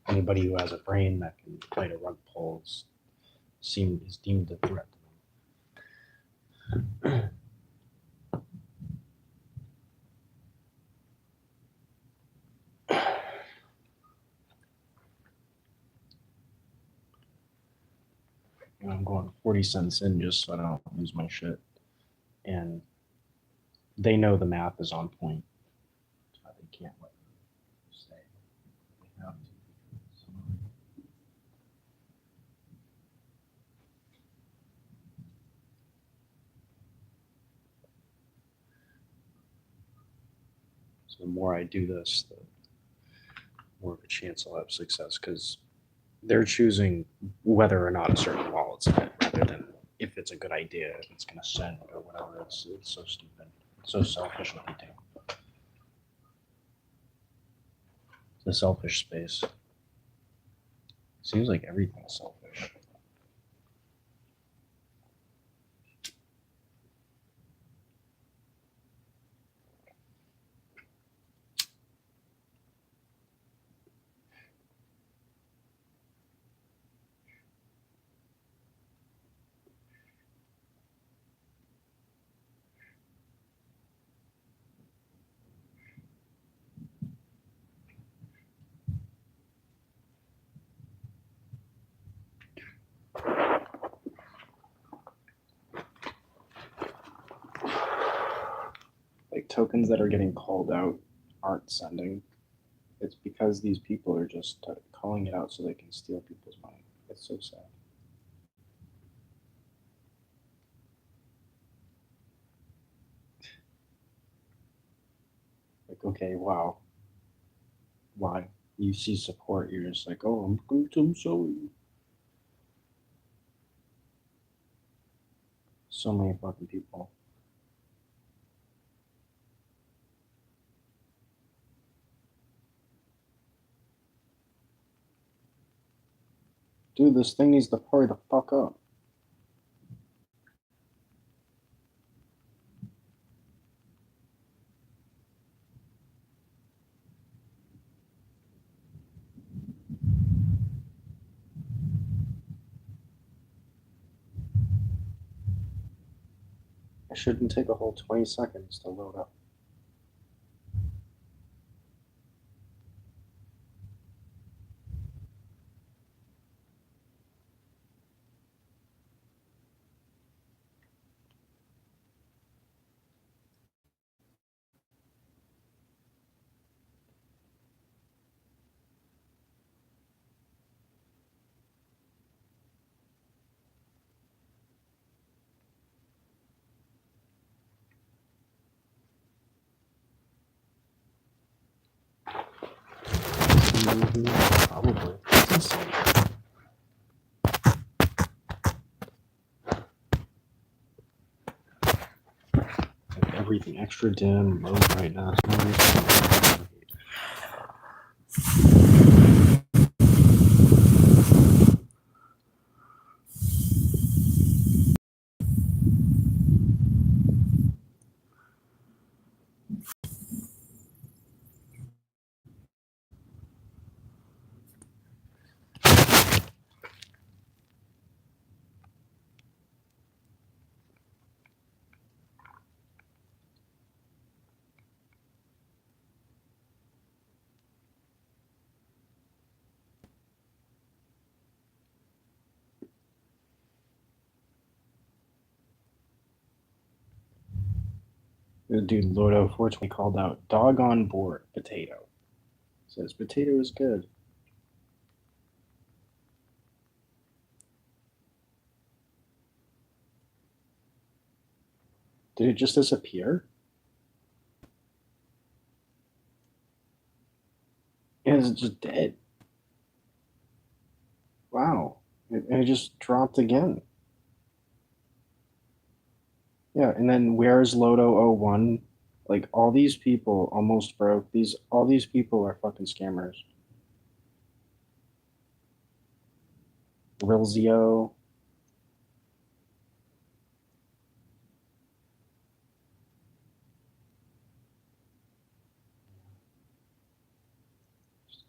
Anybody who has a brain that can fight a rug pull is deemed a threat to them. And I'm going 40 cents in just so I don't lose my shit. And they know the math is on point. They can't let me stay. They have to. So the more I do this, the more of a chance I'll have success because they're choosing whether or not a certain wallet's in it rather than if it's a good idea, if it's going to send or whatever. It's so stupid. It's so selfish what they do. The selfish space. Seems like everything's selfish. Like tokens that are getting called out aren't sending. It's because these people are just calling it out so they can steal people's money. It's so sad. Like, okay, wow. Why? You see support, you're just like, oh, I'm sorry. So many fucking people. Dude, this thing needs to hurry the fuck up. It shouldn't take a whole 20 seconds to load up. Probably. It's insane. Like everything extra dim, low brightness. The dude Lodo 420 called out dog on board potato. Says potato is good. Did it just disappear? Yeah, it's just dead. Wow. It just dropped again. Yeah, and then where's Lodo 01? Like all these people almost broke. All these people are fucking scammers. Rilzio.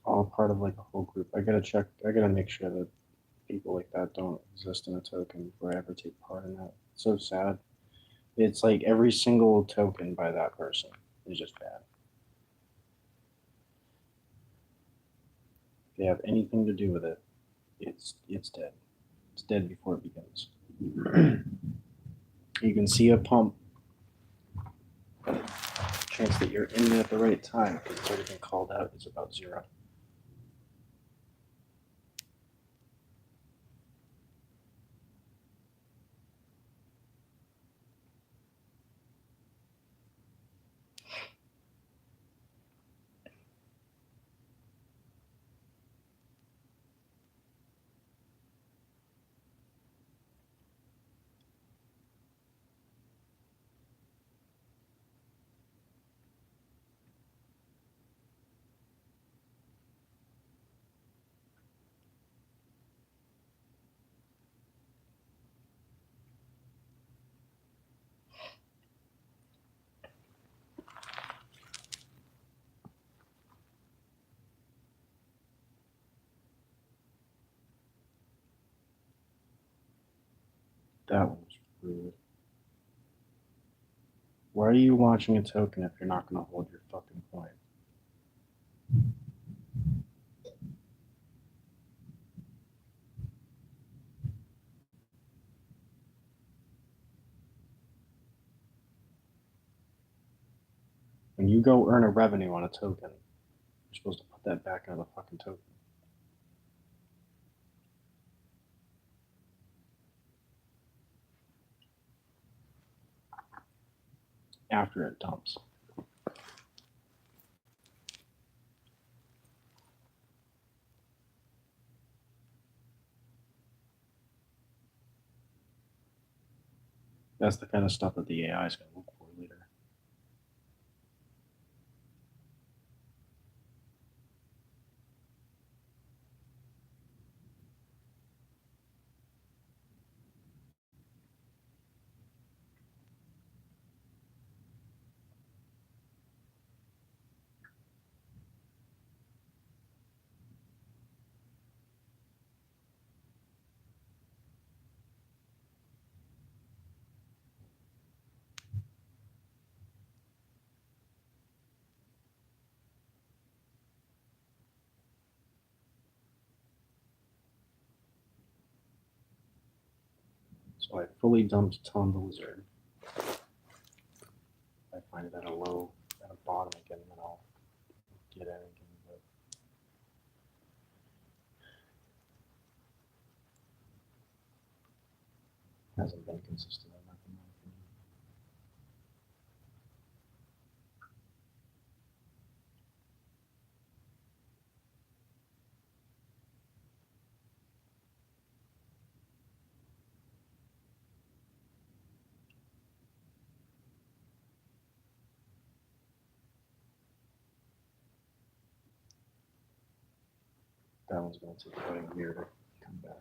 all part of like a whole group. I gotta make sure that people like that don't exist in a token or ever take part in that. It's so sad. It's like every single token by that person is just bad. If they have anything to do with it, it's dead. It's dead before it begins. You can see a pump, but the chance that you're in it at the right time because it's already been called out is about 0. That was rude. Why are you watching a token if you're not going to hold your fucking point? When you go earn a revenue on a token, you're supposed to put that back into the fucking token. After it dumps. That's the kind of stuff that the AI is going to look for later. So I fully dumped Tom the Wizard. I find it at a low, at a bottom again, then I'll get in again. But hasn't been consistent enough in my opinion. That one's going to take about a year to come back.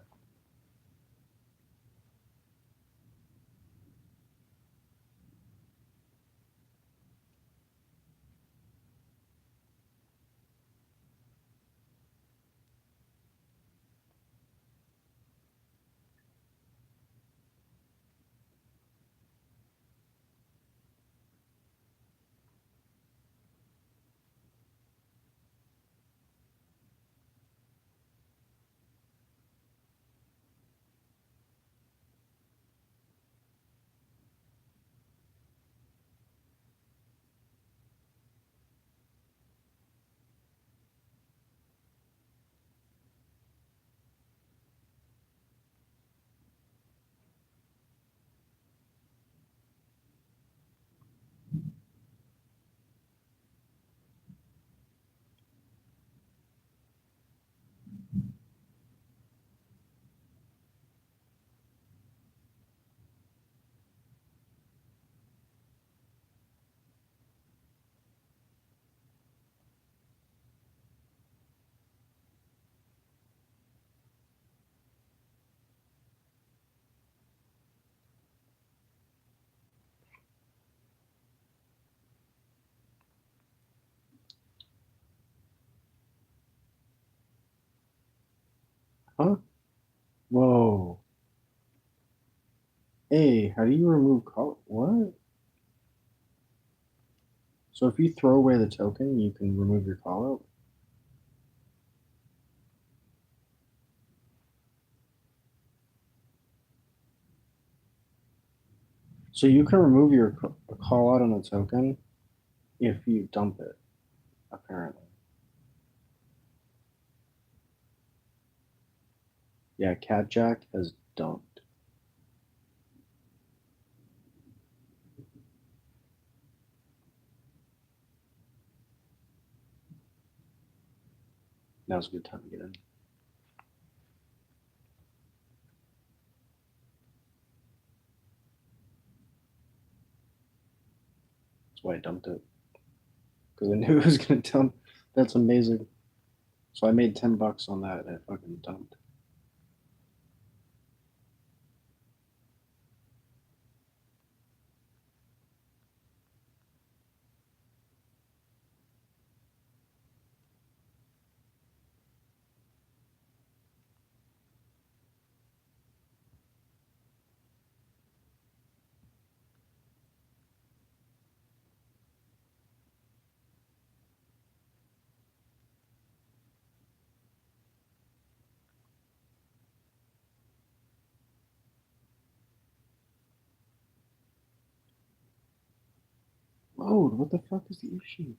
Huh? Whoa. Hey, how do you remove call? What? So if you throw away the token, you can remove your call out? So you can remove your call out on a token if you dump it, apparently. Yeah, Cat Jack has dumped. Now's a good time to get in. That's why I dumped it. Because I knew it was gonna dump. That's amazing. So I made $10 on that and it fucking dumped. Load, what the fuck is the issue?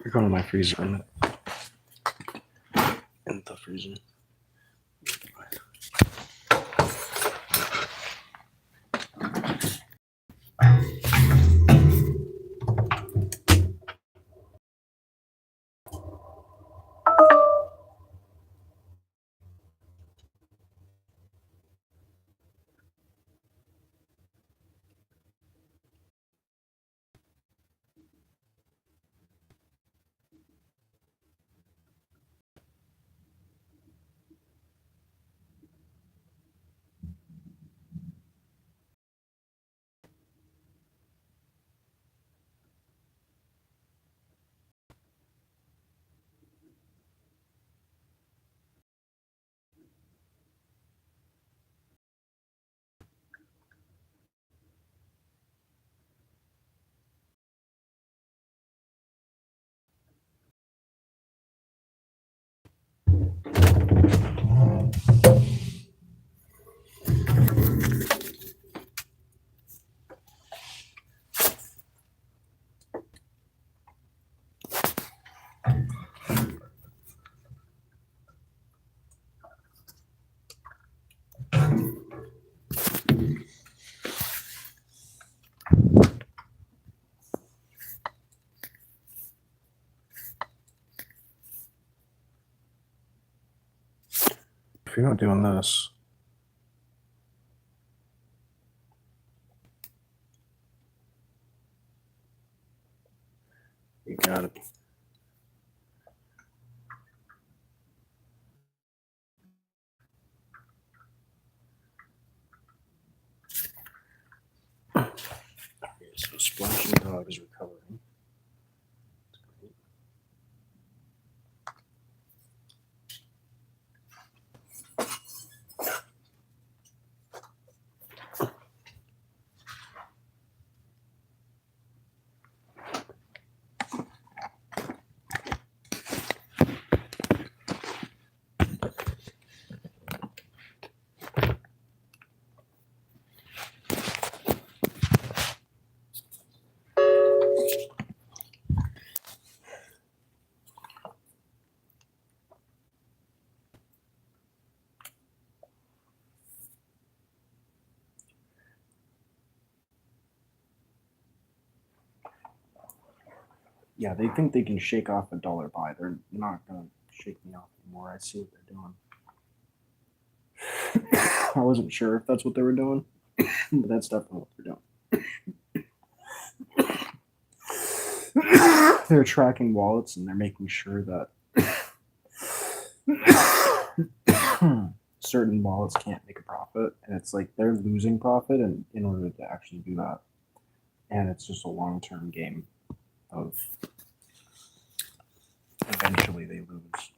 You're going to my freezer in a minute. In the freezer. If you're not doing this, you got it. Okay, so Splashing Dog is recovering. Yeah, they think they can shake off a dollar buy. They're not gonna shake me off anymore. I see what they're doing. I wasn't sure if that's what they were doing, but that's definitely what they're doing. They're tracking wallets and they're making sure that certain wallets can't make a profit, and it's like they're losing profit and in order to actually do that. And it's just a long-term game of eventually they lose.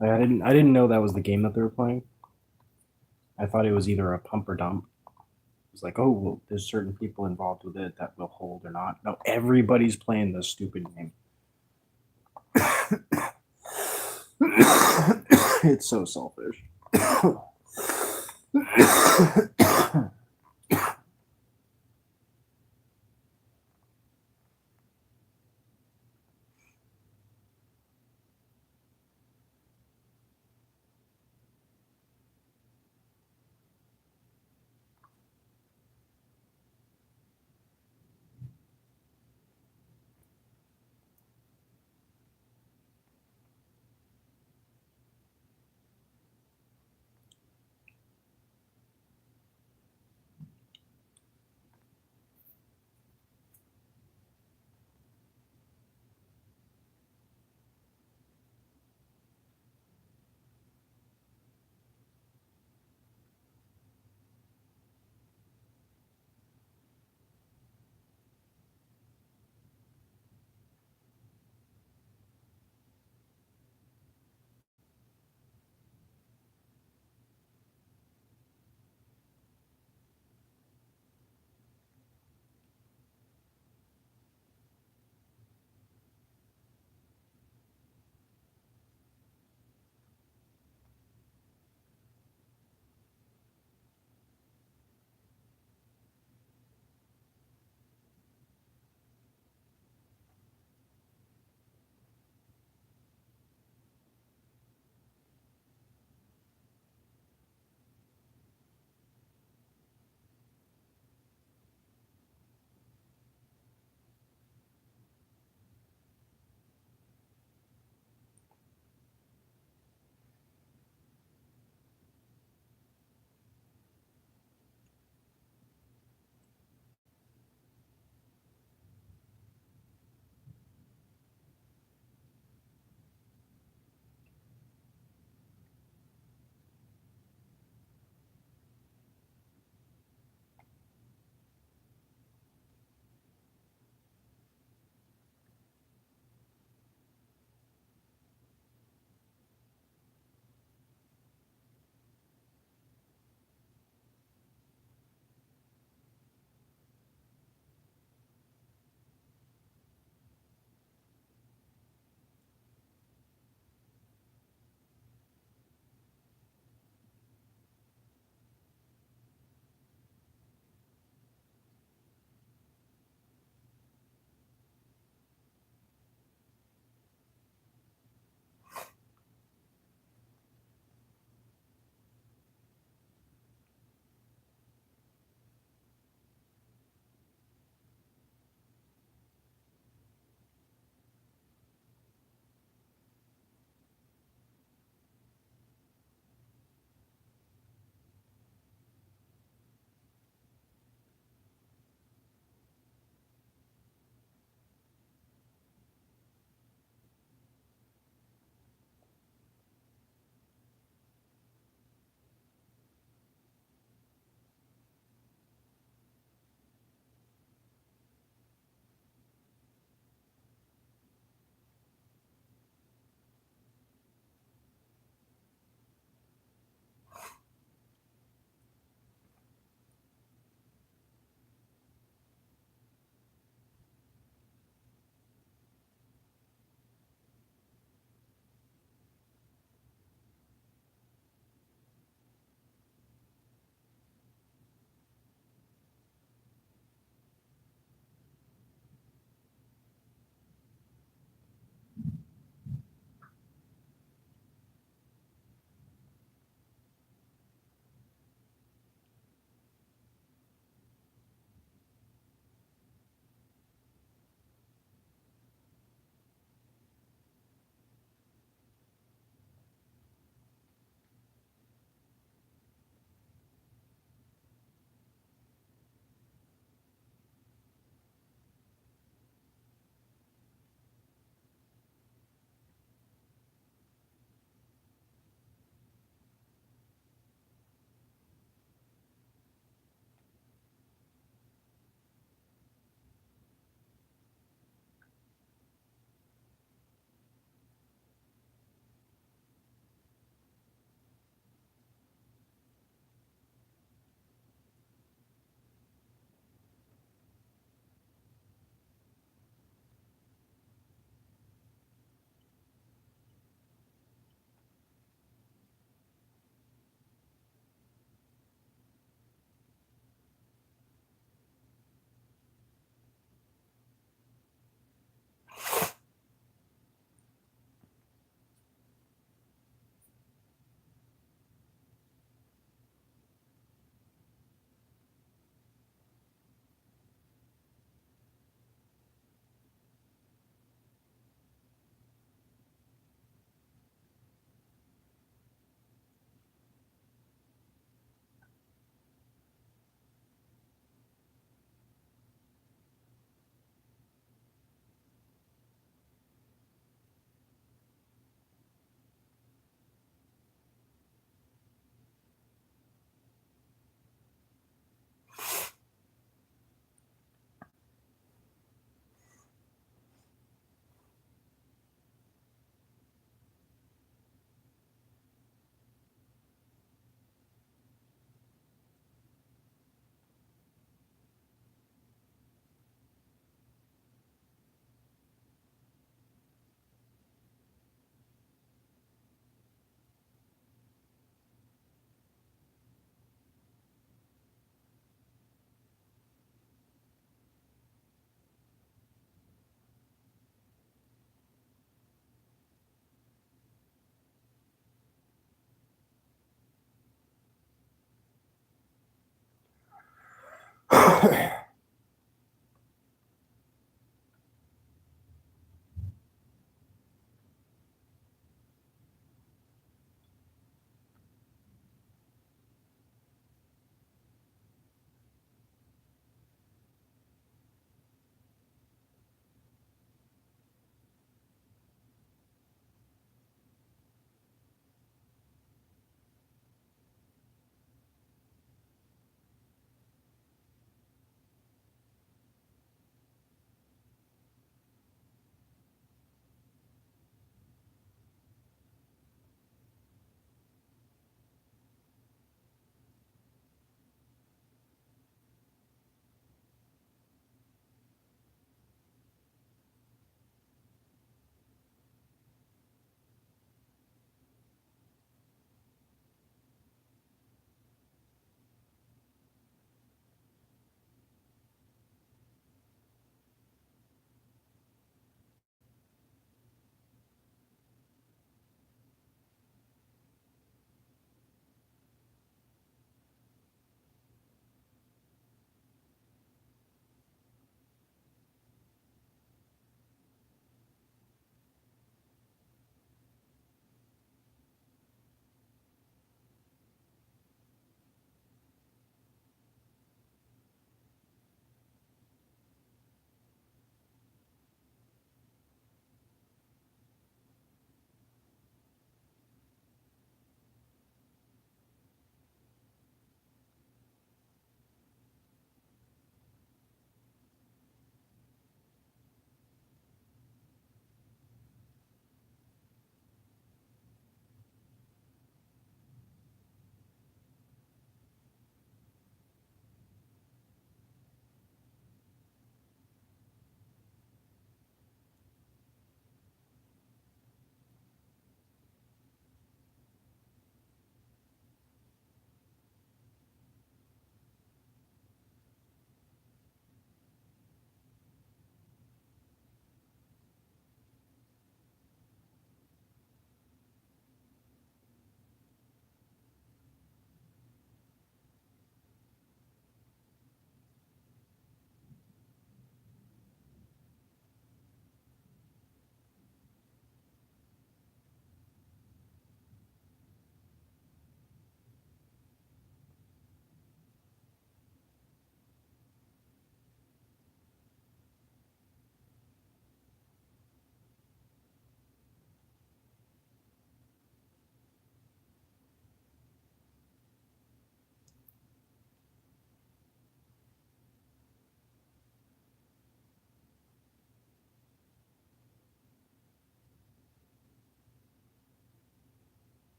Like, I didn't know that was the game that they were playing. I thought it was either a pump or dump. It was like, oh, well, there's certain people involved with it that will hold or not. No, everybody's playing this stupid game. It's so selfish.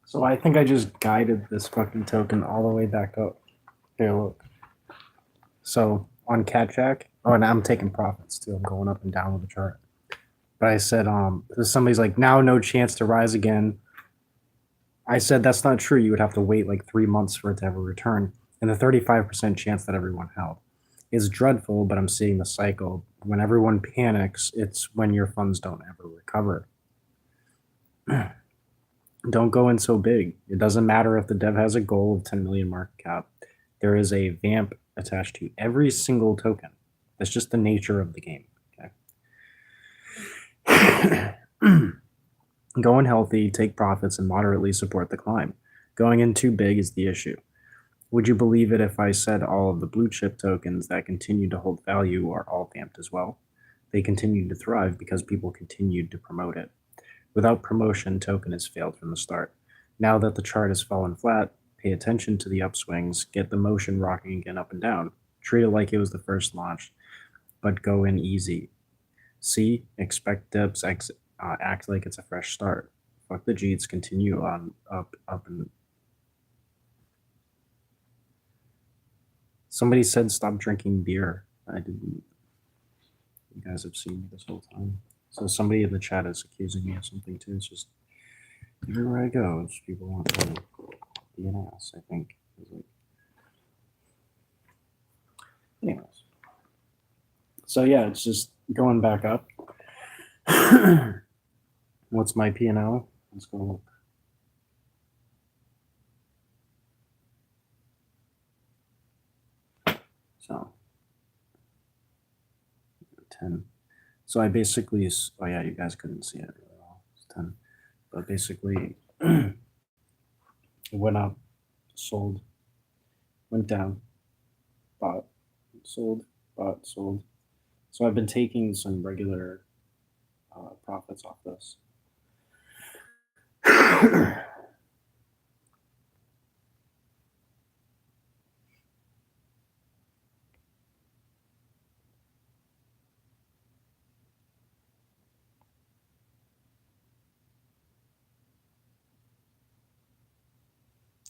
So I think I just guided this fucking token all the way back up. Here, look. So on Cat Jack, oh, and I'm taking profits too. I'm going up and down with the chart. But I said, somebody's like, now no chance to rise again. I said that's not true. You would have to wait like 3 months for it to ever return. And the 35% chance that everyone held is dreadful, but I'm seeing the cycle. When everyone panics, it's when your funds don't ever recover. Don't go in so big. It doesn't matter if the dev has a goal of 10 million market cap. There is a vamp attached to every single token. That's just the nature of the game. Okay. Going healthy, take profits, and moderately support the climb. Going in too big is the issue. Would you believe it if I said all of the blue chip tokens that continue to hold value are all vamped as well? They continue to thrive because people continued to promote it. Without promotion, token has failed from the start. Now that the chart has fallen flat, pay attention to the upswings, get the motion rocking again up and down. Treat it like it was the first launch, but go in easy. See, expect dips, act like it's a fresh start. Fuck the Jeets, continue on up, and somebody said stop drinking beer. I didn't. You guys have seen me this whole time. So somebody in the chat is accusing me of something too. It's just everywhere I go, it's people want to be an ass, I think. Anyways. So yeah, it's just going back up. What's my P&L? Let's go look. So 10. So I basically, oh yeah, you guys couldn't see it really well. It's 10. But basically, it went up, sold, went down, bought, sold, bought, sold. So I've been taking some regular profits off this.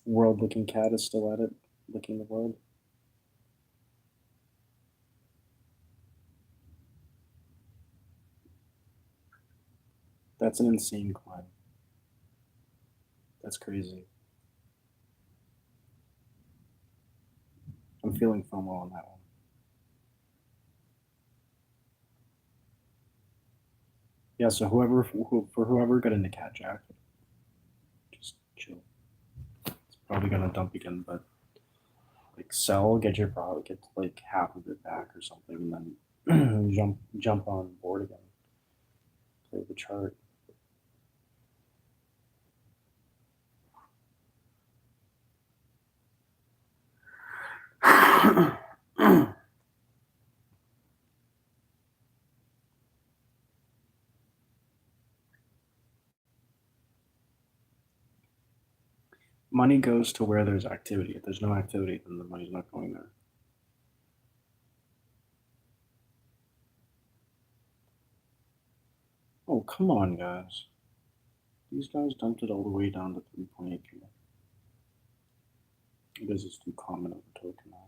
World looking cat is still at it, licking the world. That's an insane climb. That's crazy. I'm feeling FOMO on that one. Yeah, so whoever got into Cat Jack, just chill. It's probably gonna dump again, but like sell, get your profit, get like half of it back or something, and then jump on board again. Play the chart. Money goes to where there's activity. If there's no activity, then the money's not going there. Oh, come on, guys. These guys dumped it all the way down to 3.8K. Because it's too common of a token now.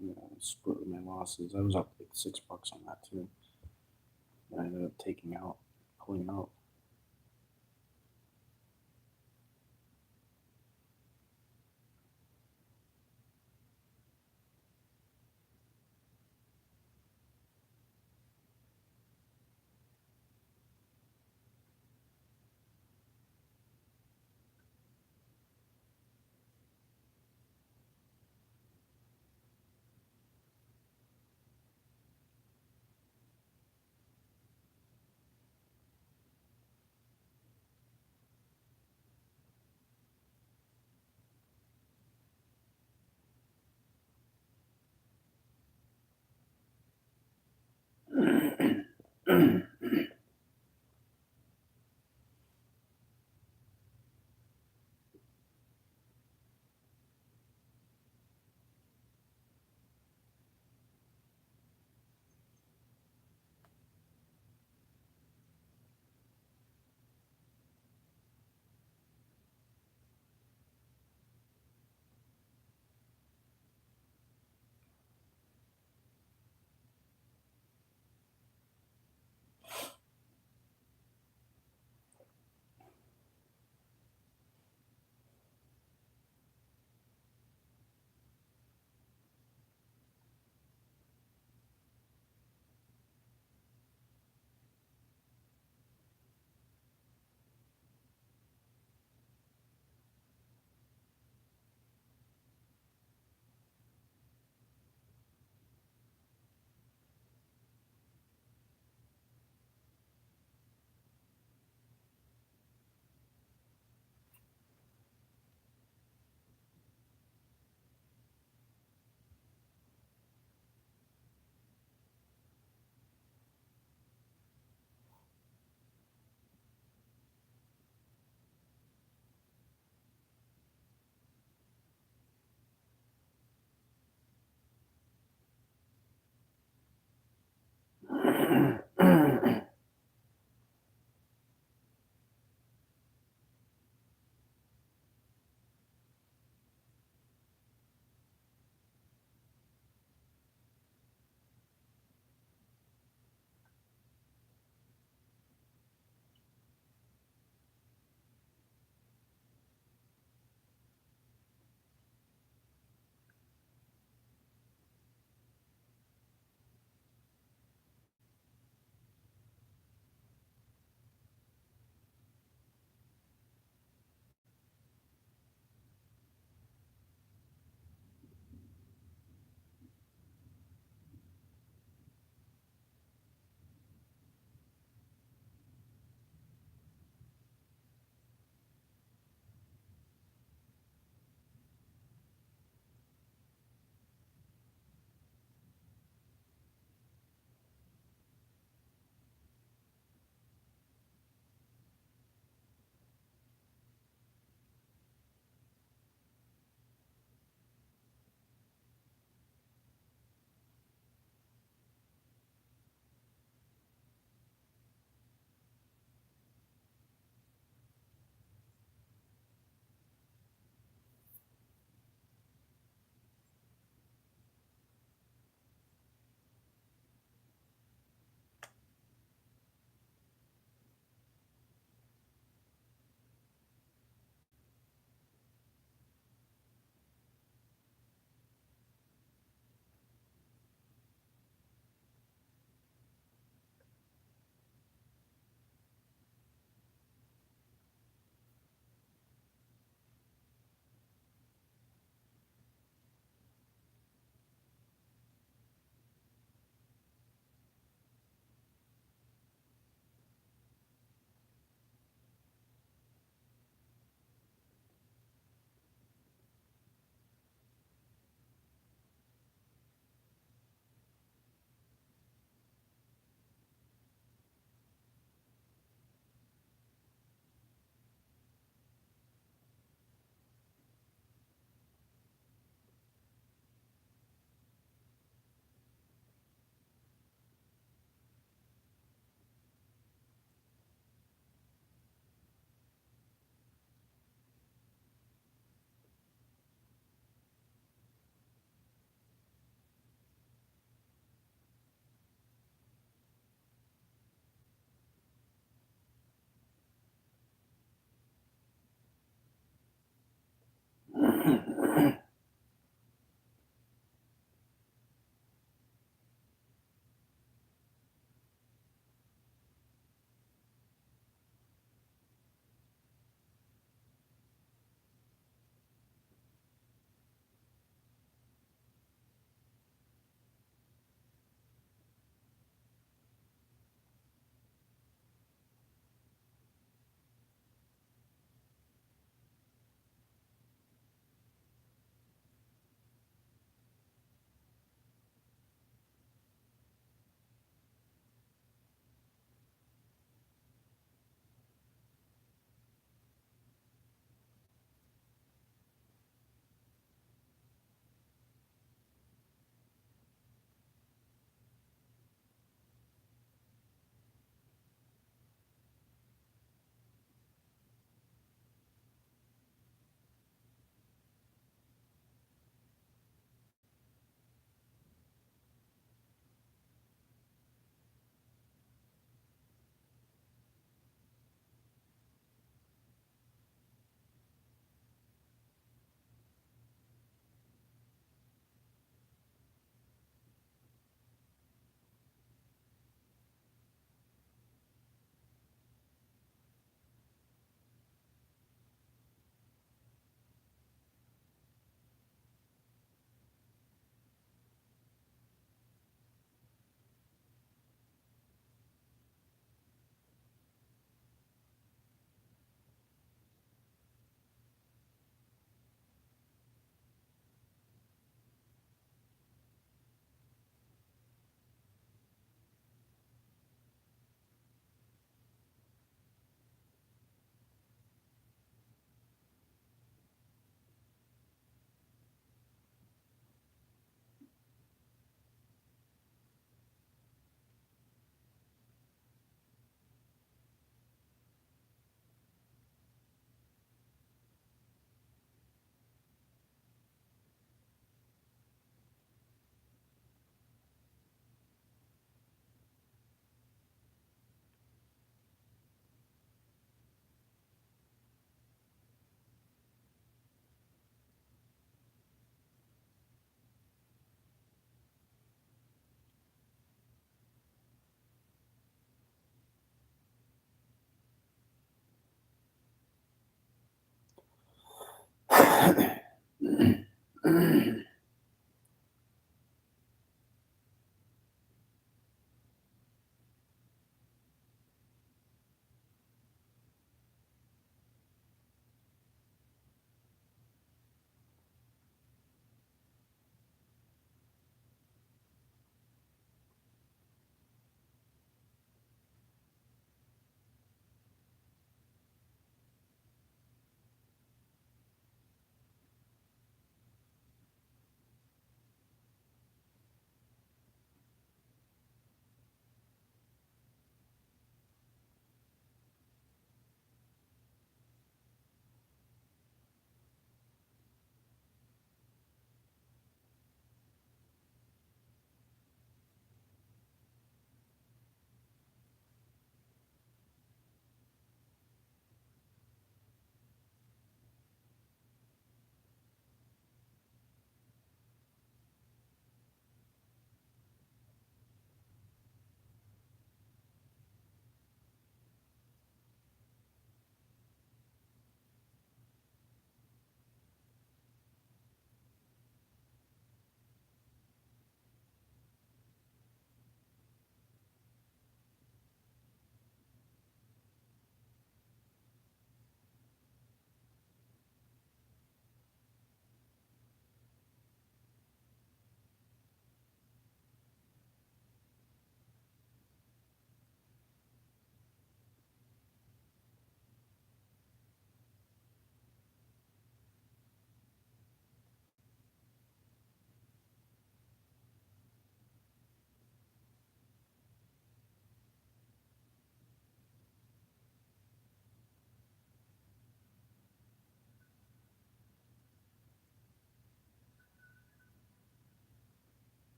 Yeah, I split with my losses. I was up like $6 on that too. And I ended up pulling out.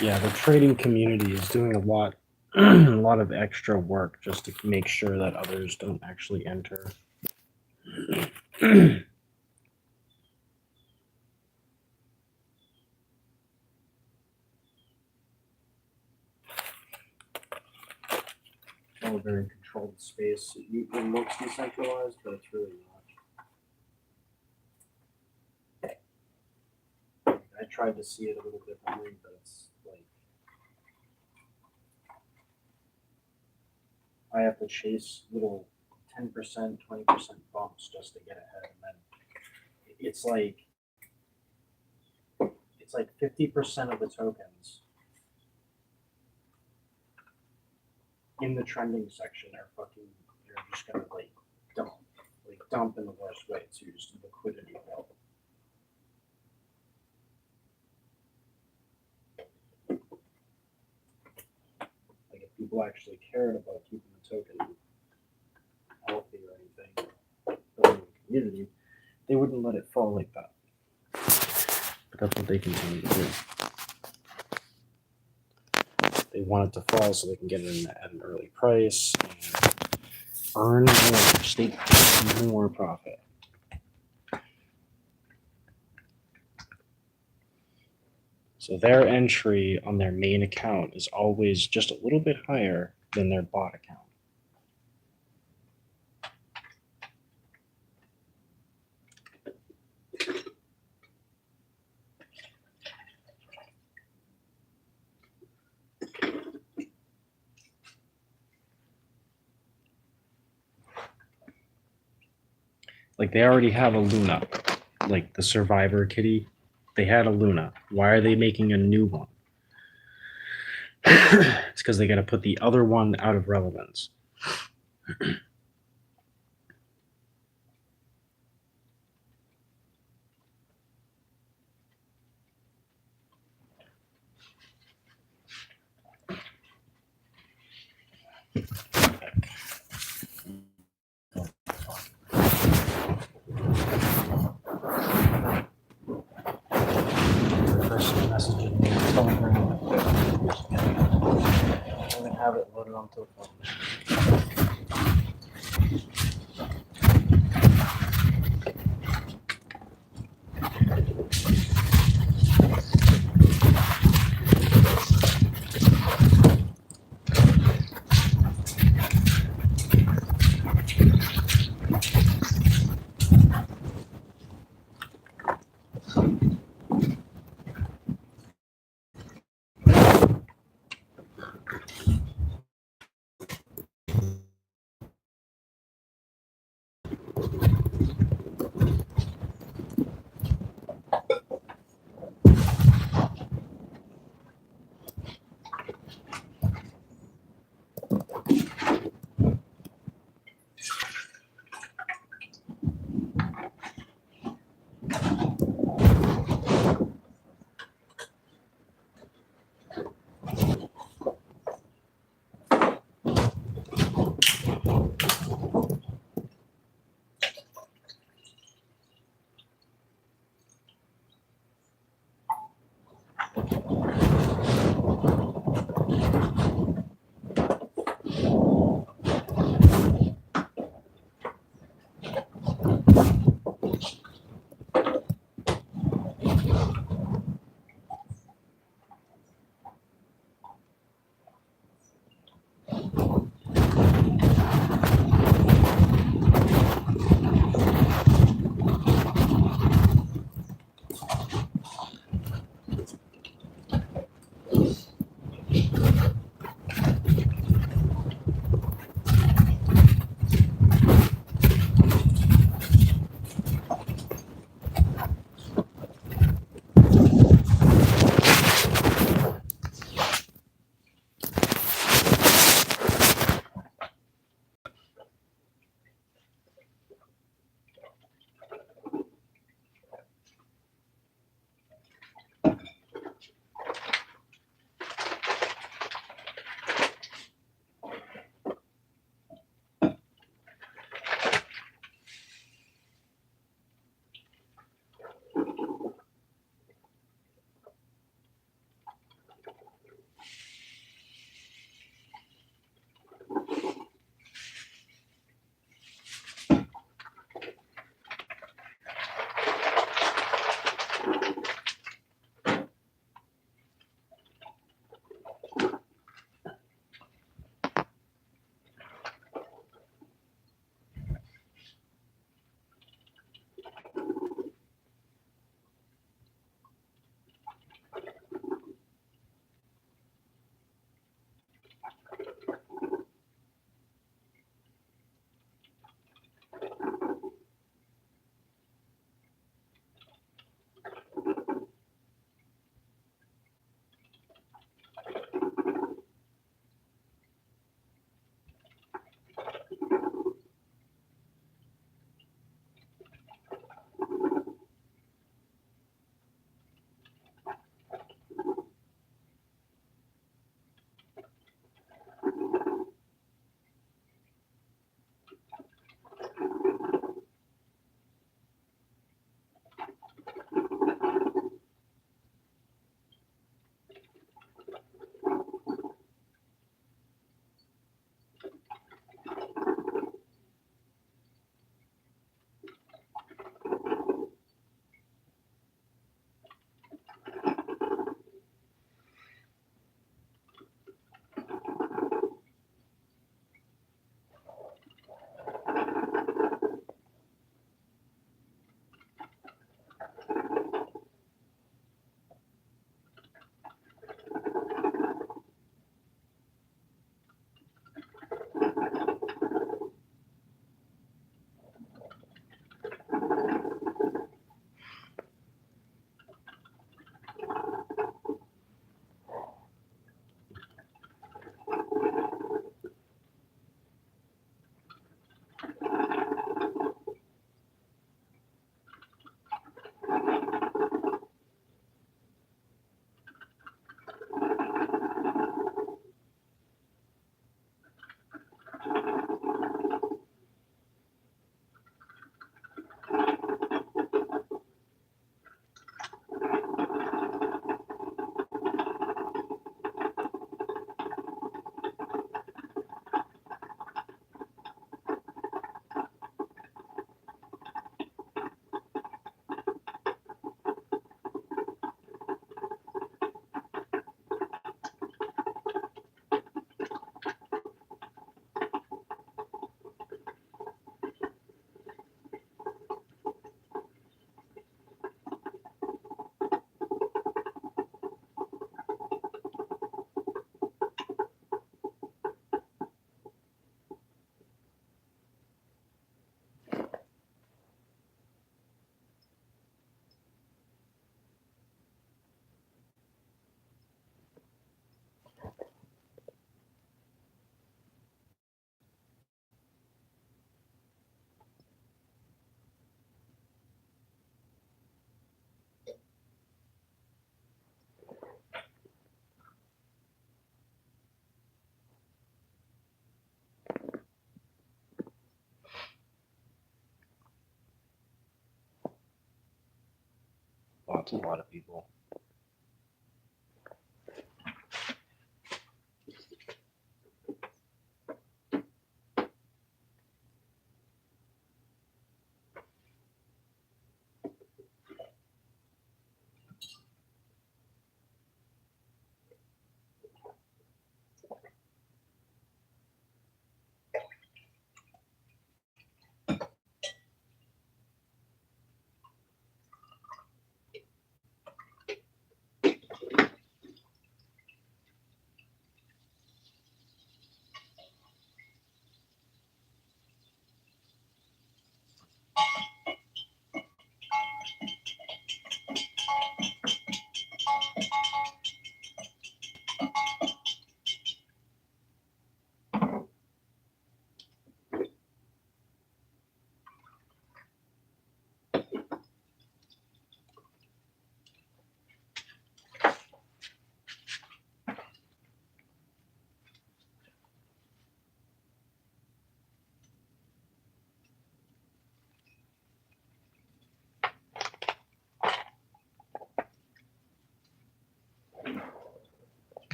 Yeah, the trading community is doing a lot a lot of extra work just to make sure that others don't actually enter. All very controlled space. It looks decentralized, but it's really not. I tried to see it a little differently, but it's like I have to chase little 10%, 20% bumps just to get ahead, and then it's like 50% of the tokens in the trending section are fucking, you're just gonna like dump in the worst way. It's just liquidity hell. Like if people actually cared about keeping the token healthy or anything, building the community, they wouldn't let it fall like that. But that's what they continue to do. They want it to fall so they can get it in at an early price and earn more, stake more profit. So their entry on their main account is always just a little bit higher than their bot account. Like they already have a Luna, like the Survivor kitty. They had a Luna. Why are they making a new one? It's because they got to put the other one out of relevance. Person messaging me on Telegram. I don't have it loaded onto the phone. Lots a lot of people.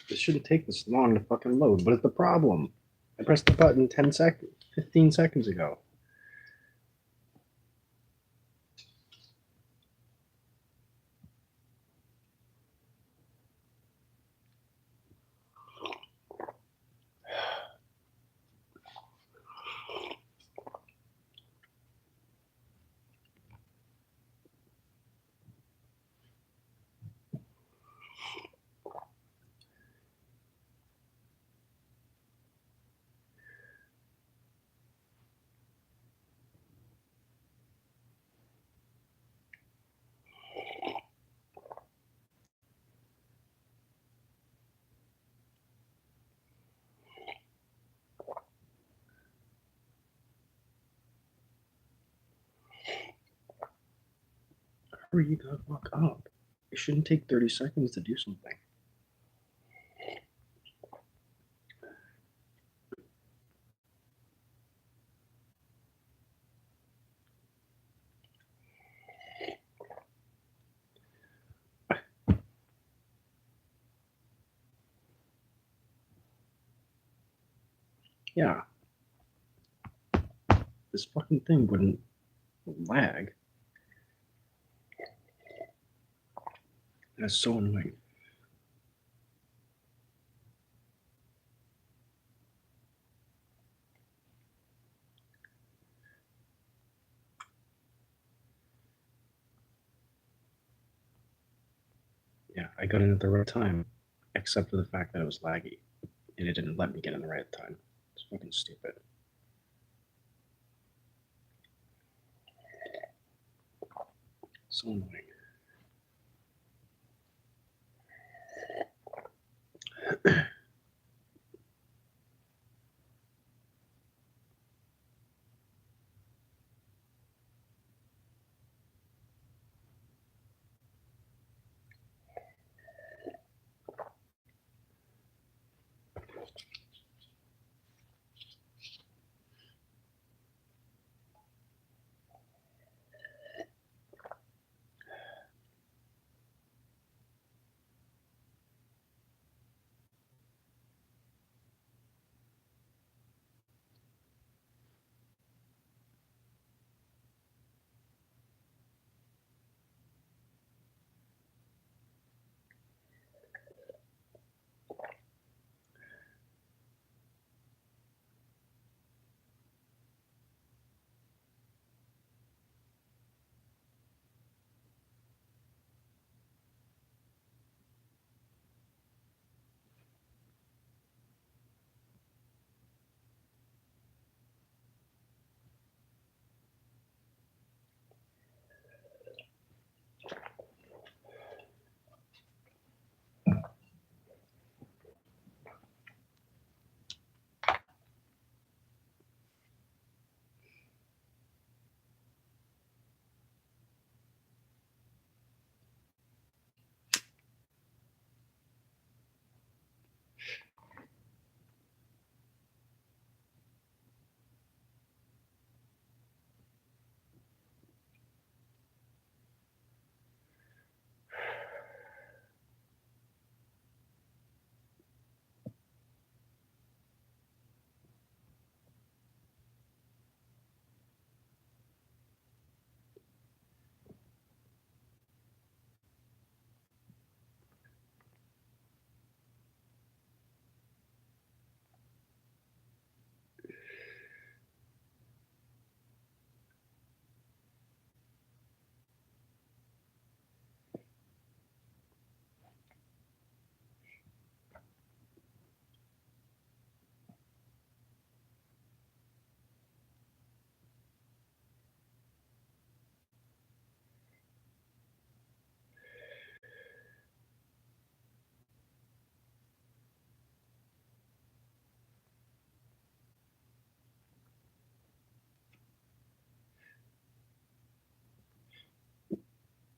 This shouldn't take this long to fucking load. What is the problem? I pressed the button 10 seconds, 15 seconds ago. Hurry the fuck up. It shouldn't take 30 seconds to do something. Yeah. This fucking thing wouldn't lag. That's so annoying. Yeah, I got in at the right time, except for the fact that it was laggy, and it didn't let me get in the right time. It's fucking stupid. So annoying.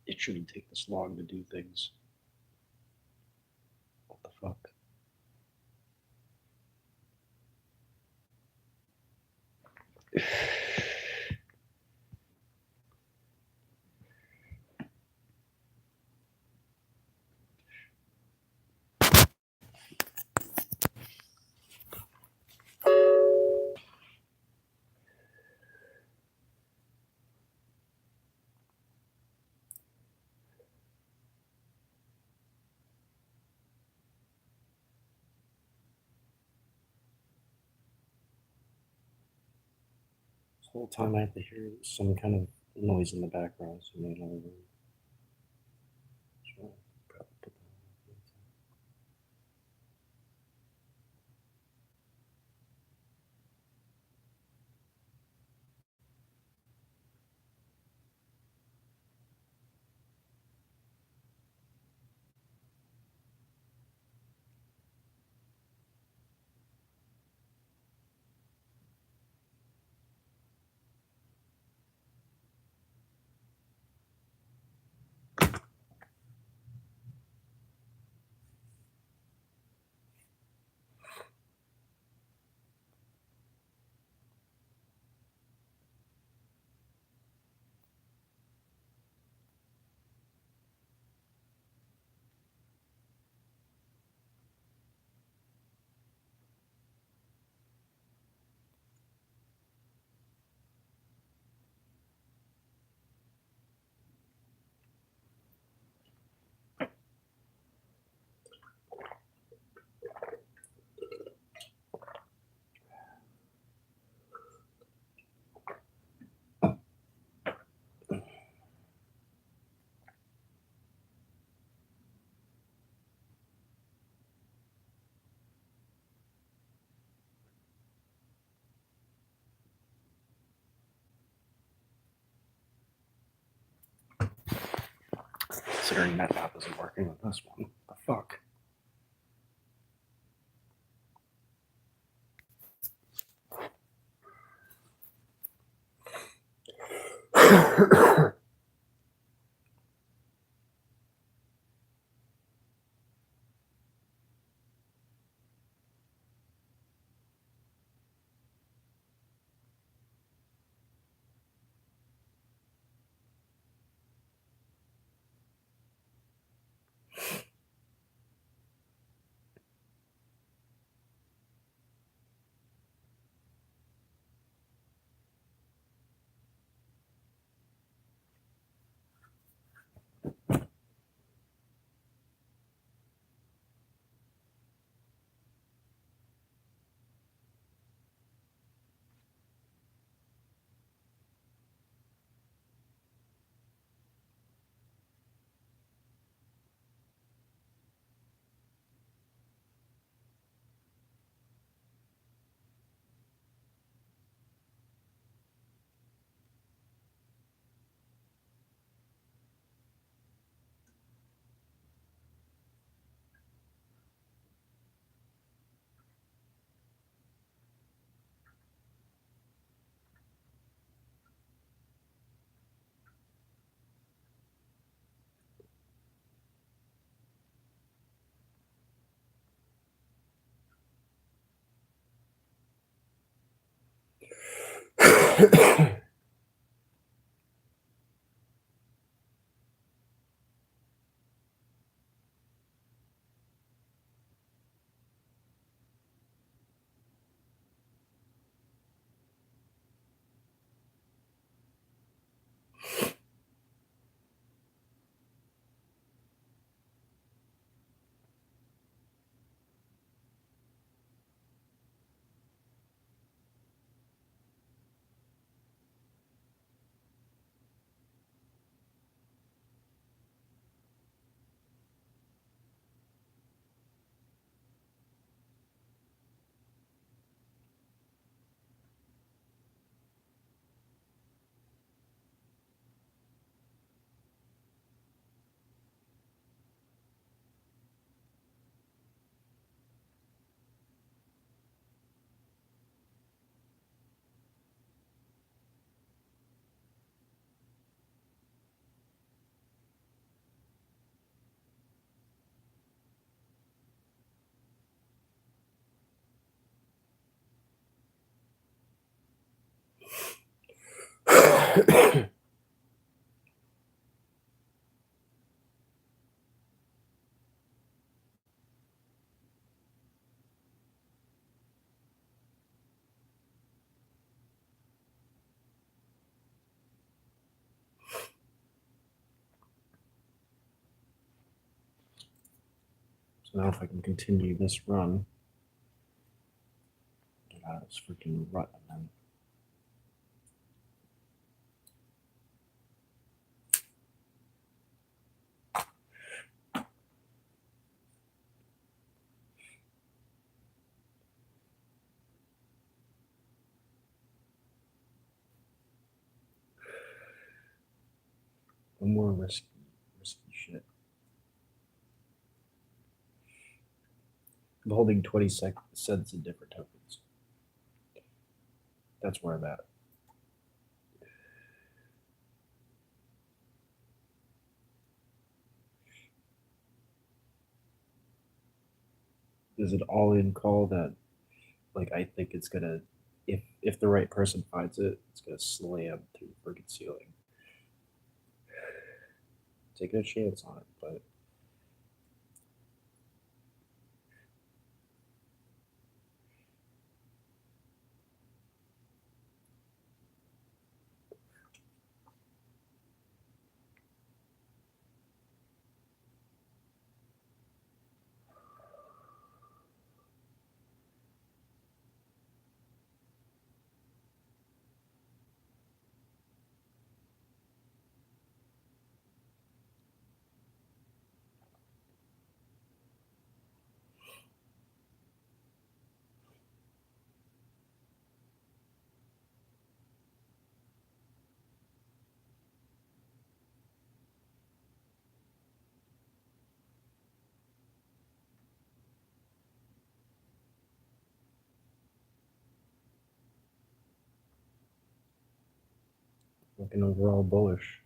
It shouldn't take this long to do things. What the fuck? This whole time I have to hear some kind of noise in the background. So maybe another room. Sure. Probably put that on. considering NetApp isn't working with this one. The fuck? So now if I can continue this run, get out of this freaking rut, and then one more risky shit. I'm holding 20 cents in different tokens. That's where I'm at. Is it all in call that, like, I think it's gonna, if the right person finds it, it's gonna slam through the freaking ceiling. Taking a chance on it, but looking overall bullish.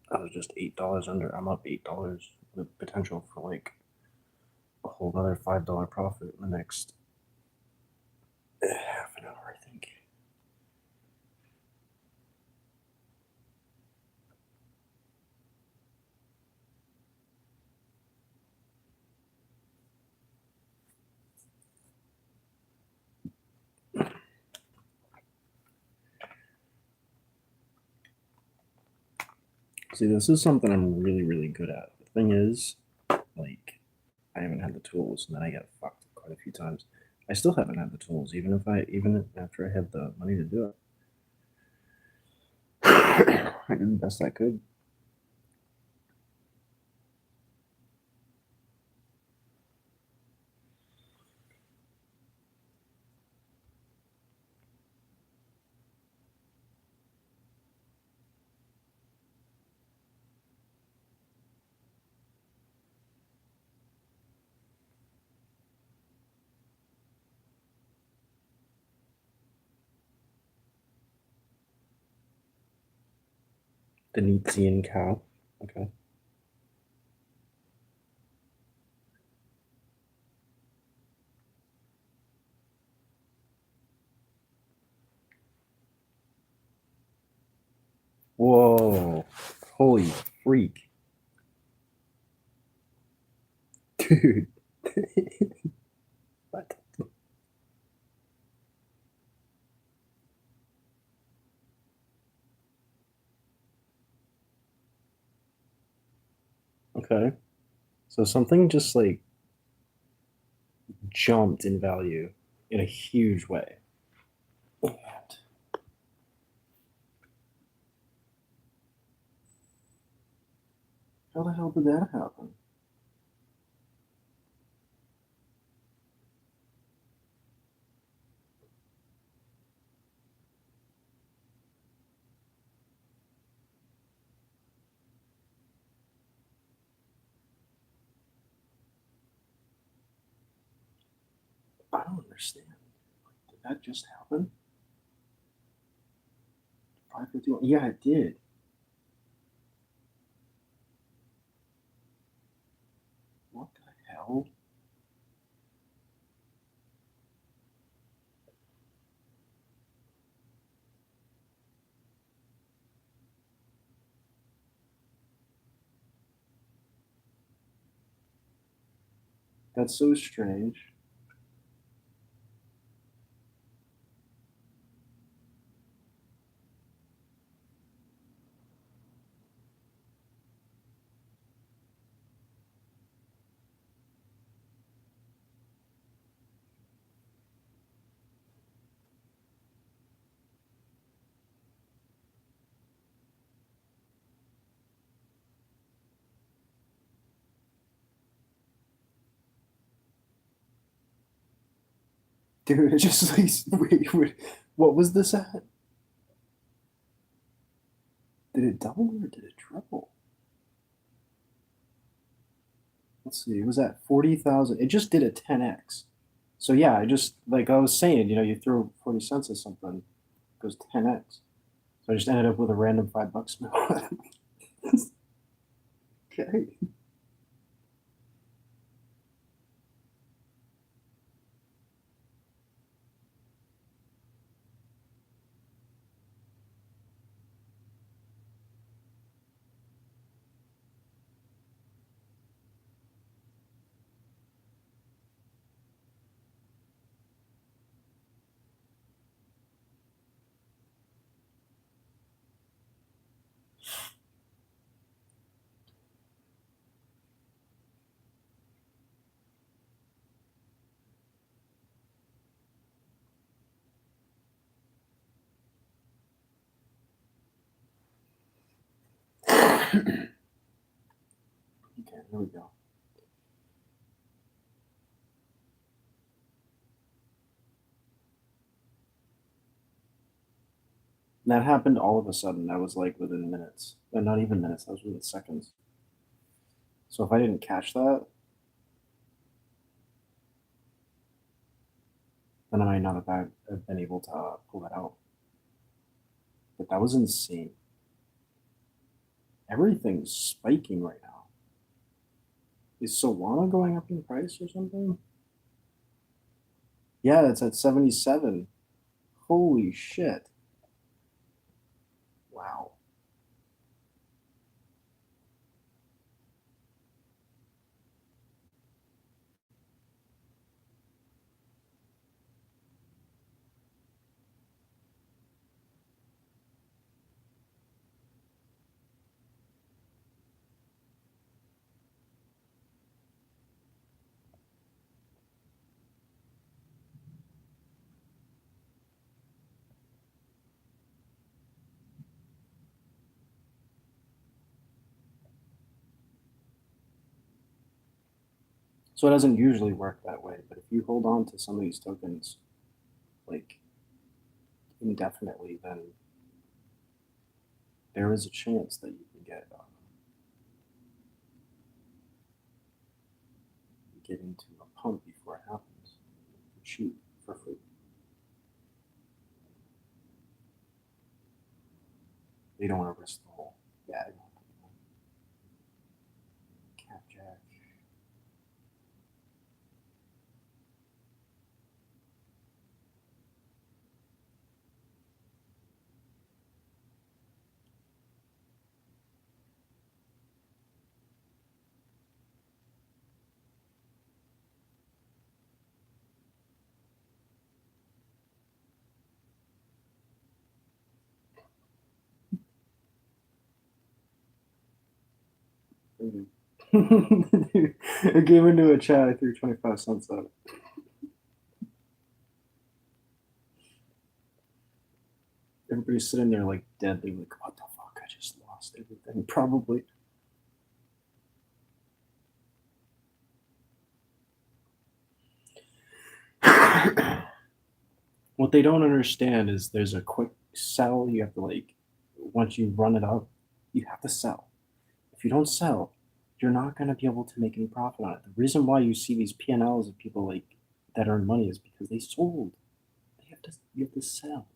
I was just $8 under. I'm up $8 with potential for like a whole other $5 profit in the next half an hour, I think. See, this is something I'm really, really good at. The thing is, like, I haven't had the tools, and then I get fucked quite a few times. I still haven't had the tools, even after I had the money to do it. I did the best I could. The Nietzschean cow. Okay. Whoa. Holy freak. Dude. What? Okay. So something just like jumped in value in a huge way. And how the hell did that happen? I don't understand. Did that just happen? 551. Yeah, it did. What the hell? That's so strange. Dude, it just like wait, what was this at? Did it double or did it triple? Let's see, it was at 40,000. It just did a 10x. So yeah, I just like I was saying, you throw 40 cents at something, it goes 10x. So I just ended up with a random $5 bill. Okay. Okay, here we go. And that happened all of a sudden. That was like within minutes. And not even minutes, that was within seconds. So if I didn't catch that, then I might not have been able to pull that out. but that was insane. Everything's spiking right now. Is Solana going up in price or something? Yeah, it's at 77. Holy shit. Wow. So it doesn't usually work that way, but if you hold on to some of these tokens like indefinitely, then there is a chance that you can get into a pump before it happens. Cheap for free. You don't want to risk the whole bag. Cap jack. I came into a chat, I threw 25 cents at it. Everybody's sitting there like dead. They're like, what the fuck? I just lost everything. Probably. What they don't understand is there's a quick sell. You have to like, once you run it up, you have to sell. If you don't sell, you're not going to be able to make any profit on it. The reason why you see these P&Ls of people like that earn money is because they sold. You have to sell.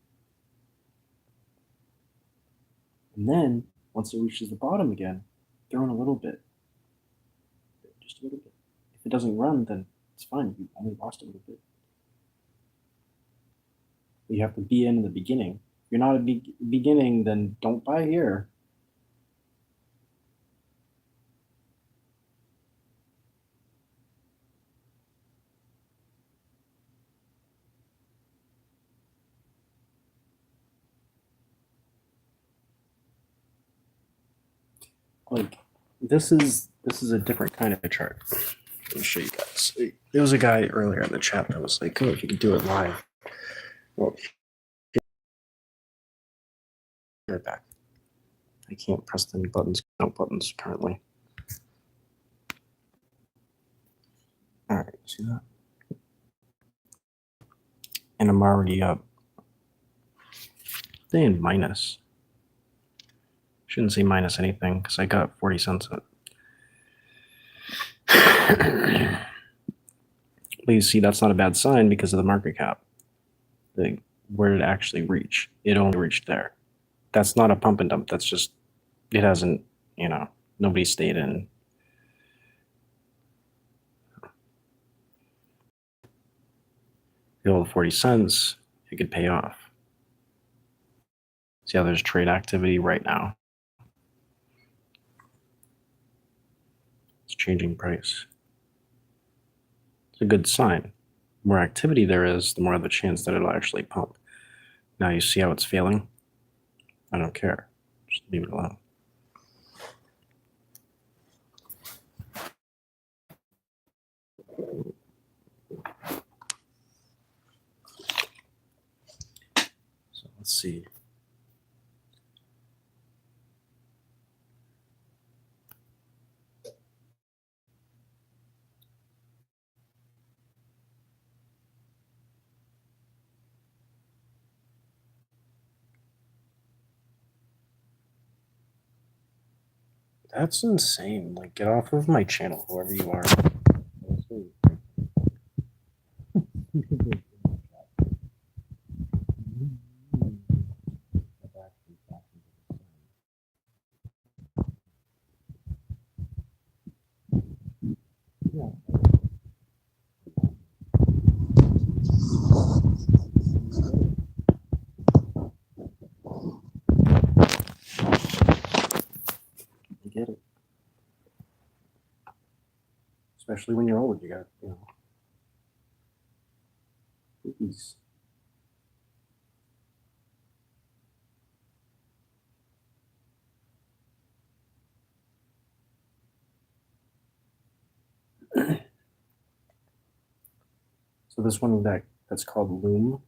And then once it reaches the bottom again, throw in a little bit. Just a little bit. If it doesn't run, then it's fine. You only lost a little bit. You have to be in the beginning. If you're not at the beginning, then don't buy here. Like this is a different kind of a chart. Let me show you guys. There was a guy earlier in the chat that was like, "Oh, if you could do it live." Well, right back. I can't press any buttons. No buttons apparently. All right, see that? And I'm already up. Saying minus. Shouldn't say minus anything because I got 40 cents in it. But you see, that's not a bad sign because of the market cap. Where did it actually reach? It only reached there. That's not a pump and dump. That's just, it hasn't, nobody stayed in. The old 40 cents, it could pay off. See how there's trade activity right now? It's changing price. It's a good sign. The more activity there is, the more the chance that it'll actually pump. Now you see how it's failing? I don't care. Just leave it alone. So let's see. That's insane. Like, get off of my channel, whoever you are. especially when you're old. You got, you know, cookies. So this one that's called Loom.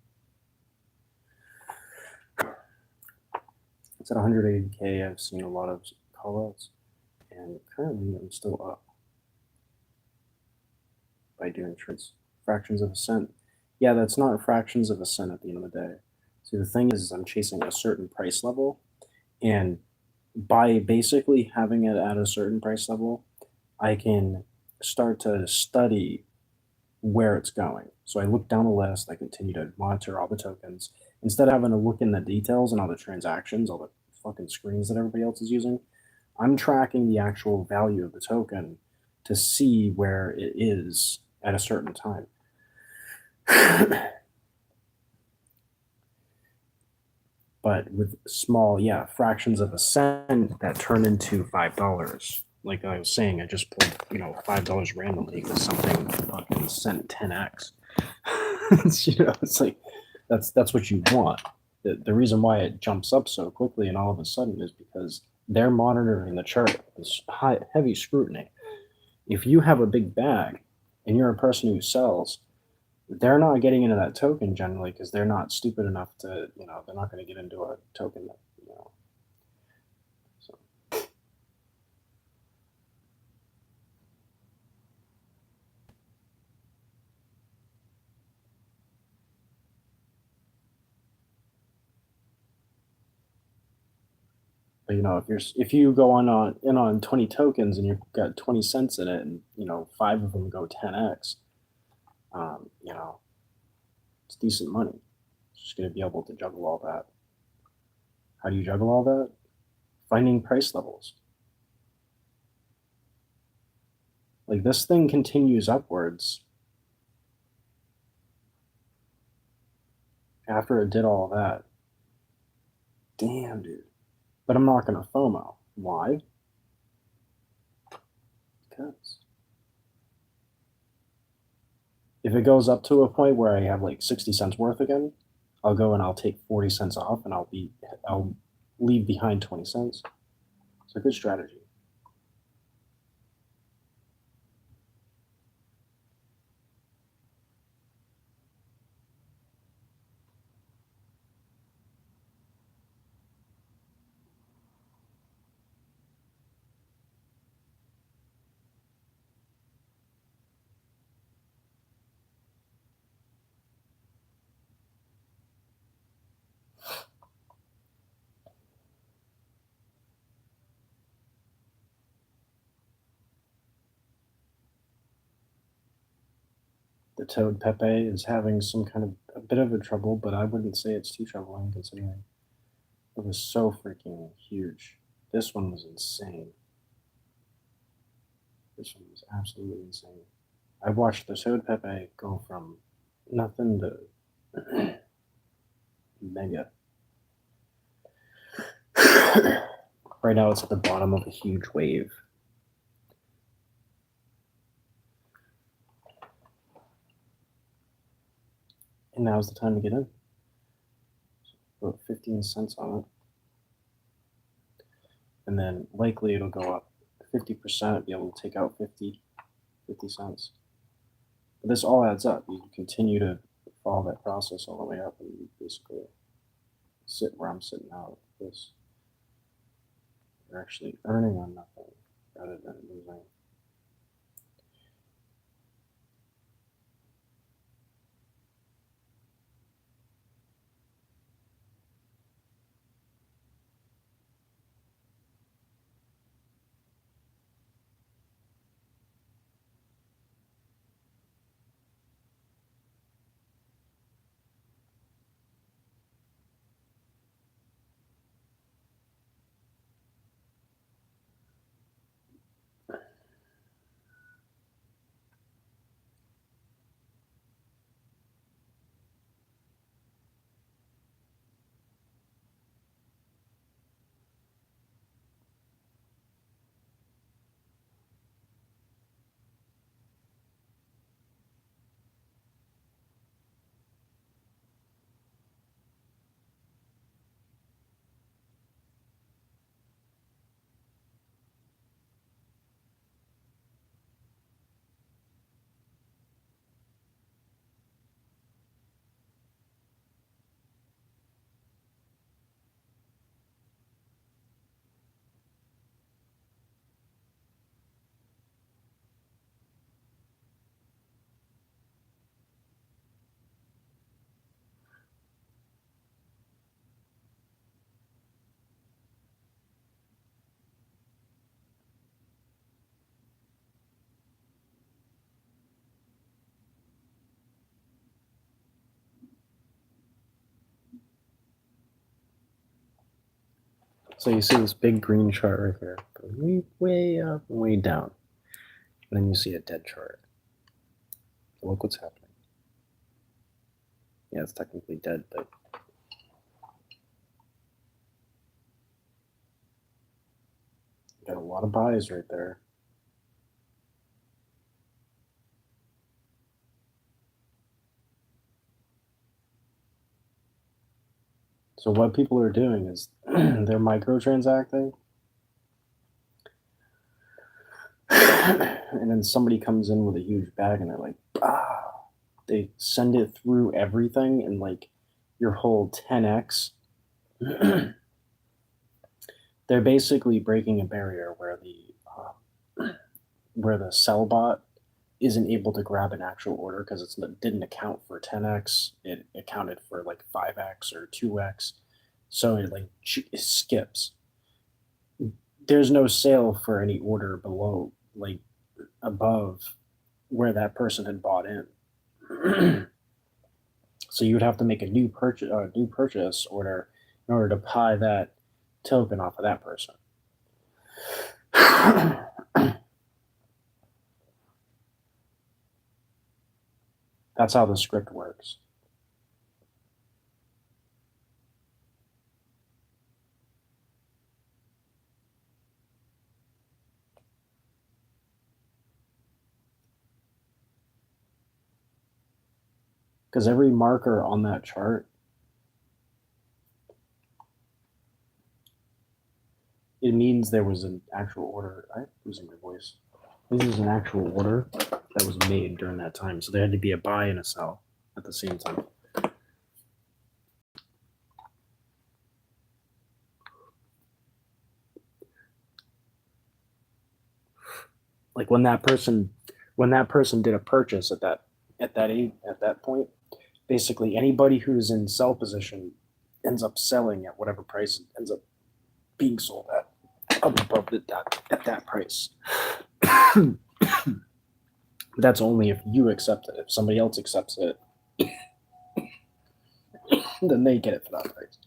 It's at 180K. I've seen a lot of callouts, and currently I'm still up by doing trades. Fractions of a cent. Yeah, that's not fractions of a cent at the end of the day. See, the thing is I'm chasing a certain price level, and by basically having it at a certain price level, I can start to study where it's going. So I look down the list, I continue to monitor all the tokens. Instead of having to look in the details and all the transactions, all the fucking screens that everybody else is using, I'm tracking the actual value of the token to see where it is at a certain time. But with small, yeah, fractions of a cent that turn into $5. Like I was saying, I just pulled, you know, $5 randomly because something fucking sent 10x. You know, it's like that's what you want. The reason why it jumps up so quickly and all of a sudden is because they're monitoring the chart with heavy scrutiny. If you have a big bag and you're a person who sells, they're not getting into that token generally because they're not stupid enough to, you know, they're not going to get into a token that, you know. So. But you know, if you go on 20 tokens and you've got 20 cents in it, and you know 5 of them go 10x, you know, it's decent money. Just gonna be able to juggle all that. How do you juggle all that? Finding price levels. Like this thing continues upwards after it did all that. Damn, dude. But I'm not gonna FOMO. Why? Because if it goes up to a point where I have like 60 cents worth again, I'll go and I'll take 40 cents off and I'll leave behind 20 cents. It's a good strategy. The Toad Pepe is having some kind of a bit of a trouble, but I wouldn't say it's too troubling considering it was so freaking huge. This one was insane. This one was absolutely insane. I watched the Toad Pepe go from nothing to mega. Right now it's at the bottom of a huge wave. And now's the time to get in. Put 15 cents on it. And then likely it'll go up 50%, be able to take out 50 cents. But this all adds up. You continue to follow that process all the way up and you basically sit where I'm sitting now with this. You're actually earning on nothing rather than losing. So you see this big green chart right here, way, way up and way down. And then you see a dead chart. Look what's happening. Yeah, it's technically dead, but got a lot of buys right there. So what people are doing is they're microtransacting, and then somebody comes in with a huge bag, and they're like, ah, they send it through everything, and like your whole 10x. They're basically breaking a barrier where the sell bot isn't able to grab an actual order because it didn't account for 10x. It accounted for like 5x or 2x, so it like it skips. There's no sale for any order below, like above where that person had bought in. So you would have to make a new purchase order in order to buy that token off of that person. That's how the script works. Because every marker on that chart, it means there was an actual order. I'm losing my voice. This is an actual order that was made during that time. So there had to be a buy and a sell at the same time. Like when that person did a purchase at that point, basically anybody who's in sell position ends up selling at whatever price it ends up being sold at up above at that price. That's only if you accept it. If somebody else accepts it, then they get it for that price.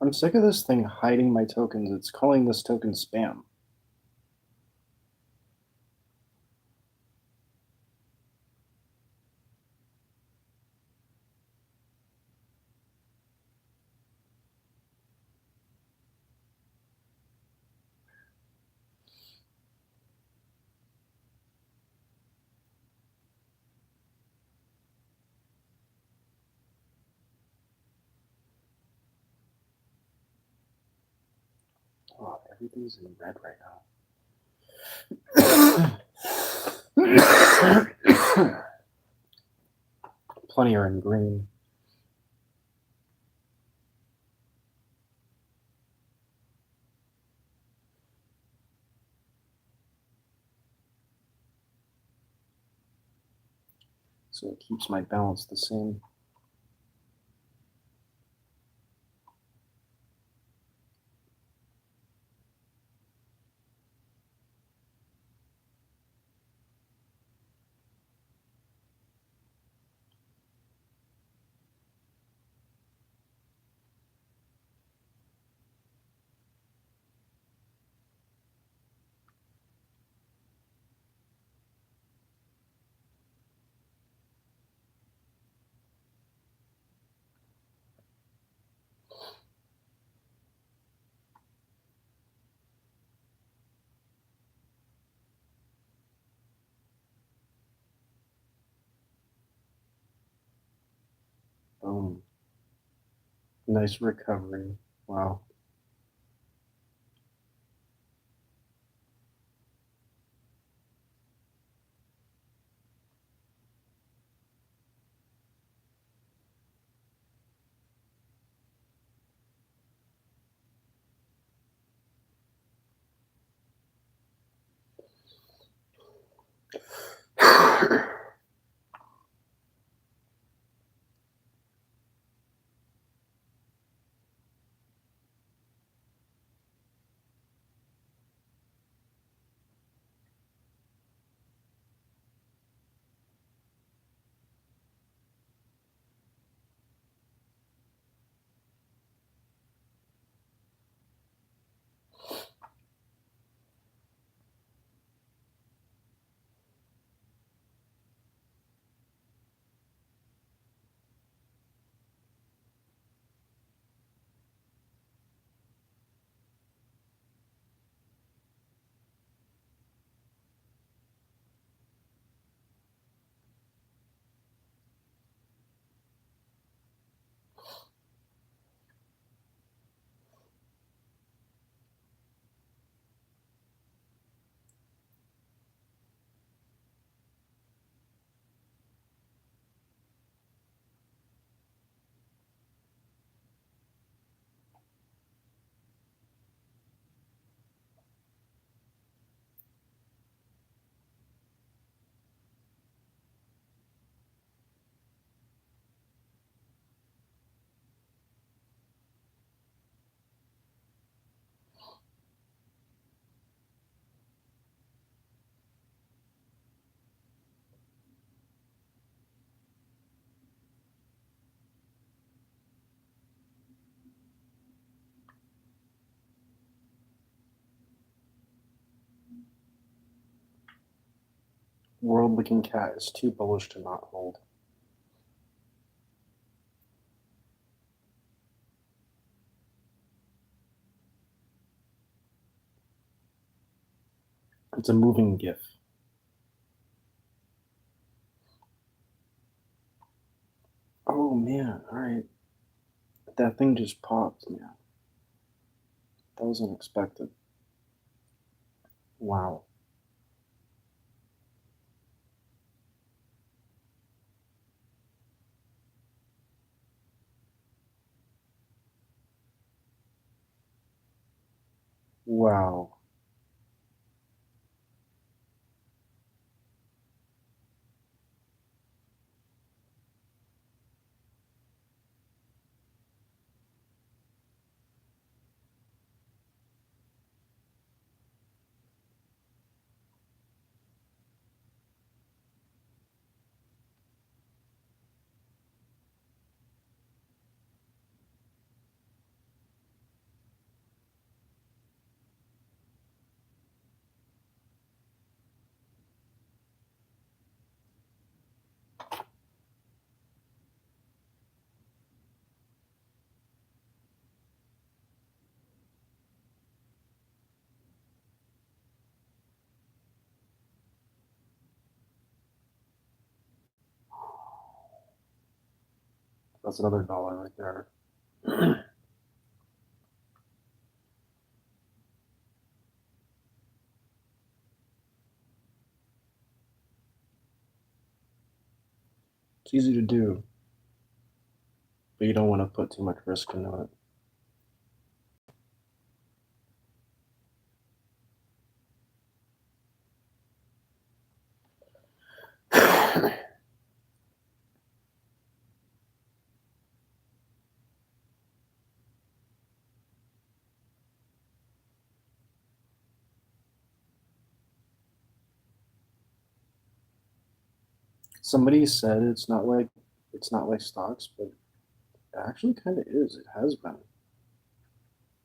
I'm sick of this thing hiding my tokens. It's calling this token spam. Oh, everything's in red right now. Plenty are in green. so it keeps my balance the same. Boom. Nice recovery. Wow. World looking cat is too bullish to not hold. It's a moving GIF. Oh man, alright. That thing just popped, man. That was unexpected. Wow. Wow. That's another dollar right there. It's easy to do, but you don't want to put too much risk into it. Somebody said it's not like stocks, but it actually kind of is. It has been.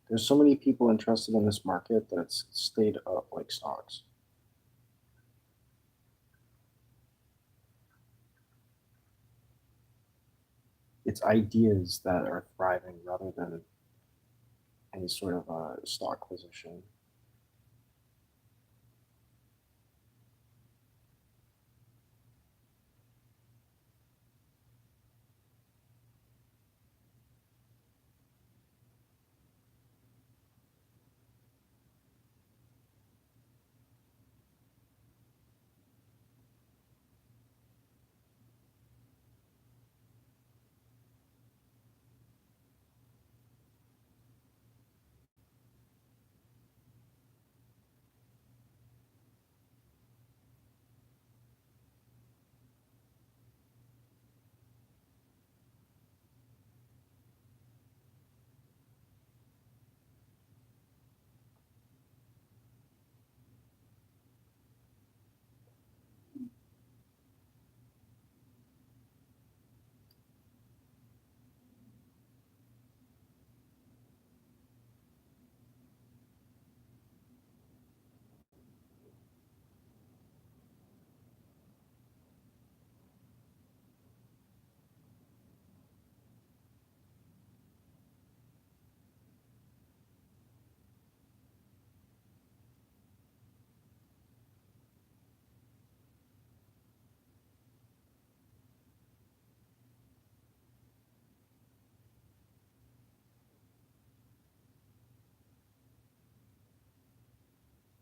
There's so many people interested in this market that it's stayed up like stocks. It's ideas that are thriving rather than any sort of stock position.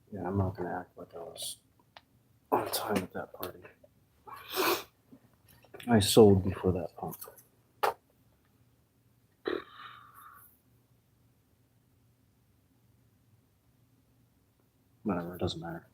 Yeah, I'm not gonna act like I was on time at that party. I sold before that pump. Whatever, it doesn't matter.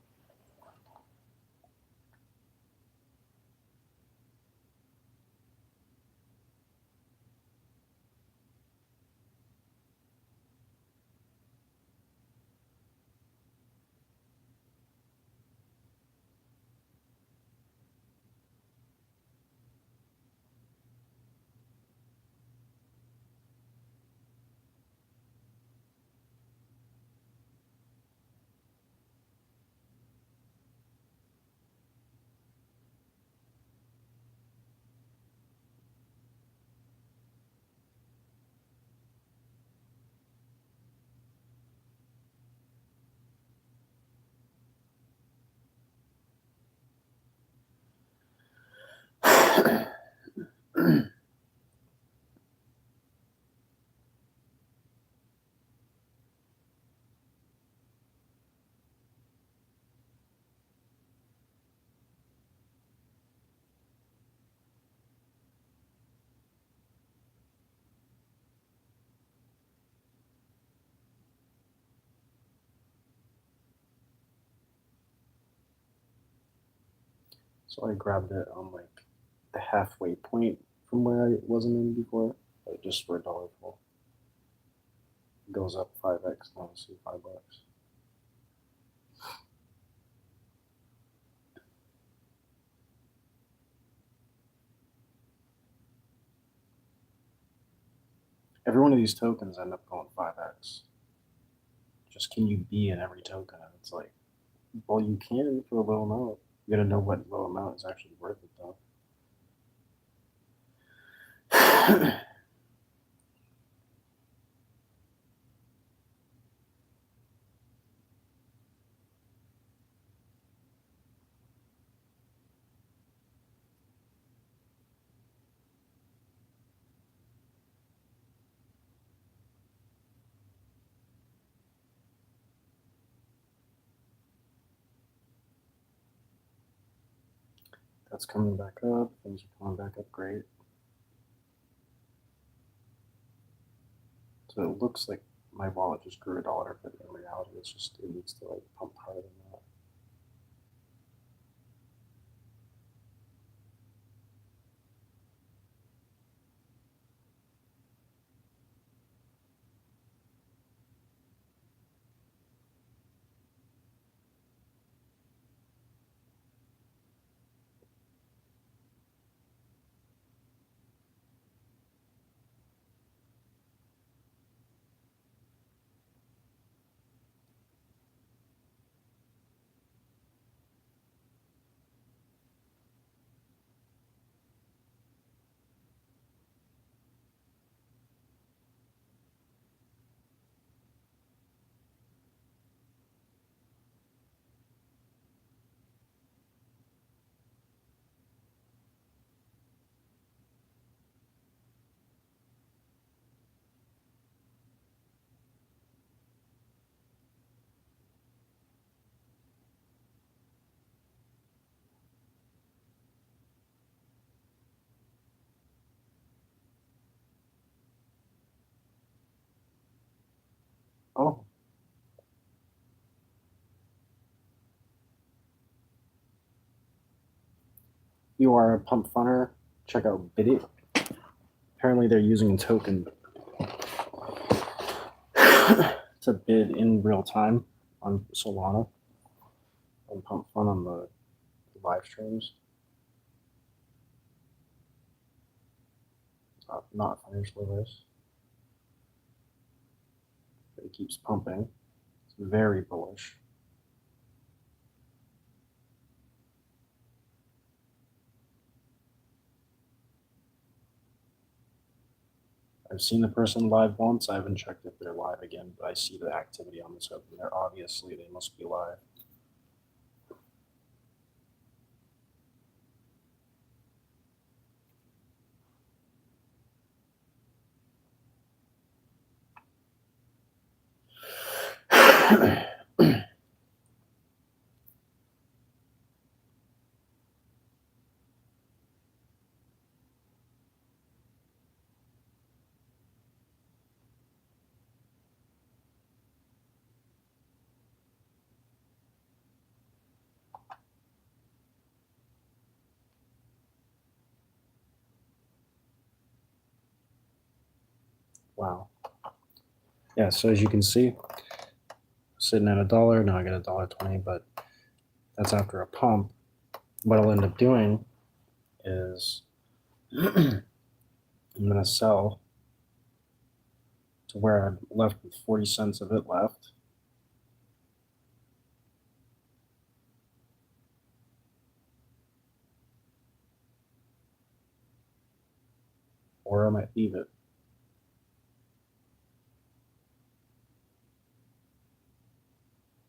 So I grabbed it on like the halfway point from where I wasn't in before, like just for $1 full. It goes up 5x now, see $5. Every one of these tokens end up going 5x. Just can you be in every token? And it's like, well, you can for a low amount. You gotta know what low amount is actually worth it though. That's coming back up. Things are coming back up great. So it looks like my wallet just grew $1, but in reality, it needs to like pump harder than that. you are a pump funner, check out Bidit. Apparently they're using token to bid in real time on Solana and pump fun on the live streams. Not financial risk. But it keeps pumping. It's very bullish. I've seen the person live once. I haven't checked if they're live again, but I see the activity on the token. They're obviously, they must be live. Wow. Yeah, so as you can see, sitting at $1, now I get $1.20, but that's after a pump. What I'll end up doing is I'm gonna sell to where I'm left with 40 cents of it left. Or I might leave it.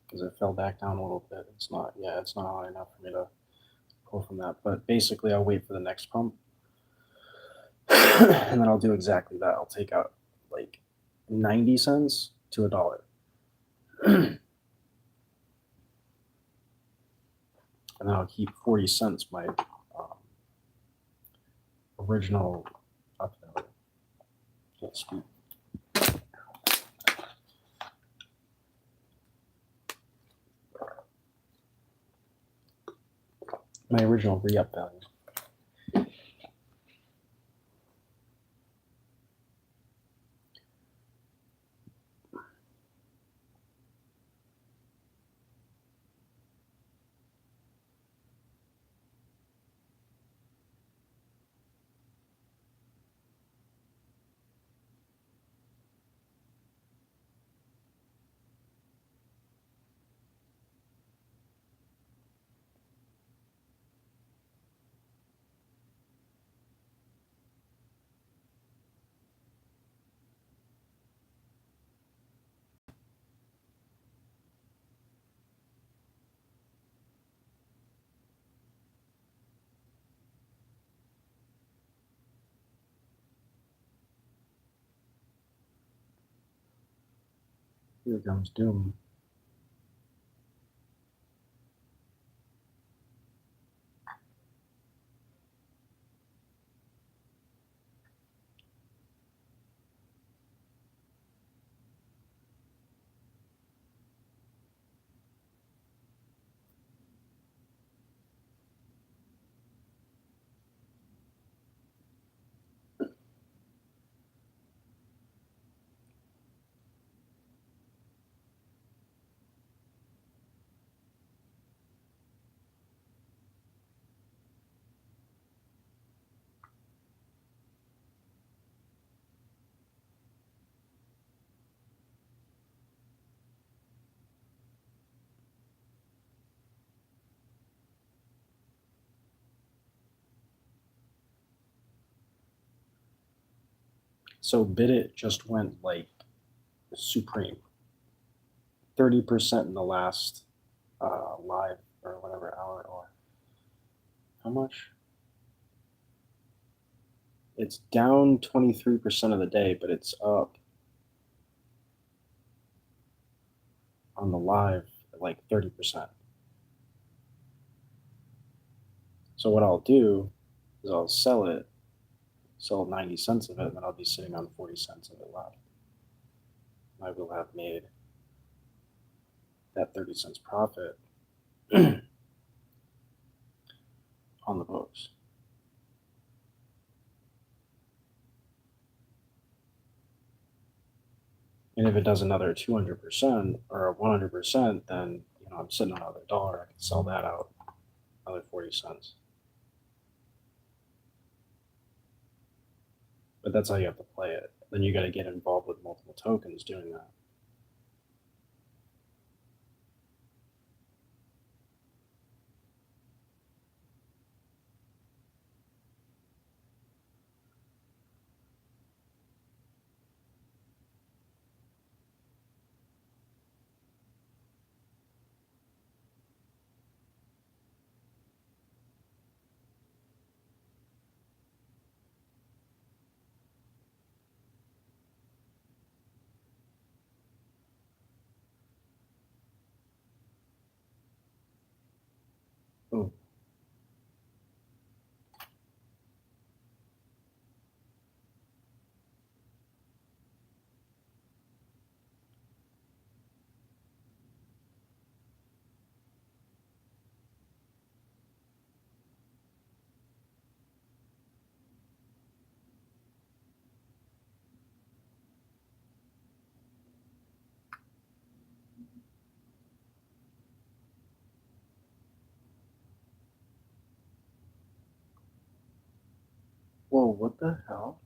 Because it fell back down a little bit. It's not high enough for me to pull from that. But basically I'll wait for the next pump. And then I'll do exactly that. I'll take out like 90 cents to $1. And then I'll keep 40 cents, my original up value. Can't speak. My original re-up value. Here comes doom. So Bidit just went like supreme. 30% in the last live or whatever hour, or how much? It's down 23% of the day, but it's up on the live at like 30%. So what I'll do is I'll sell 90 cents of it, and then I'll be sitting on 40 cents of it left. I will have made that 30 cents profit on the books. And if it does another 200% or 100%, then I'm sitting on another dollar. I can sell that out another 40 cents. But that's how you have to play it. Then you got to get involved with multiple tokens doing that. Oh, whoa, what the hell?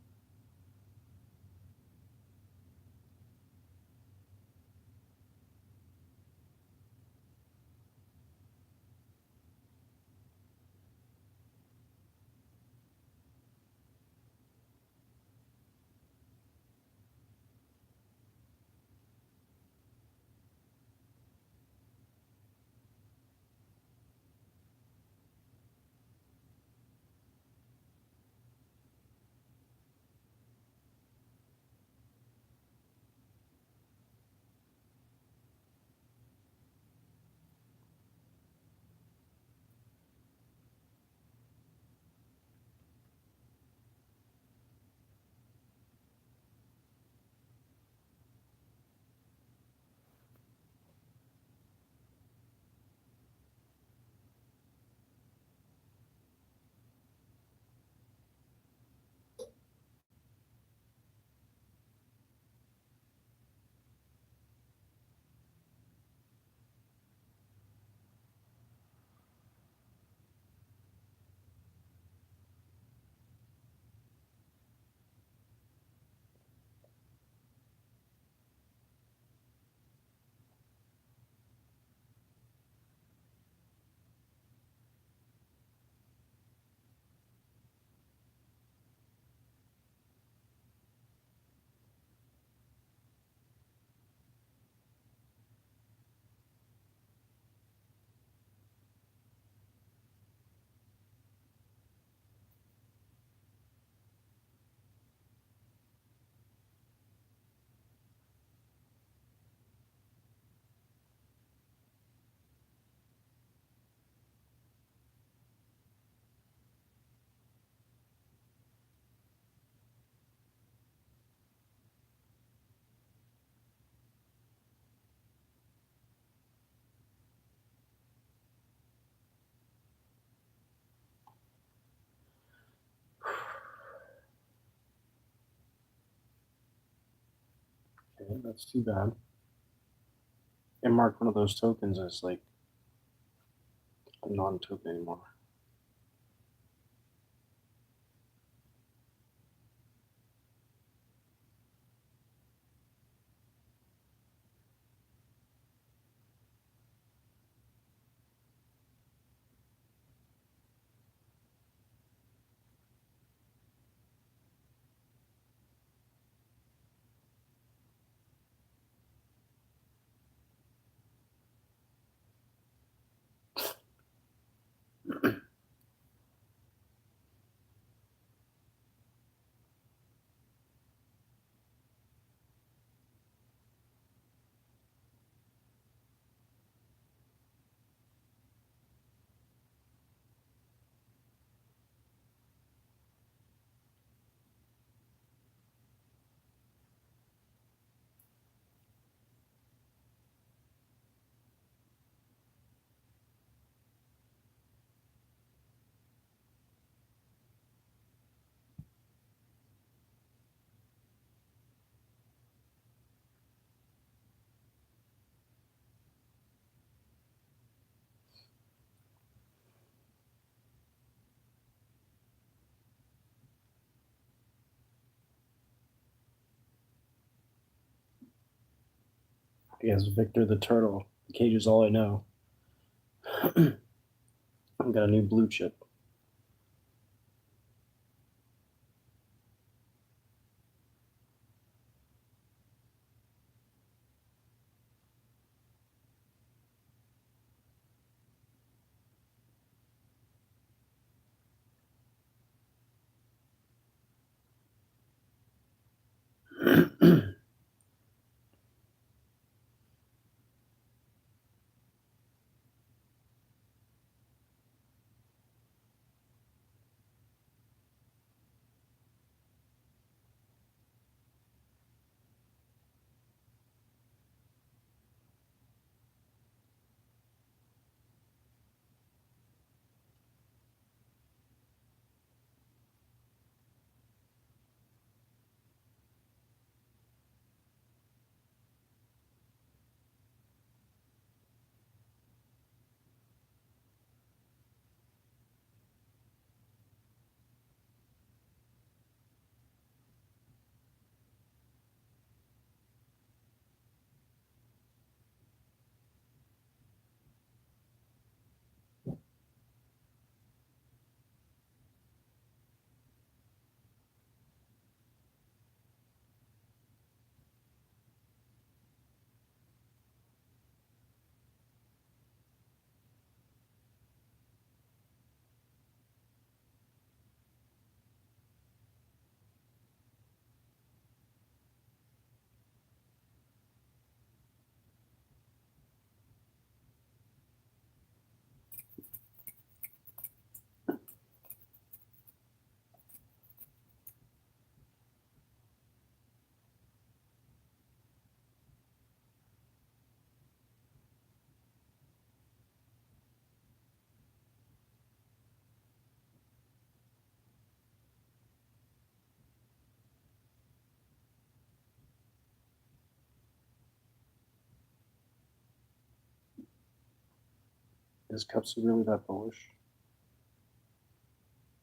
Okay, that's too bad. And mark one of those tokens as like a non-token anymore. I guess Victor the Turtle. The cage is all I know. I've got a new blue chip. Is Cupsy really that bullish?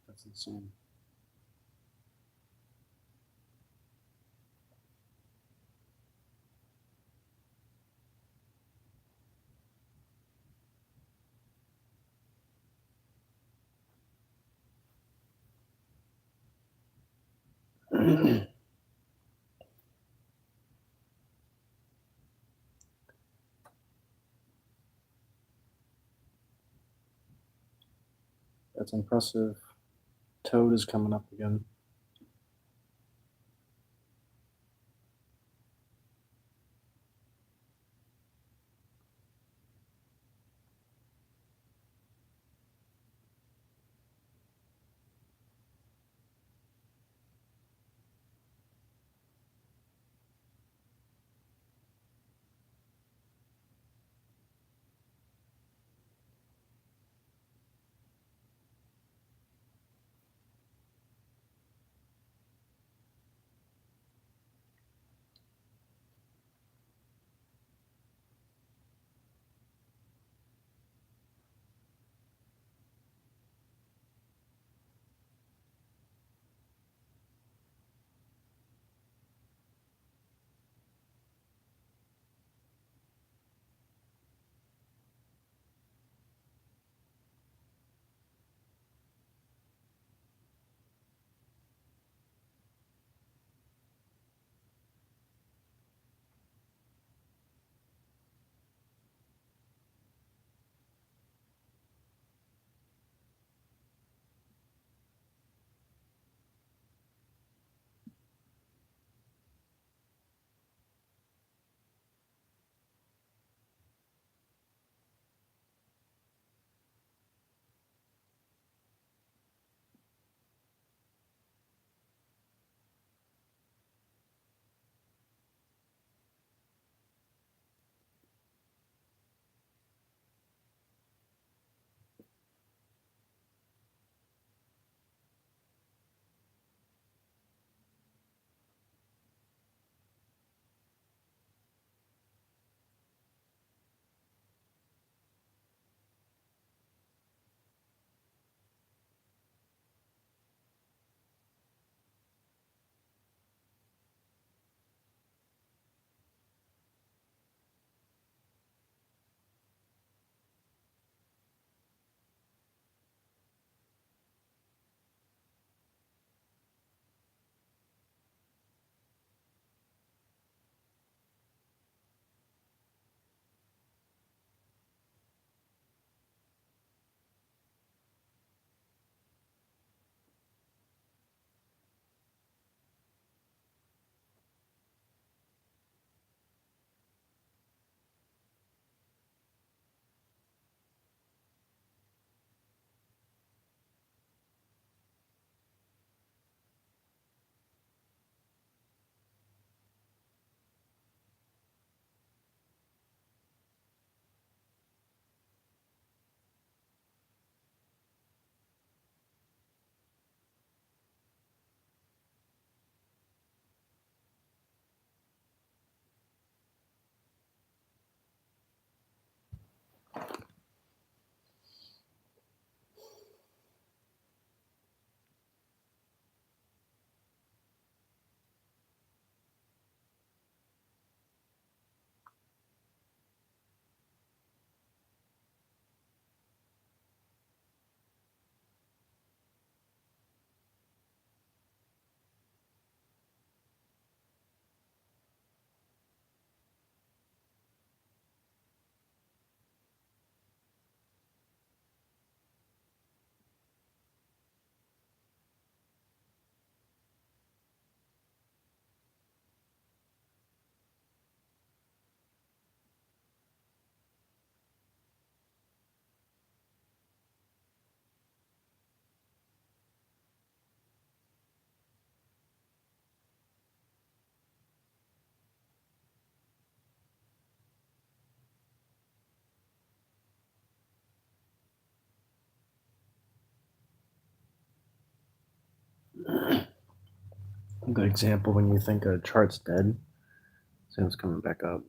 That's insane. That's impressive. Toad is coming up again. A good example when you think a chart's dead, soon's coming back up.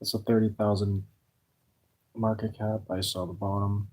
It's a 30,000 market cap. I saw the bottom.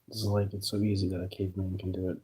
This is like it's so easy that a caveman can do it.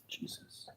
Jesus.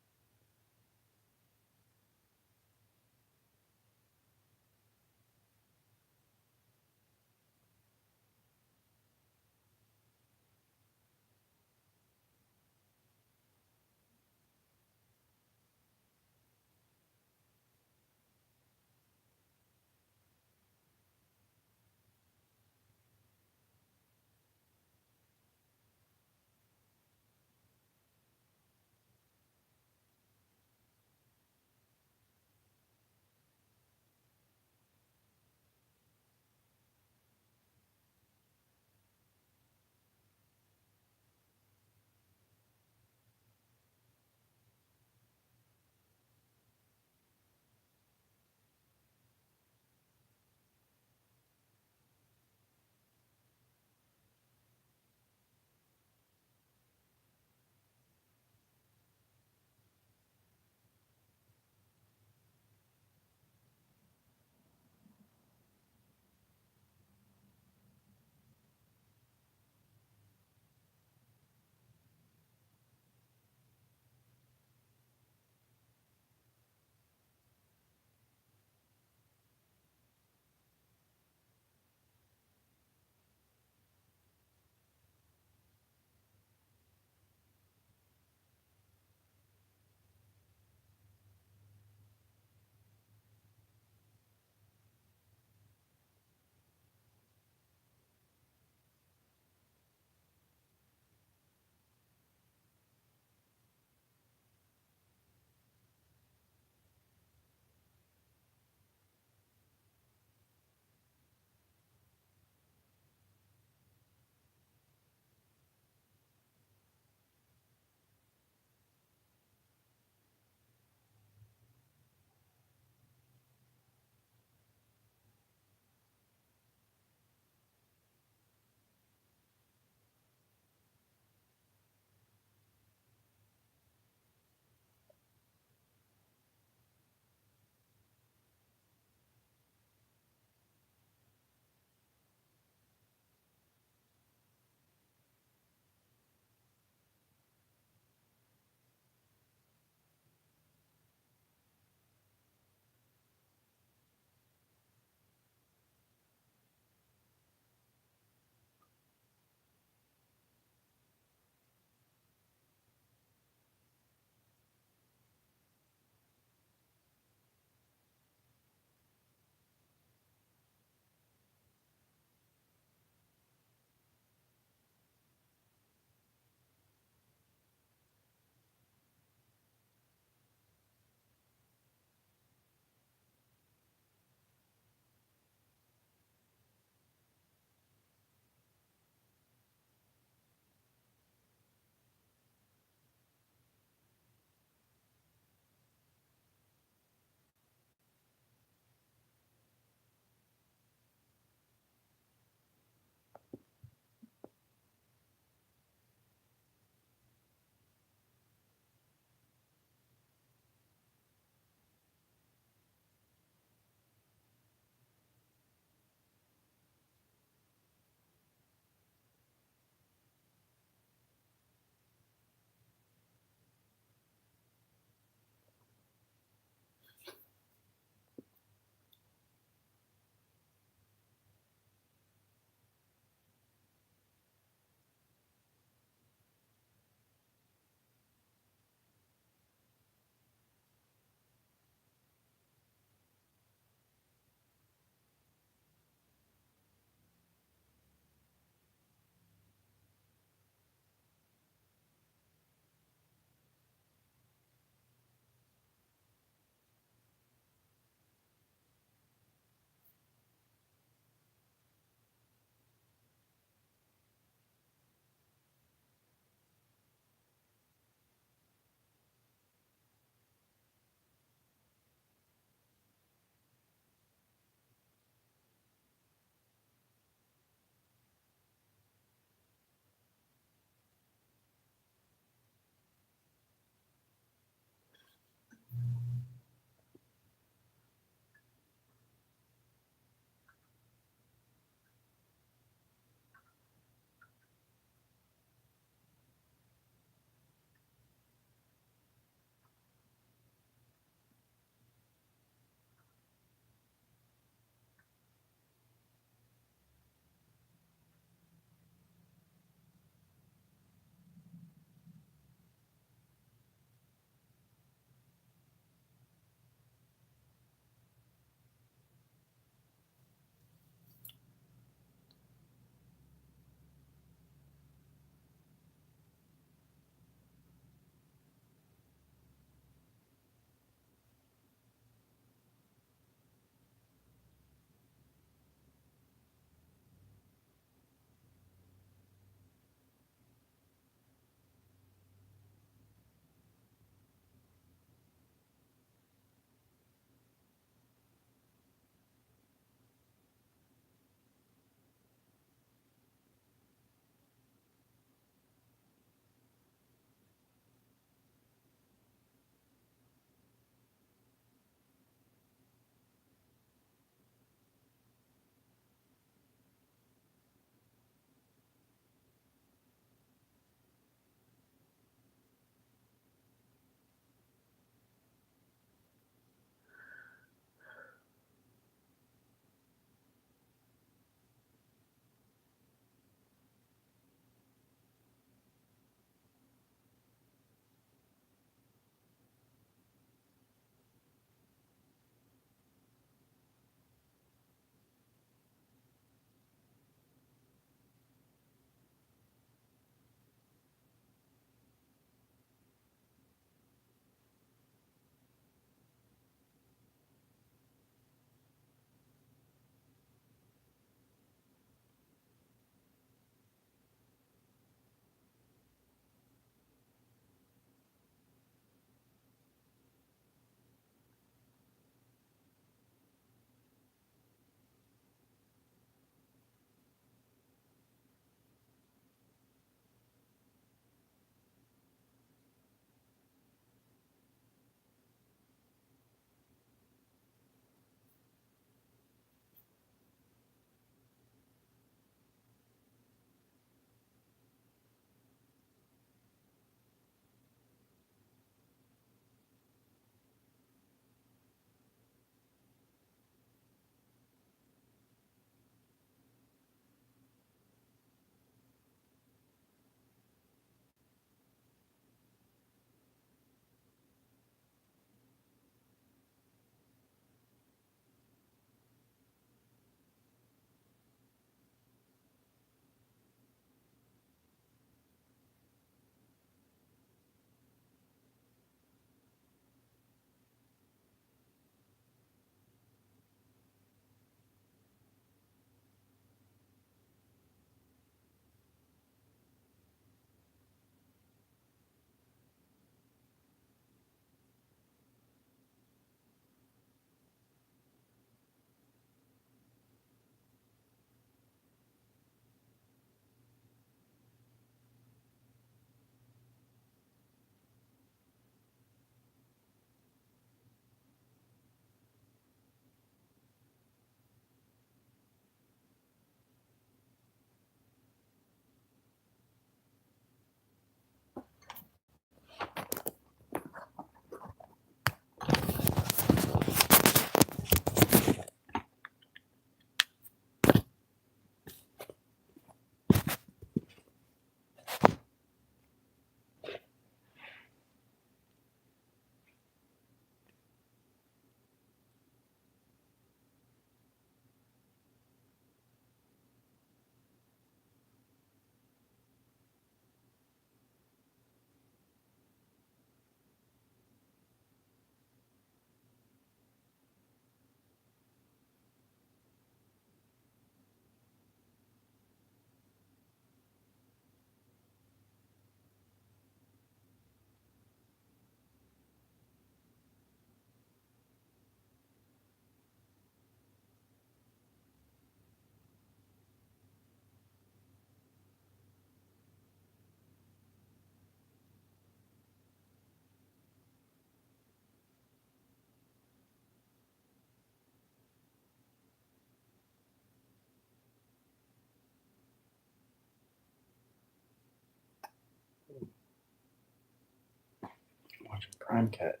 Watching Prime Cat.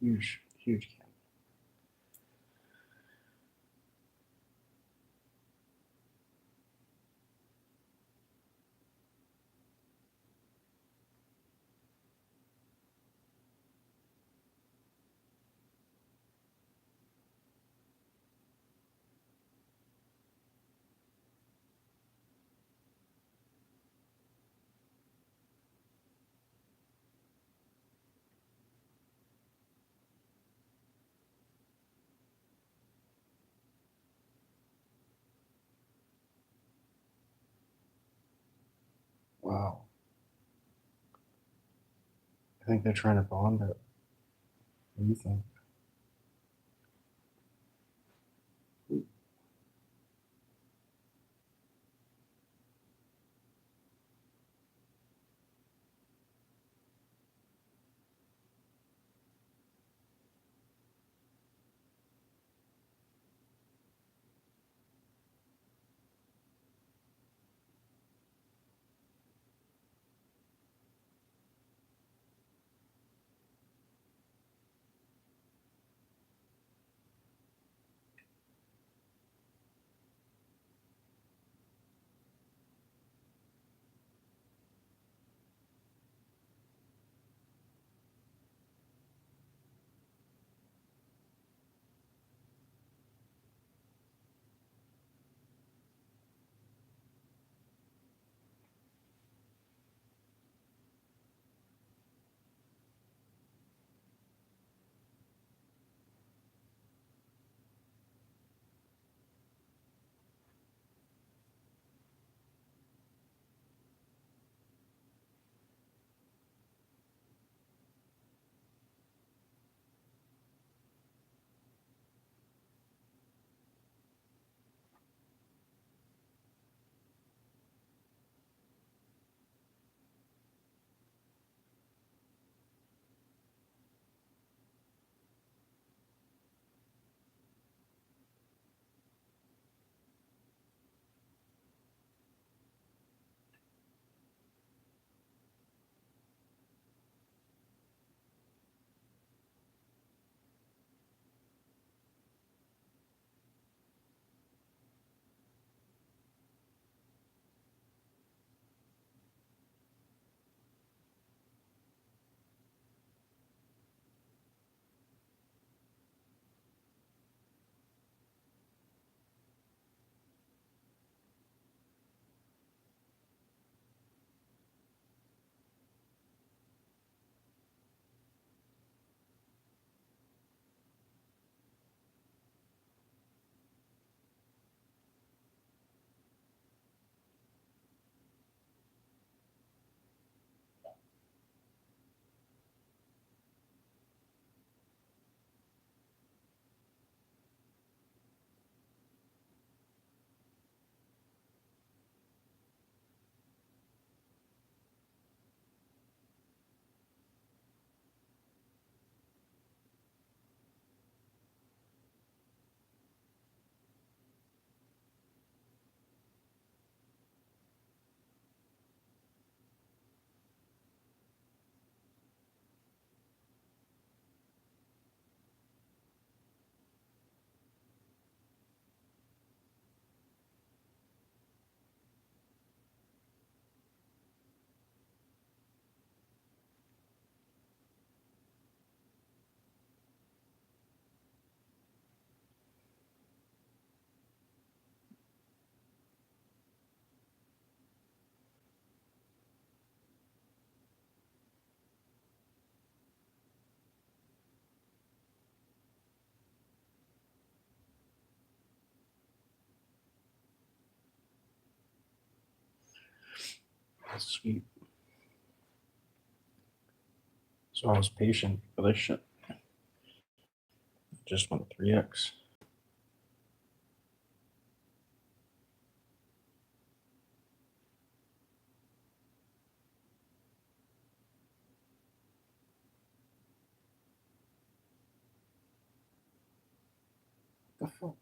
Huge, huge cat. Wow. I think they're trying to bond it. What do you think? That's sweet. So I was patient for this shit. Just went 3x. The fuck?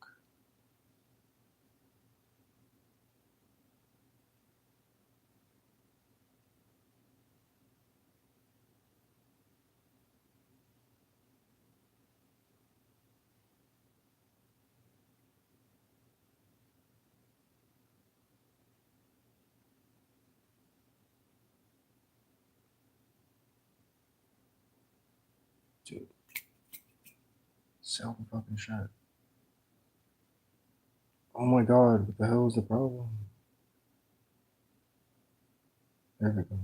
Dude. Sell the fucking shit. Oh my god, what the hell is the problem? There we go.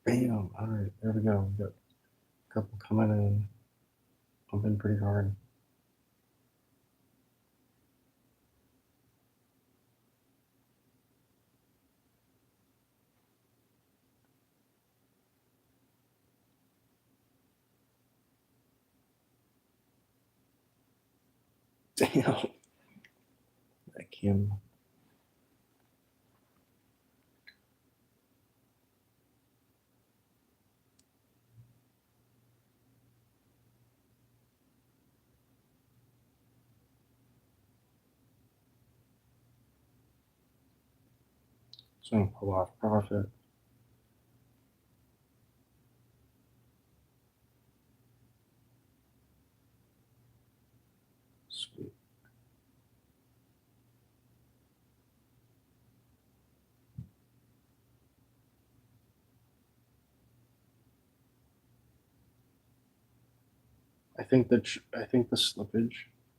Bam. Alright, there we go. We got a couple coming in. Pumping pretty hard. Damn. That Kim. So I'm gonna pull off profit. Sweet. I think the slippage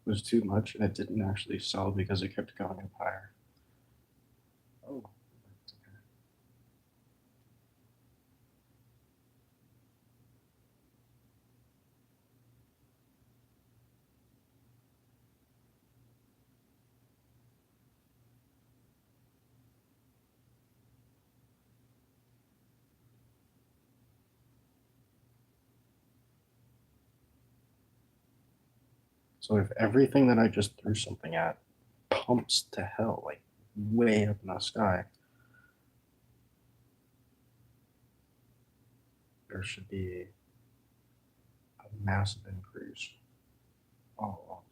was too much and it didn't actually sell because it kept going up higher. Oh, that's okay. So if everything that I just threw something at pumps to hell, like way up in the sky, there should be a massive increase all at once.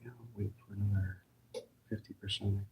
Yeah, I'll wait for another 50%, I think.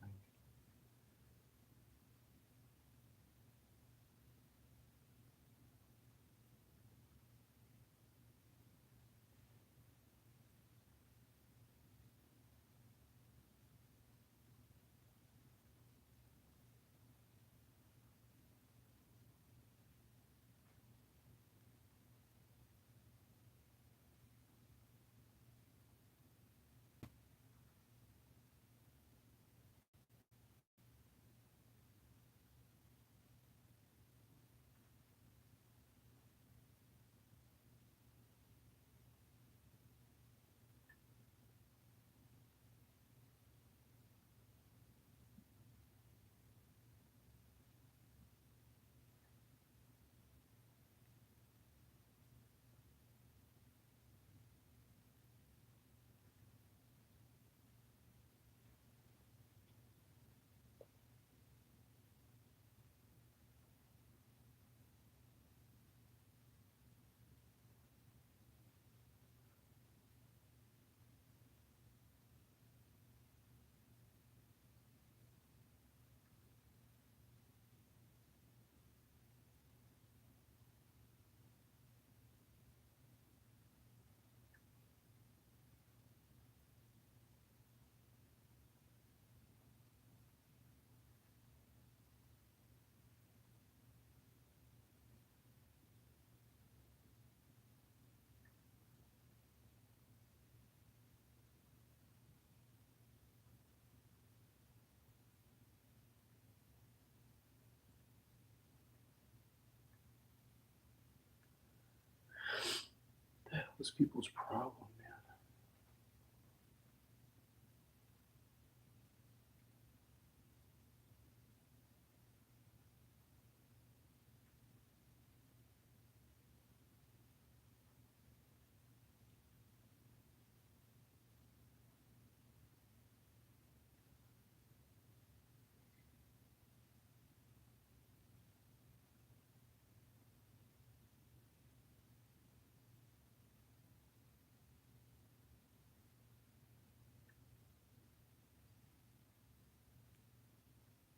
What the hell is people's problem, man?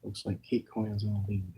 Looks like Kate Coyne's in the lead.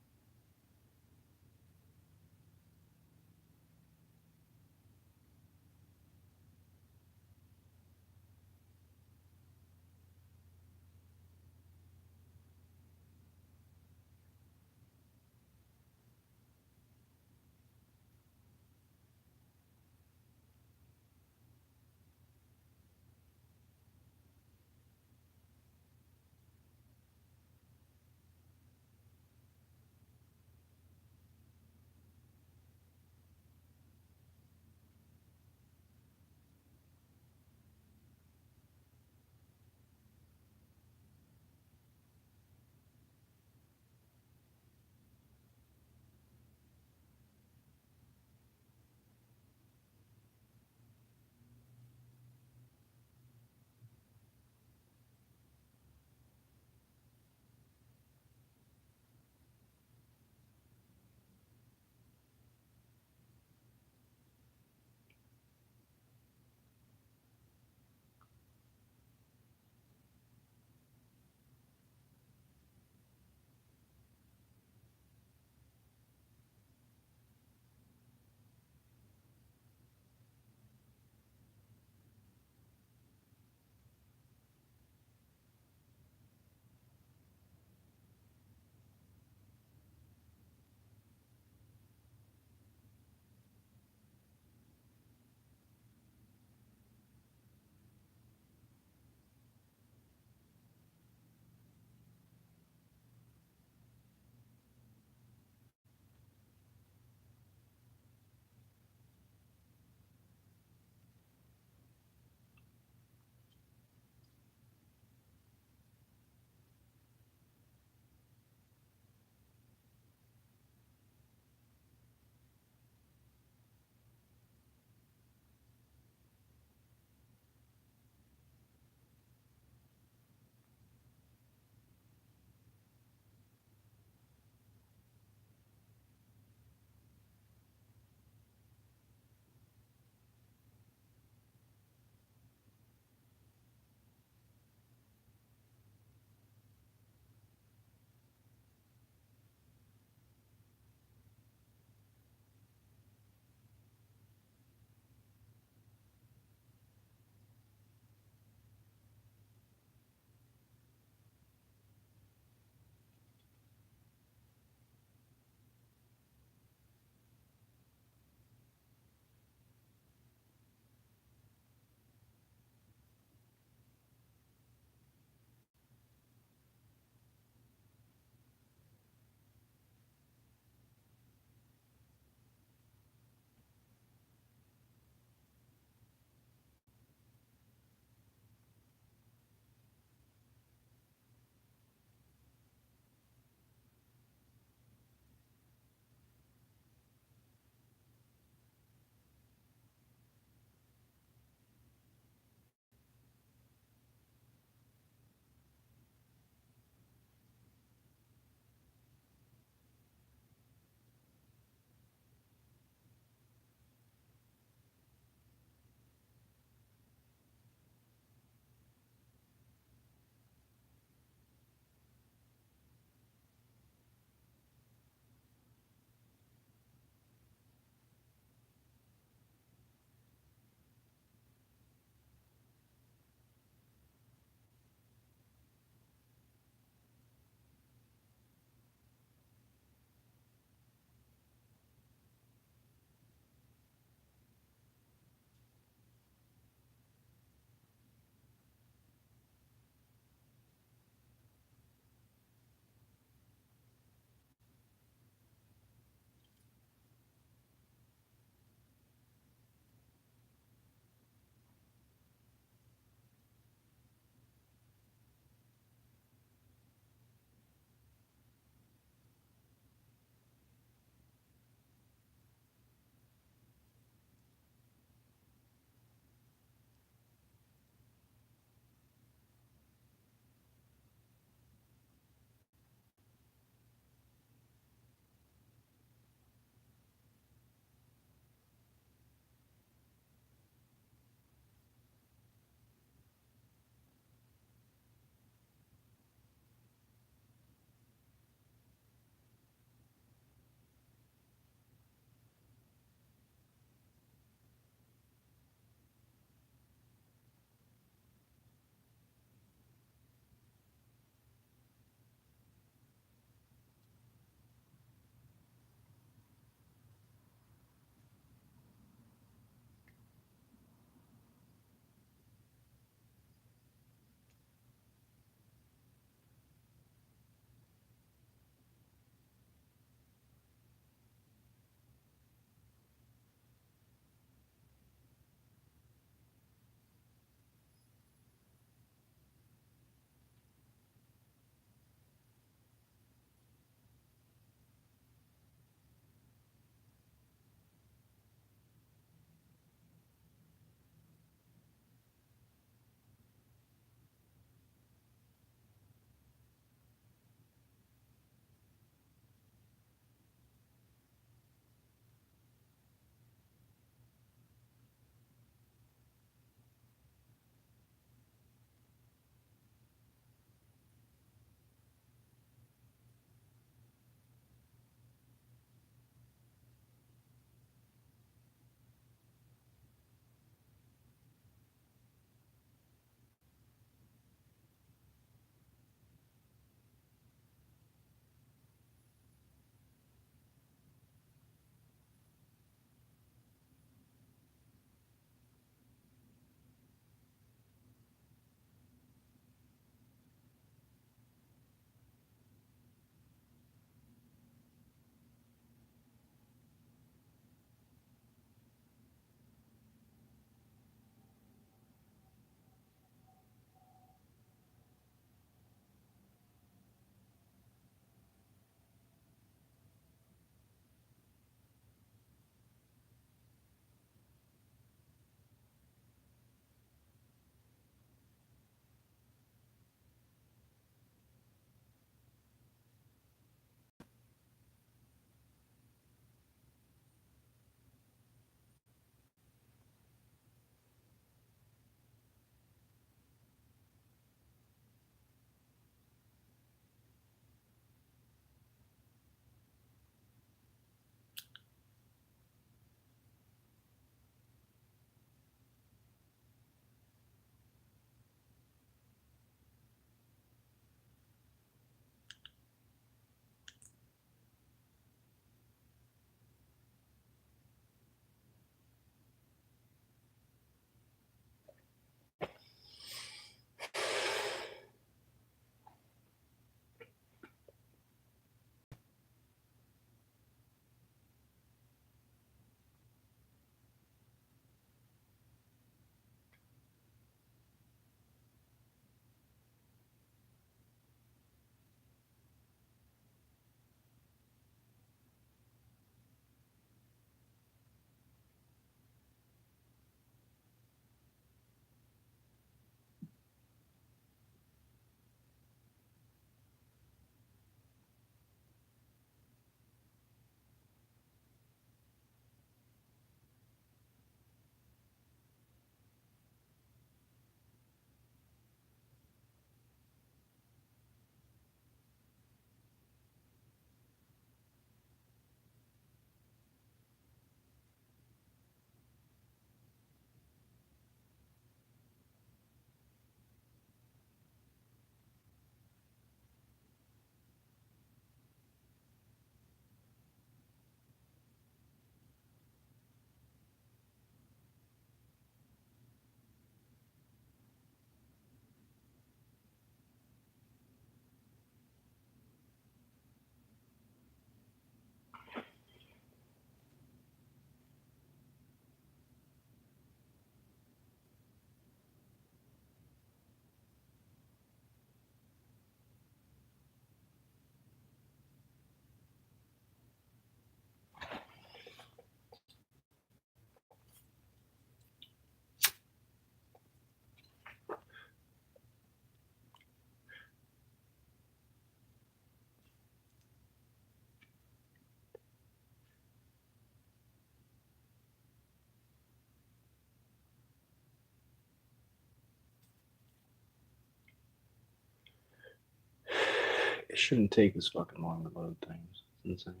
It shouldn't take this fucking long to load things. It's insane.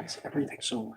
Why is everything so